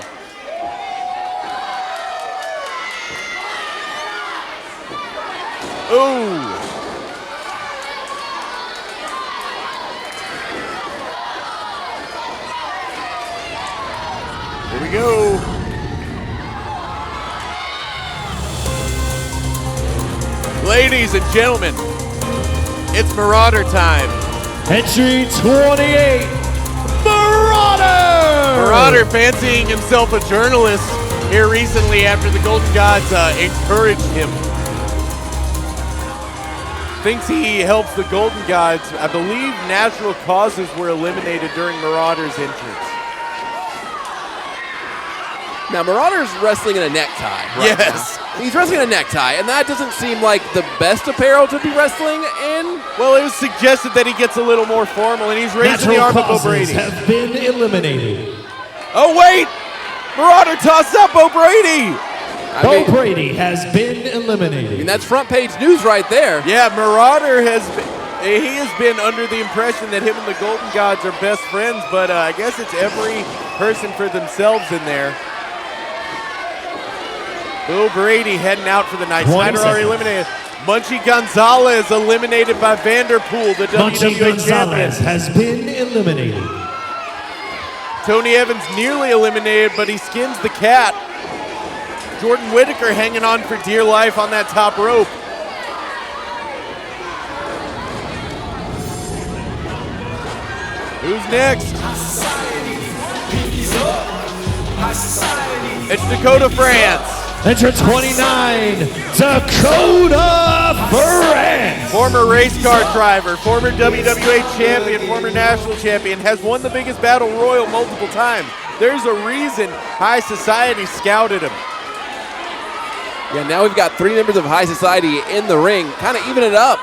Ooh. Here we go. Ladies and gentlemen, it's Marauder time. Entry 28, Marauder! Marauder fancying himself a journalist here recently after the Golden Gods encouraged him. Thinks he helps the Golden Gods. I believe Natural Causes were eliminated during Marauder's entrance. Now, Marauder's wrestling in a necktie. Right yes. Now. He's wrestling in a necktie, and that doesn't seem like the best apparel to be wrestling in. Well, it was suggested that he gets a little more formal, and he's raising the arm of Bo Brady. Have been eliminated. Oh, wait! Marauder tossed up Bo Brady! Bo Brady has been eliminated. I mean, that's front page news right there. Yeah, Marauder has been under the impression that him and the Golden Gods are best friends, but I guess it's every person for themselves in there. Bo Brady heading out for the night. Snyder already eliminated. Munchie Gonzalez eliminated by Vanderpool, the Munchie WWA Gonzalez champion. has been eliminated. Tony Evans nearly eliminated, but he skins the cat. Jordan Whitaker hanging on for dear life on that top rope. Who's next? It's Dakota France. Entrant 29, Dakota France. Former race car driver, former WWA champion, former national champion, has won the biggest battle royal multiple times. There's a reason High Society scouted him. Yeah, now we've got 3 members of High Society in the ring, kind of even it up.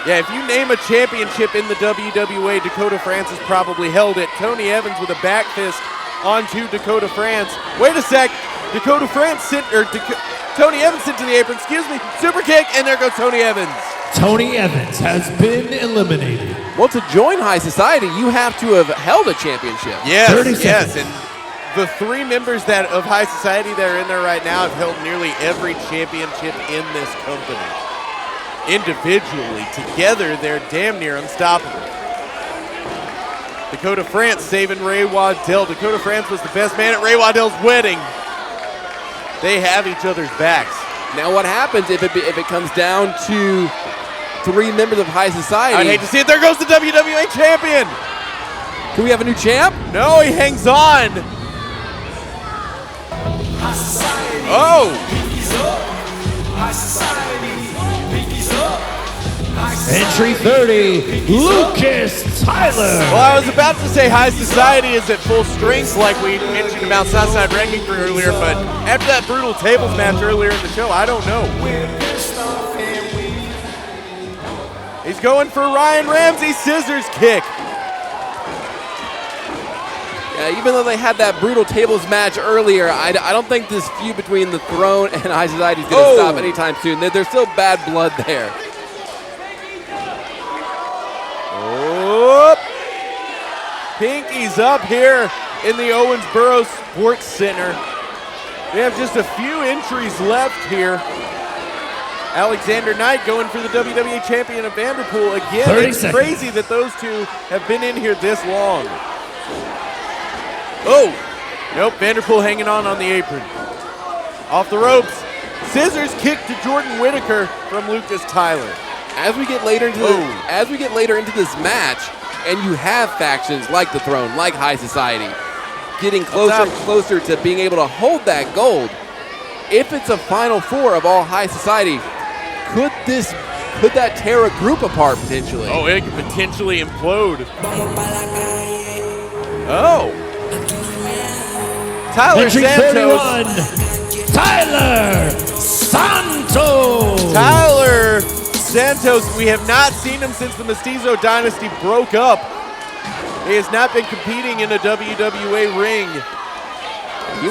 Yeah, if you name a championship in the WWA, Dakota France has probably held it. Tony Evans with a back fist onto Dakota France. Wait a sec. Dakota France Tony Evans sent to the apron, super kick, and there goes Tony Evans. Tony Evans has been eliminated. Well, to join High Society, you have to have held a championship. Yes, yes, and the 3 members of High Society that are in there right now have held nearly every championship in this company. Individually, together, they're damn near unstoppable. Dakota France saving Ray Waddell. Dakota France was the best man at Ray Waddell's wedding. They have each other's backs. Now what happens if it comes down to 3 members of High Society? I'd hate to see it. There goes the WWA champion. Can we have a new champ? No, he hangs on. Oh. Entry 30, Lucas Tyler. Well, I was about to say High Society is at full strength like we mentioned about Southside Wrecking Crew earlier, but after that brutal tables match earlier in the show, I don't know. He's going for Ryan Ramsey, scissors kick. Yeah, even though they had that brutal tables match earlier, I don't think this feud between the Throne and High Society is going to stop anytime soon. There's still bad blood there. Oh, Pinky's up here in the Owensboro Sportscenter. We have just a few entries left here. Alexander Knight going for the WWA Champion of Vanderpool again. It's crazy that those 2 have been in here this long. Oh, nope, Vanderpool hanging on the apron. Off the ropes. Scissors kick to Jordan Whitaker from Lucas Tyler. As we get later into this match, and you have factions like the Throne, like High Society, getting closer and closer to being able to hold that gold. If it's a Final 4 of all High Society, could that tear a group apart potentially? Oh, it could potentially implode. Oh. Tyler Santos. Tyler Santos. Tyler Santos, we have not seen him since the Mestizo Dynasty broke up. He has not been competing in a WWA ring.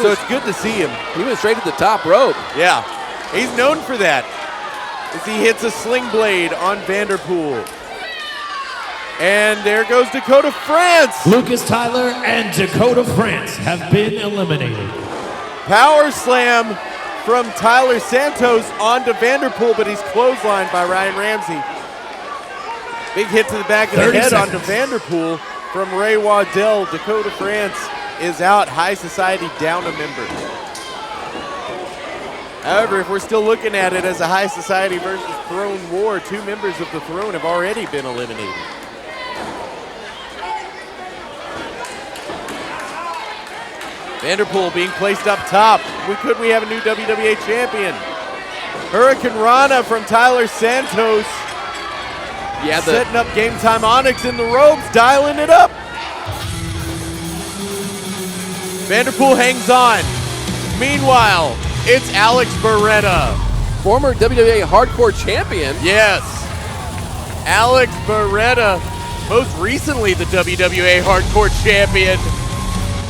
So it's good to see him. He went straight to the top rope. Yeah, he's known for that. As he hits a sling blade on Vanderpool. And there goes Dakota France. Lucas Tyler and Dakota France have been eliminated. Power slam from Tyler Santos onto Vanderpool, but he's clotheslined by Ryan Ramsey. Big hit to the back of the head onto Vanderpool from Ray Waddell. Dakota France is out. High Society down a member. However, if we're still looking at it as a High Society versus Throne war, 2 members of the Throne have already been eliminated. Vanderpool being placed up top. Could we have a new WWA champion? Hurricane Rana from Tyler Santos. Yeah, setting up Game Time Onyx in the ropes, dialing it up. Vanderpool hangs on. Meanwhile, it's Alex Beretta. Former WWA Hardcore Champion. Yes. Alex Beretta, most recently the WWA Hardcore Champion.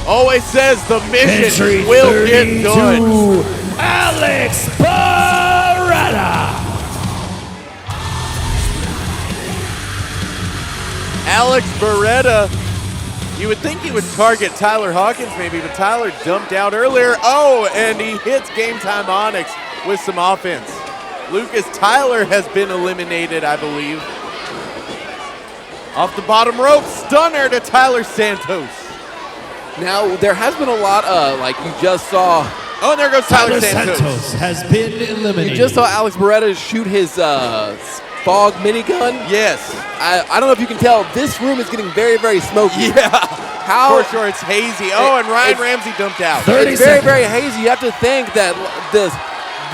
Always says the mission will get done. Alex Beretta. Alex Beretta, you would think he would target Tyler Hawkins maybe, but Tyler dumped out earlier. Oh, and he hits Game Time Onyx with some offense. Lucas Tyler has been eliminated, I believe. Off the bottom rope, stunner to Tyler Santos. Now, there has been a lot of, like you just saw Oh, and there goes Tyler Santos has been eliminated. You just saw Alex Beretta shoot his fog minigun. Yes. I don't know if you can tell, this room is getting very, very smoky. Yeah. How? For sure, it's hazy. Oh, and Ryan Ramsey dumped out. It's very, very hazy. You have to think that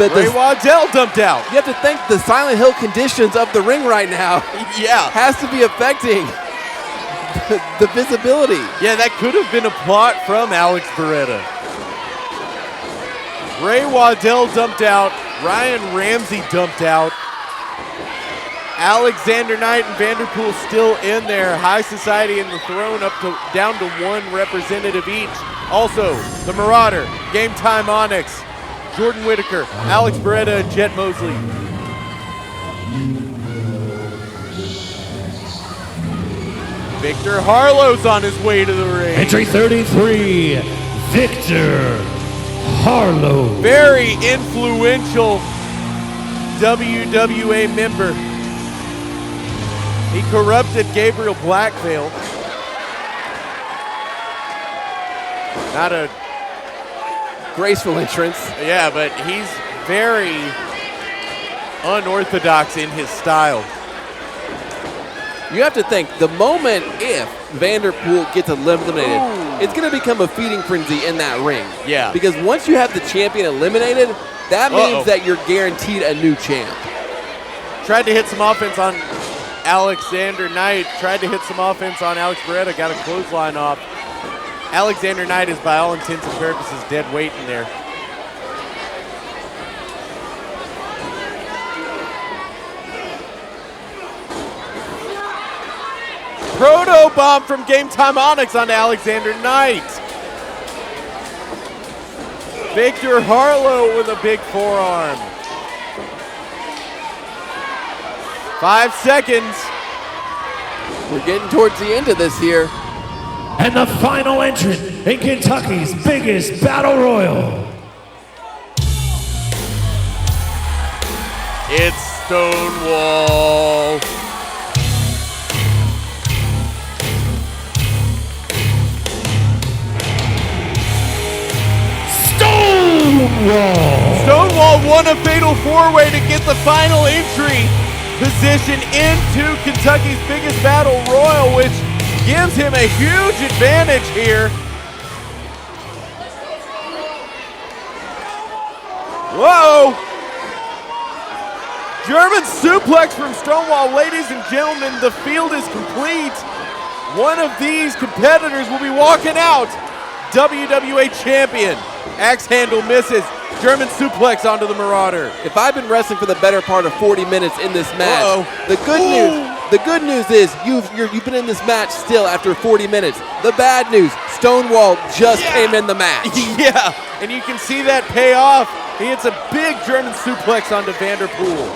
Ray Waddell dumped out. You have to think the Silent Hill conditions of the ring right now. Yeah. Has to be affecting the visibility. Yeah, that could have been a plot from Alex Beretta. Ray Waddell dumped out. Ryan Ramsey dumped out. Alexander Knight and Vanderpool still in there. High Society and the Throne down to one representative each. Also, the Marauder, Game Time Onyx, Jordan Whitaker, Alex Beretta, and Jet Mosley. Victor Harlow's on his way to the ring. Entry 33, Victor Harlow. Very influential WWA member. He corrupted Gabriel Blackvale. Not a graceful entrance. Yeah, but he's very unorthodox in his style. You have to think, the moment if Vanderpool gets eliminated, it's going to become a feeding frenzy in that ring. Yeah. Because once you have the champion eliminated, that means that you're guaranteed a new champ. Tried to hit some offense on Alexander Knight. Tried to hit some offense on Alex Beretta. Got a clothesline off. Alexander Knight is, by all intents and purposes, dead weight in there. Proto bomb from Game Time Onyx onto Alexander Knight. Victor Harlow with a big forearm. 5 seconds. We're getting towards the end of this here. And the final entrant in Kentucky's biggest battle royal. It's Stonewall. Stonewall won a fatal four-way to get the final entry position into Kentucky's biggest battle royal, which gives him a huge advantage here. Whoa! German suplex from Stonewall. Ladies and gentlemen, the field is complete. One of these competitors will be walking out. WWA Champion. Axe handle misses. German suplex onto the Marauder. If I've been wrestling for the better part of 40 minutes in this match, the good news is you've been in this match still after 40 minutes. The bad news, Stonewall just came in the match. Yeah, and you can see that pay off. He hits a big German suplex onto Vanderpool.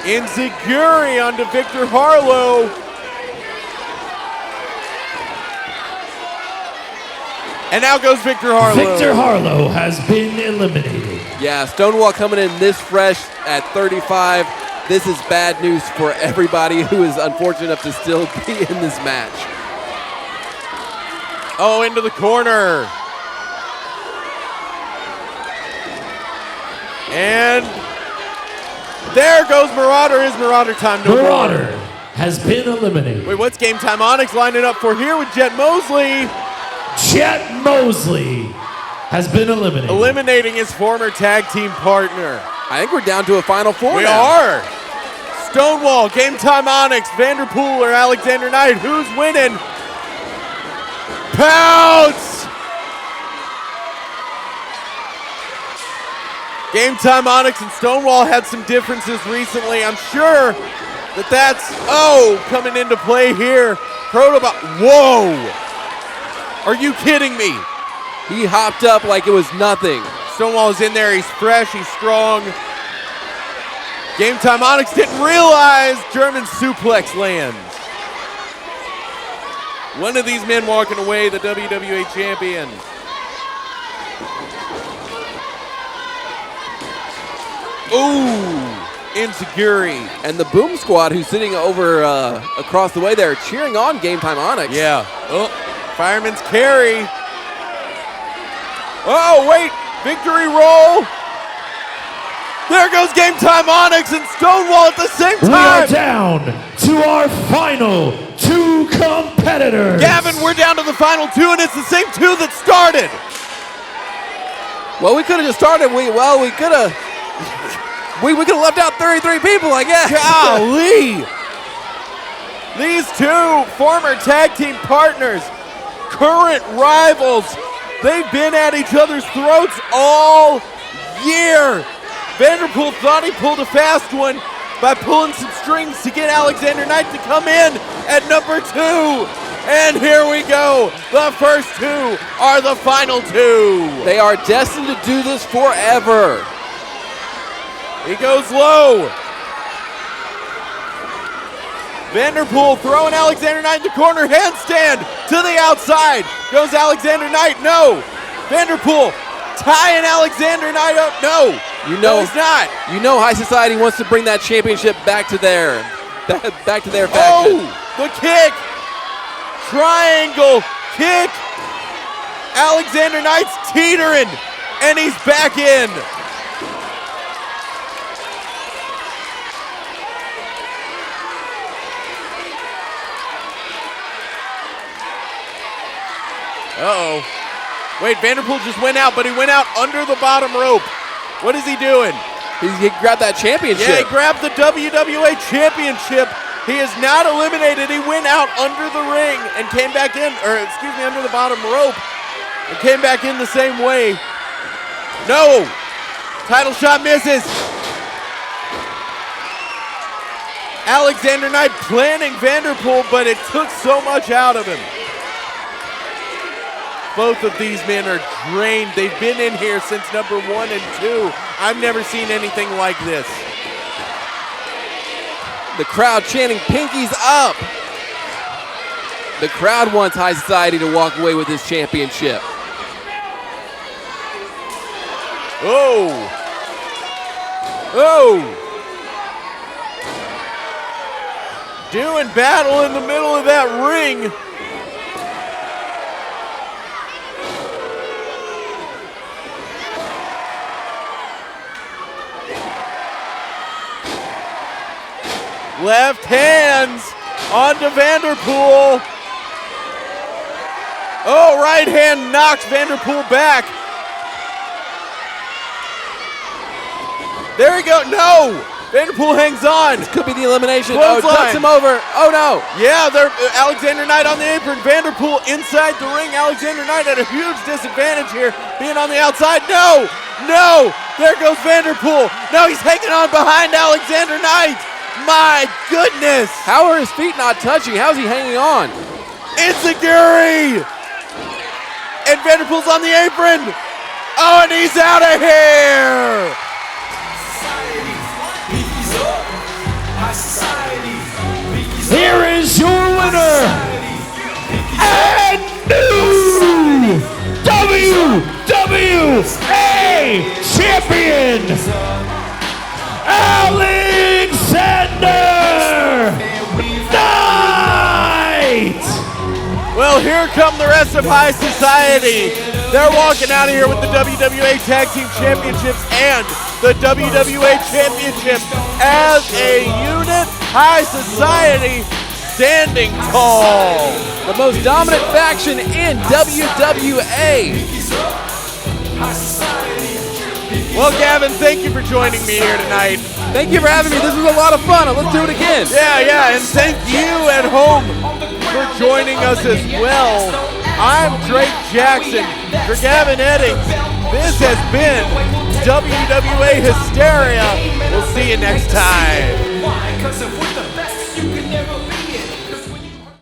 Enziguri onto Victor Harlow. And now goes Victor Harlow. Victor Harlow has been eliminated. Yeah, Stonewall coming in this fresh at 35. This is bad news for everybody who is unfortunate enough to still be in this match. Oh, into the corner. And there goes Marauder. Is Marauder time? No Marauder has been eliminated. Wait, what's Game Time Onyx lining up for here with Jet Mosley? Jet Mosley has been eliminated. Eliminating his former tag team partner. I think we're down to a final four We now. are. Stonewall, Game Time Onyx, Vanderpool, or Alexander Knight. Who's winning? Pounce! Game Time Onyx and Stonewall had some differences recently. I'm sure that's coming into play here. Protobot. Whoa! Are you kidding me? He hopped up like it was nothing. Stonewall is in there. He's fresh. He's strong. Game Time Onyx didn't realize German suplex lands. One of these men walking away, the WWA champion. Ooh, Enziguri. And the Boom Squad, who's sitting over across the way there, cheering on Game Time Onyx. Yeah. Oh, Fireman's carry. Oh, wait. Victory roll. There goes Game Time Onyx and Stonewall at the same time. We are down to our final 2 competitors. Gavin, we're down to the final 2, and it's the same 2 that started. Well, we could have just started. We could have. We could have left out 33 people, I guess. Golly. These 2 former tag team partners, current rivals, they've been at each other's throats all year. Vanderpool thought he pulled a fast one by pulling some strings to get Alexander Knight to come in at number 2. And here we go. The first 2 are the final 2. They are destined to do this forever. He goes low. Vanderpool throwing Alexander Knight in the corner. Handstand to the outside. Goes Alexander Knight. No. Vanderpool tying Alexander Knight up. No. No, he's not. You know High Society wants to bring that championship back to their faction. Oh, the kick. Triangle kick. Alexander Knight's teetering, and he's back in. Uh-oh. Wait, Vanderpool just went out, but he went out under the bottom rope. What is he doing? He grabbed that championship. Yeah, he grabbed the WWA Championship. He is not eliminated. He went out under the ring and came back in, under the bottom rope and came back in the same way. No. Title shot misses. Alexander Knight planning Vanderpool, but it took so much out of him. Both of these men are drained. They've been in here since number 1 and 2. I've never seen anything like this. The crowd chanting pinkies up. The crowd wants High Society to walk away with this championship. Oh. Oh. Doing battle in the middle of that ring. Left hands onto Vanderpool. Oh, right hand knocks Vanderpool back. There we go. No. Vanderpool hangs on. This could be the elimination. Clothesline. Oh, tucks him over. Oh, no. Yeah, Alexander Knight on the apron. Vanderpool inside the ring. Alexander Knight at a huge disadvantage here, being on the outside. No. No. There goes Vanderpool. No, he's hanging on behind Alexander Knight. My goodness! How are his feet not touching? How's he hanging on? Enziguri! And Vanderpool's on the apron! Oh, and he's out of here! Here is your winner and new WWA Champion, Alexander Knight! Well, here come the rest of High Society. They're walking out of here with the WWA Tag Team Championships and the WWA Championship as a unit. High Society standing tall. The most dominant faction in WWA. Well, Gavin, thank you for joining me here tonight. Thank you for having me. This was a lot of fun. Let's do it again. Yeah, and thank you at home for joining us as well. I'm Drake Jackson. For Gavin Eddings, this has been WWA Hysteria. We'll see you next time.